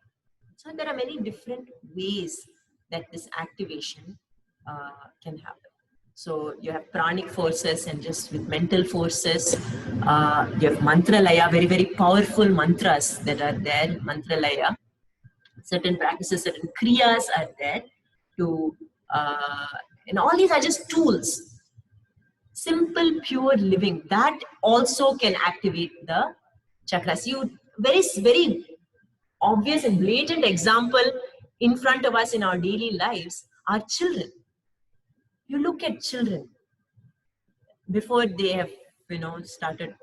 So there are many different ways that this activation can happen. So you have pranic forces and just with mental forces. You have mantra laya, very, very powerful mantras that are there, mantra laya. Certain practices, certain kriyas are there to, and all these are just tools. Simple, pure living, that also can activate the chakras. Very obvious and blatant example in front of us in our daily lives are children. You look at children before they have, started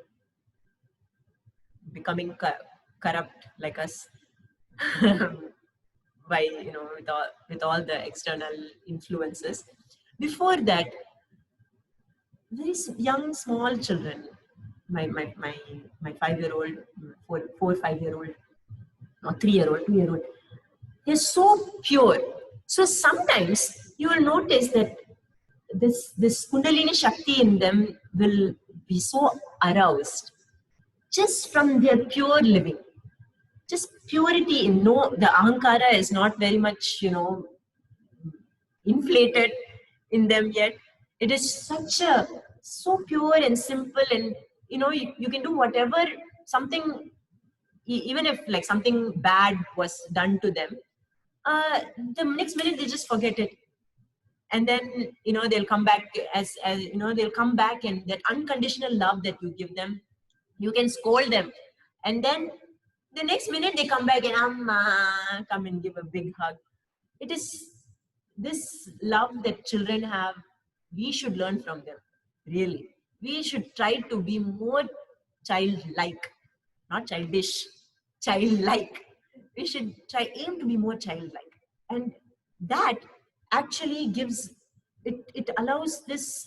becoming corrupt like us by, with all the external influences. Before that, these young small children, my 5-year-old, 4-5-year-old, or 3-year-old, 2-year-old, they're so pure. So sometimes you will notice that this Kundalini Shakti in them will be so aroused just from their pure living. Just purity in the Ahankara is not very much, inflated in them yet. It is so pure and simple, and you can do whatever, something, even if like something bad was done to them, the next minute they just forget it, and then they'll come back as they'll come back, and that unconditional love that you give them, you can scold them, and then the next minute they come back and Amma, come and give a big hug. It is this love that children have. We should learn from them. Really, we should try to be more childlike, not childish, childlike. We should aim to be more childlike, and that actually gives it allows this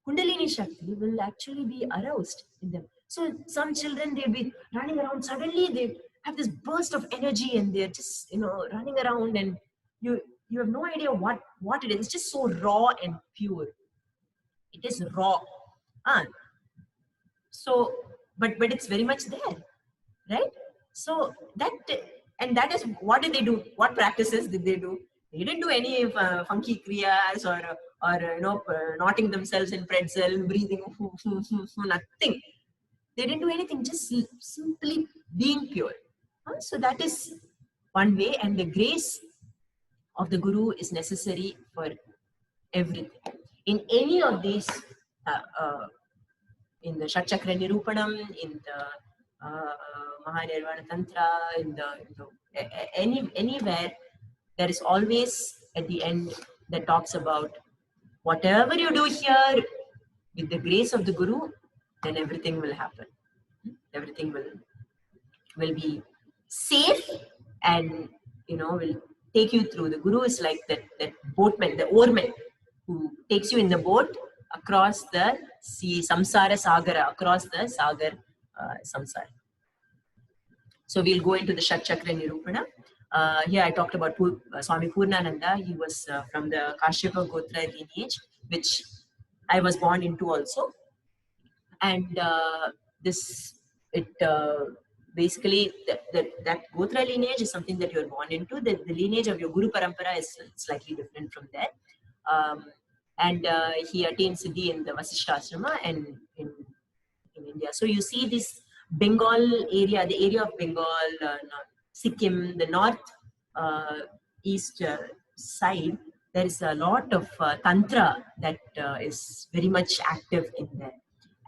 Kundalini Shakti will actually be aroused in them. So some children, they'll be running around, suddenly they have this burst of energy and they're just running around, and you have no idea what it is. It's just so raw and pure. It is raw. So but it's very much there, right? So that is, what did they do? What practices did they do? They didn't do any funky kriyas or knotting themselves in pretzel, breathing, nothing. They didn't do anything, just simply being pure. So that is one way, and the grace of the Guru is necessary for everything. In any of these, in the Shatchakra Nirupanam, in the Mahanirvana Tantra, anywhere, there is always at the end that talks about whatever you do here with the grace of the Guru, then everything will happen. Everything will be safe, and will take you through. The Guru is like that boatman, the oarman, who takes you in the boat across the sea, samsara sagara, across the sagar samsara. So we'll go into the Shatchakra Nirupana. Here I talked about Swami Purnananda. He was from the Kashyapa Gotra lineage, which I was born into also. And basically that Gotra lineage is something that you're born into. The lineage of your Guru Parampara is slightly different from there. And he attained Siddhi in the Vasishtha Ashrama and in India. So you see this Bengal area, the area of Bengal, Sikkim, the north east side, there is a lot of Tantra that is very much active in there.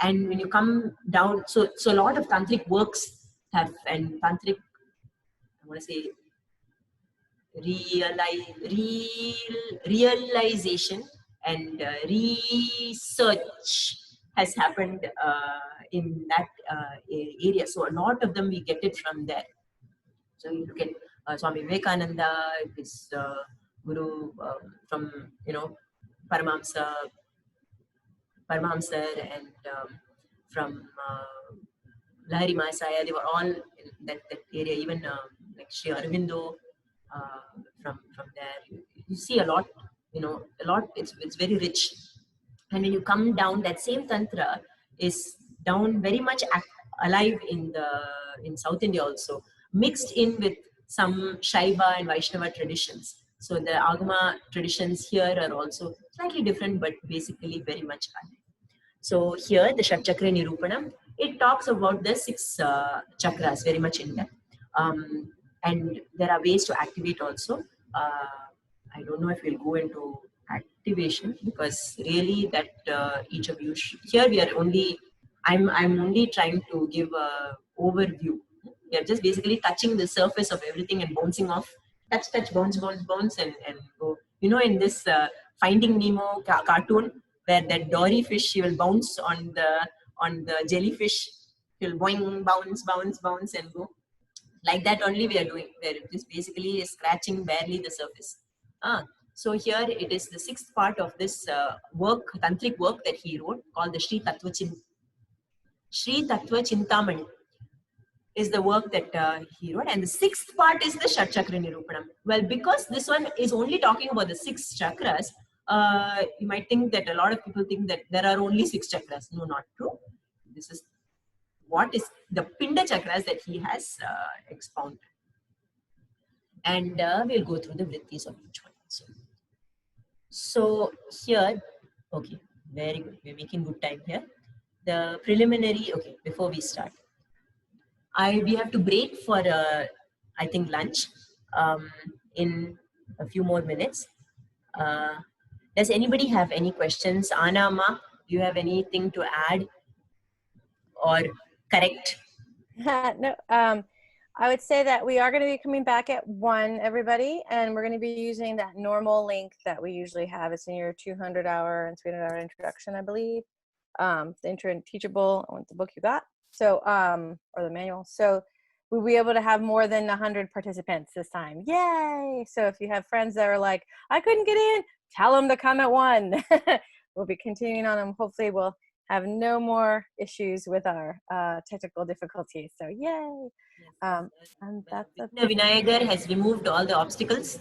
And when you come down, so a lot of tantric works have, and tantric, I want to say, realization and research has happened in that area. So a lot of them we get it from there. So you look at Swami Vivekananda, his guru from Paramahamsar, and from Lahiri Mahasaya, they were all in that area. Even like Sri Aurobindo from there, you see a lot. A lot. It's very rich. And when you come down, that same tantra is down very much alive in South India also, mixed in with some Shaiva and Vaishnava traditions. So the Agama traditions here are also slightly different, but basically very much alive. So here, the Shat Chakra Nirupanam, it talks about the 6 chakras very much in depth. And there are ways to activate also. I don't know if we'll go into activation, because really that each of you here we are only, I'm only trying to give a overview. We are just basically touching the surface of everything and bouncing off, touch, bounce, and go. In this Finding Nemo cartoon, where that Dory fish, she will bounce on the jellyfish, she'll boing, bounce and go. Like that only we are doing, where it is basically scratching barely the surface. So here it is the 6th part of this tantric work that he wrote, called the Sri Tattva Chintamani is the work that he wrote. And the 6th part is the Shat Chakra Nirupanam. Well, because this one is only talking about the 6 chakras, you might think that a lot of people think that there are only 6 chakras. No, not true. This is what is the Pinda chakras that he has expounded. And we'll go through the vrittis of each one. So here, okay, very good. We're making good time here. The preliminary, okay, before we start, we have to break for, I think, lunch in a few more minutes. Does anybody have any questions? Anna, Ma, do you have anything to add or correct? No, I would say that we are going to be coming back at 1, everybody, and we're going to be using that normal link that we usually have. It's in your 200-hour and 300-hour introduction, I believe. The intro and teachable, the book you got. So, or the manual. So we'll be able to have more than 100 participants this time. Yay! So if you have friends that are like, I couldn't get in, tell them to come at 1. We'll be continuing on them. Hopefully we'll have no more issues with our technical difficulties. So yay! And that's Vinayagar has removed all the obstacles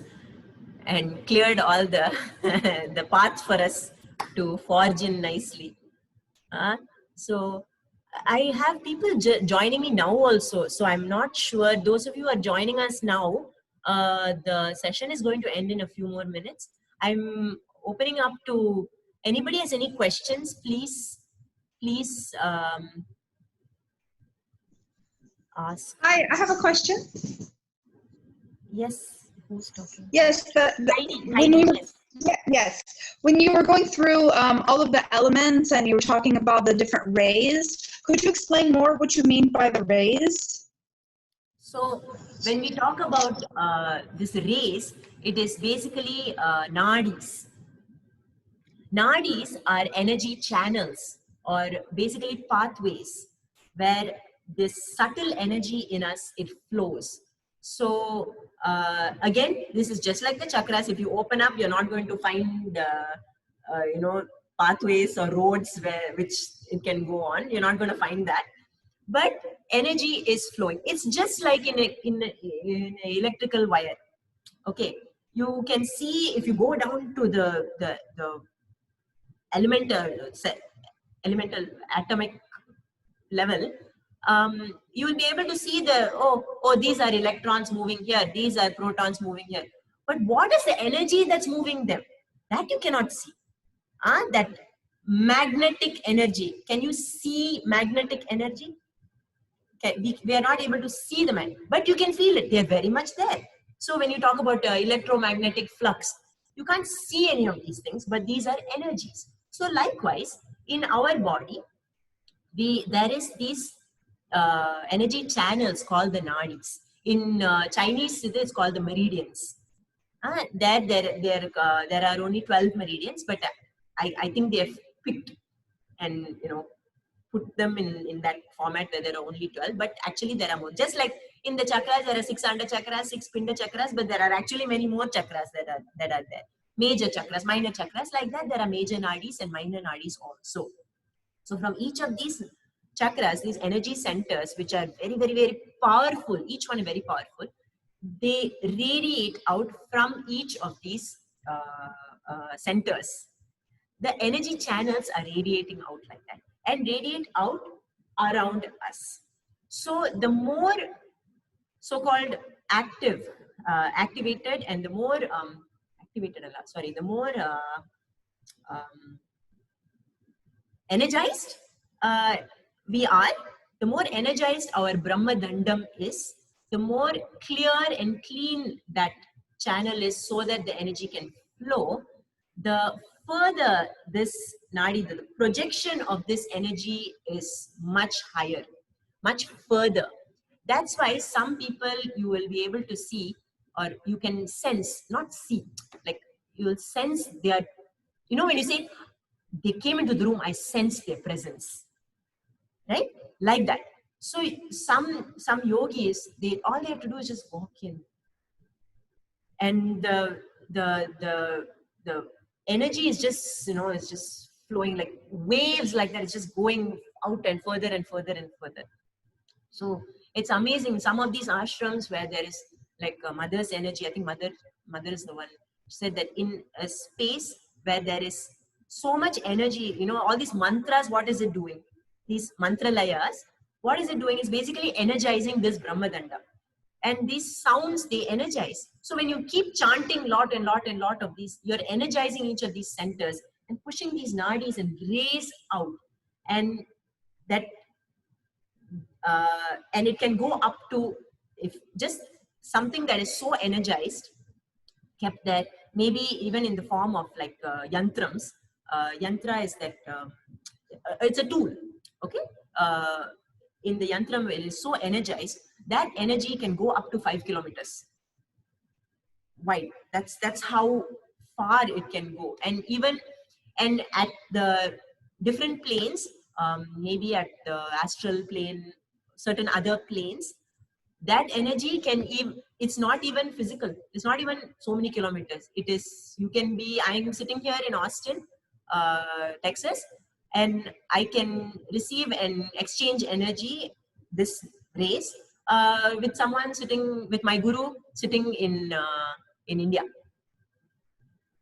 and cleared all the the path for us to forge in nicely. So I have people joining me now also. So I'm not sure. Those of you who are joining us now, the session is going to end in a few more minutes. I'm opening up to anybody has any questions, please ask. Hi, I have a question. Yes, who's talking? Yes, yes. When you were going through all of the elements and you were talking about the different rays, could you explain more what you mean by the rays? So when we talk about this rays, it is basically nadis. Nadis are energy channels, or basically pathways where this subtle energy in us, it flows. So again, this is just like the chakras. If you open up, you're not going to find pathways or roads which it can go on. You're not going to find that. But energy is flowing. It's just like in an electrical wire. Okay, you can see if you go down to the elemental atomic level, you will be able to see these are electrons moving here, these are protons moving here. But what is the energy that's moving them? That you cannot see. That magnetic energy. Can you see magnetic energy? Okay, we are not able to see the magnet, but you can feel it. They are very much there. So when you talk about electromagnetic flux, you can't see any of these things, but these are energies. So likewise, in our body, there is these energy channels called the nadis. In Chinese, it is called the meridians. There are only 12 meridians, but I think they have picked and put them in that format where there are only 12, but actually there are more. Just like in the chakras, there are 6 under chakras, 6 pinda chakras, but there are actually many more chakras that are there. Major chakras, minor chakras, like that. There are major nadis and minor nadis also. So from each of these chakras, these energy centers, which are very, very, very powerful, each one very powerful, they radiate out from each of these centers. The energy channels are radiating out like that and radiate out around us. So the more so-called activated and the more the more energized we are, the more energized our Brahma Dandam is, the more clear and clean that channel is so that the energy can flow, the further this nadi, the projection of this energy is much higher, much further. That's why some people you will be able to see, or you can sense, not see, like you will sense their, when you say, they came into the room, I sensed their presence. Right? Like that. So some yogis, all they have to do is just walk in. And the energy is just, it's just flowing like waves like that. It's just going out and further and further and further. So it's amazing. Some of these ashrams where there is like a mother's energy, I think mother is the one who said that in a space where there is so much energy, all these mantras, what is it doing? These mantra layas, what is it doing? Is basically energizing this Brahmadanda. And these sounds, they energize. So when you keep chanting lot of these, you're energizing each of these centers and pushing these nadis and rays out. And that, and it can go up to, if just something that is so energized, kept there, maybe even in the form of like yantrams. Yantra is that, it's a tool, okay? In the yantram, it is so energized, that energy can go up to 5 kilometers wide. That's how far it can go. And at the different planes, maybe at the astral plane, certain other planes, that energy can even, it's not even physical. It's not even so many kilometers. It is, I'm sitting here in Austin, Texas, and I can receive and exchange energy, this rays, with someone sitting, with my guru sitting in India.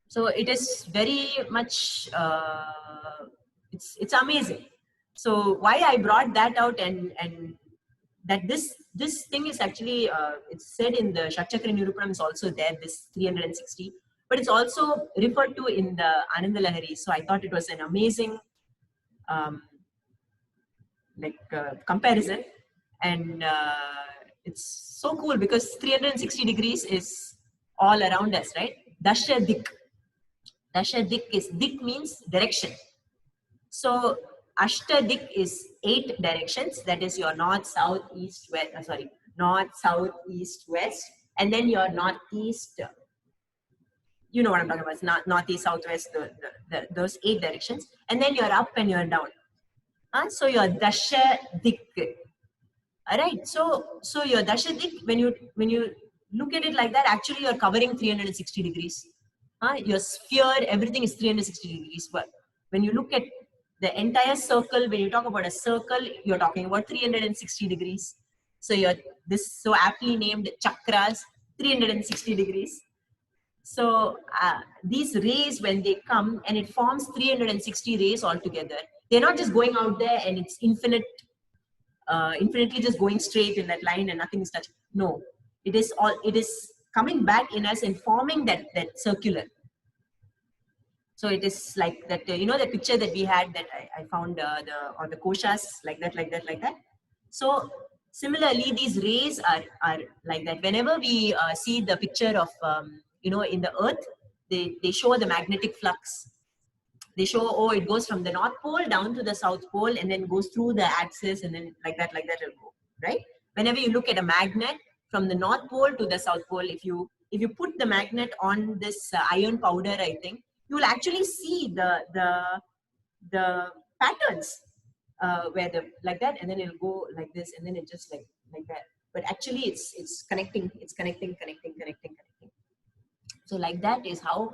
So it is very much, it's amazing. So why I brought that out, and that this thing is actually, it's said in the Chakra Nirupanam is also there, this 360, but it's also referred to in the Ananda Lahari. So I thought it was an amazing comparison, and it's so cool because 360 degrees is all around us, right? Dasha Dik. Dasha Dik is, Dik means direction. So Ashta Dik is 8 directions. That is your north, south, east, west. North, south, east, west, and then your northeast. You know what I'm talking about? It's not northeast, southwest. Those 8 directions, and then you're up and you're down. So your Dasha Dik. All right. So your Dasha Dik, when you look at it like that, actually you're covering 360 degrees. Your sphere, everything is 360 degrees. But when you look at the entire circle, when you talk about a circle, you're talking about 360 degrees. So you're this so aptly named Chakras, 360 degrees. So these rays, when they come, and it forms 360 rays altogether, they're not just going out there and it's infinitely just going straight in that line and nothing is touching. No, it is coming back in us and forming that circular. So it is like that, you know, the picture that we had that I found the koshas, like that. So similarly, these rays are like that. Whenever we see the picture of, you know, in the earth, they show the magnetic flux. They show, oh, it goes from the North Pole down to the South Pole and then goes through the axis and then like that it'll go, right? Whenever you look at a magnet from the North Pole to the South Pole, if you put the magnet on this iron powder, I think, you will actually see the patterns where the like that, and then it'll go like this, and then it just like that. But actually, it's connecting. So like that is how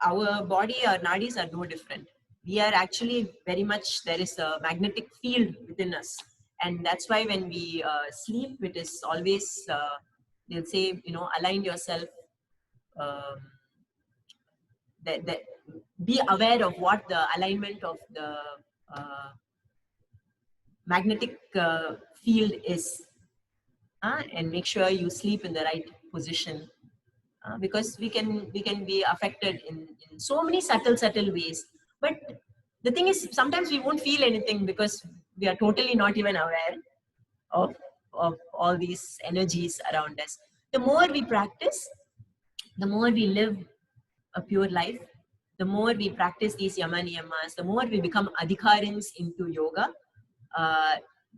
our body, our nadis are no different. We are actually very much, there is a magnetic field within us. And that's why when we sleep, it is always, they'll say, you know, align yourself, be aware of what the alignment of the magnetic field is, and make sure you sleep in the right position. Because we can be affected in so many subtle ways. But the thing is, sometimes we won't feel anything because we are totally not even aware of all these energies around us. The more we practice, the more we live a pure life, the more we practice these yama niyamas, the more we become adhikarins into yoga,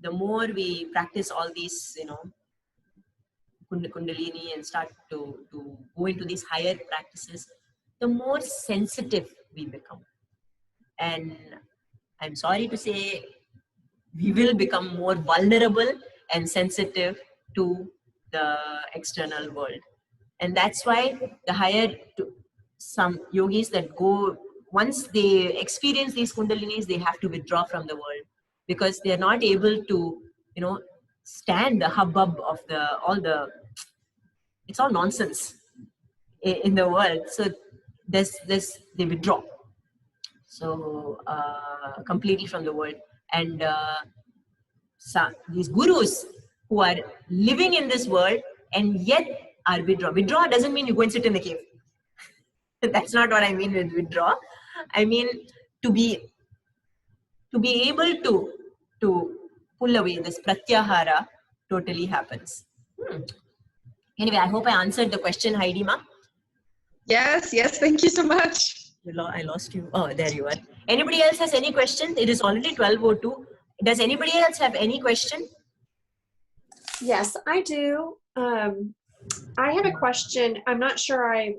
the more we practice all these, you know, Kundalini and start to go into these higher practices, the more sensitive we become. And I'm sorry to say, we will become more vulnerable and sensitive to the external world. And that's why the higher, some yogis that go, once they experience these Kundalinis, they have to withdraw from the world because they're not able to, you know, stand the hubbub of it's all nonsense in the world. So they withdraw. So completely from the world. And these gurus who are living in this world and yet are withdraw. Withdraw doesn't mean you go and sit in the cave. That's not what I mean with withdraw. I mean to be able to pull away. This pratyahara totally happens. Anyway, I hope I answered the question, Heidi Ma. Yes, thank you so much. I lost you. Oh, there you are. Anybody else has any question? It is already 12:02. Does anybody else have any question? Yes, I do. I have a question. I'm not sure I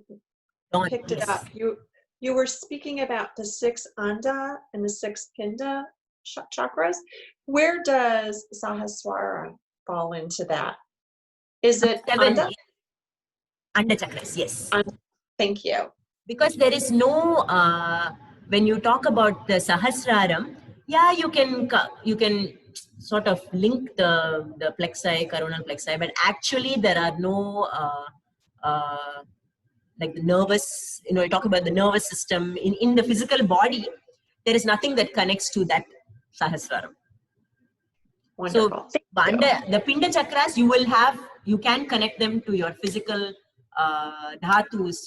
picked it up. You were speaking about the 6 Anda and the 6 Pinda chakras. Where does Sahasrara fall into that? Is it Anda? Anda chakras, yes. Thank you. Because there is no, when you talk about the Sahasraram, yeah, you can sort of link the plexi, coronal plexi, but actually there are no, like the nervous, you know, you talk about the nervous system in the physical body, there is nothing that connects to that Sahasraram. Wonderful. So the Pinda chakras, you can connect them to your physical dhatus,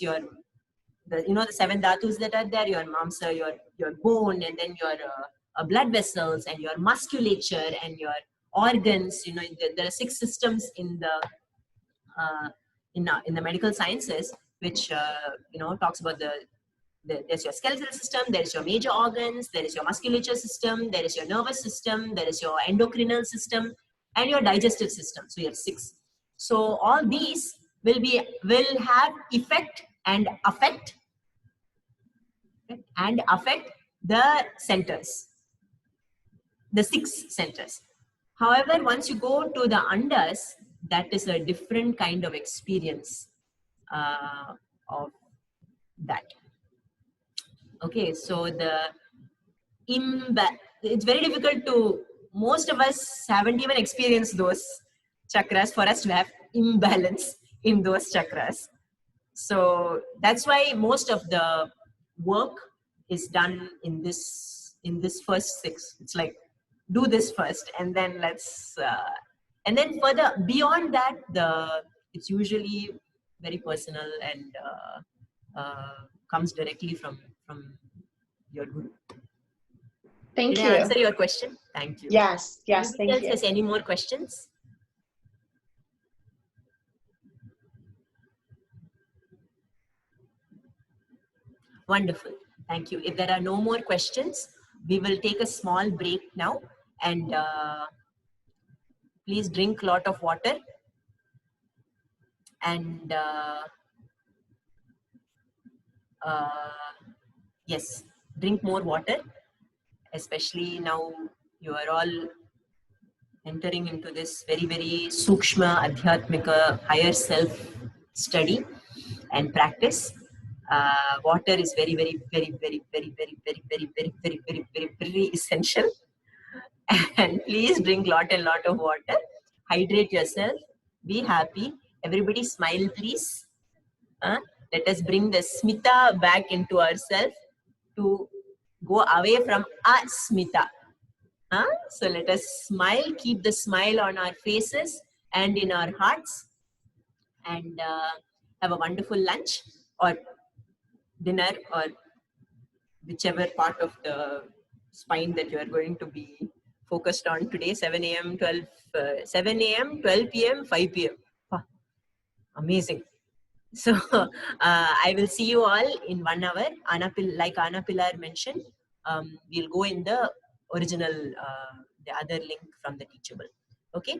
the 7 dhatus that are there, your mamsa, your bone, and then your blood vessels, and your musculature, and your organs. You know, there are 6 systems in the medical sciences, which you know, talks about there's your skeletal system, there is your major organs, there is your musculature system, there is your nervous system, there is your endocrinal system, and your digestive system. So you have 6. So all these will have effect and affect the centers, the 6 centers. However, once you go to the andas, that is a different kind of experience of that. Okay, so it's very difficult to, most of us haven't even experienced those chakras for us to have imbalance in those chakras. So that's why most of the work is done in this first 6. It's like, do this first, and then and then further beyond that, it's usually very personal and comes directly from your guru. Thank Did you. I answer your question? Thank you. Yes, yes, Anybody thank else you. has any more questions? Wonderful. Thank you. If there are no more questions, we will take a small break now, and please drink a lot of water, and yes, drink more water, especially now you are all entering into this very, very sukshma, adhyatmika, higher self study and practice. Water is very, very, very, very, very, very, very, very, very, very, very, very, very essential. And please drink lot and lot of water. Hydrate yourself. Be happy. Everybody smile, please. Let us bring the smita back into ourselves to go away from asmita. So let us smile, keep the smile on our faces and in our hearts, and have a wonderful lunch or dinner or whichever part of the spine that you are going to be focused on today. 7 a.m., 12 p.m., 5 p.m. Amazing. So I will see you all in 1 hour. Like Anna Pilar mentioned, we'll go in the original, the other link from the Teachable. Okay.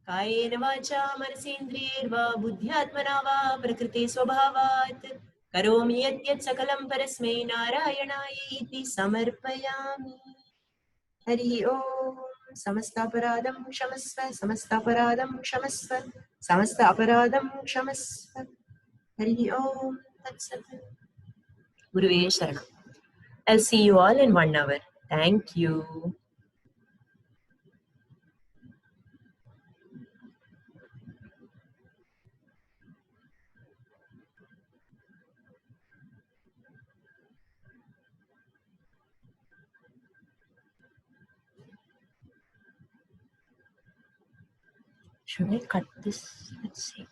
कायेन वाचा मनसेन्द्रियैर्वा बुद्ध्यात्मना वा प्रकृते स्वभावात् करोमि यद्यत् सकलं परस्मै नारायणायेति समर्पयामि. हरि ओम. समस्त अपराधं क्षमस्व, समस्त अपराधं क्षमस्व, समस्त अपराधं क्षमस्व. हरि ओम. तत्सत्. गुरुवे शरणम्. I'll see you all in 1 hour. Thank you. Should I cut this? Let's see.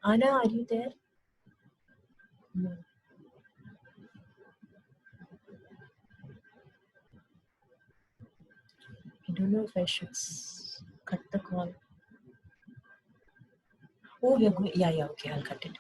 Anna, are you there? No. I don't know if I should cut the call. Oh, we are going. Yeah, okay, I'll cut it.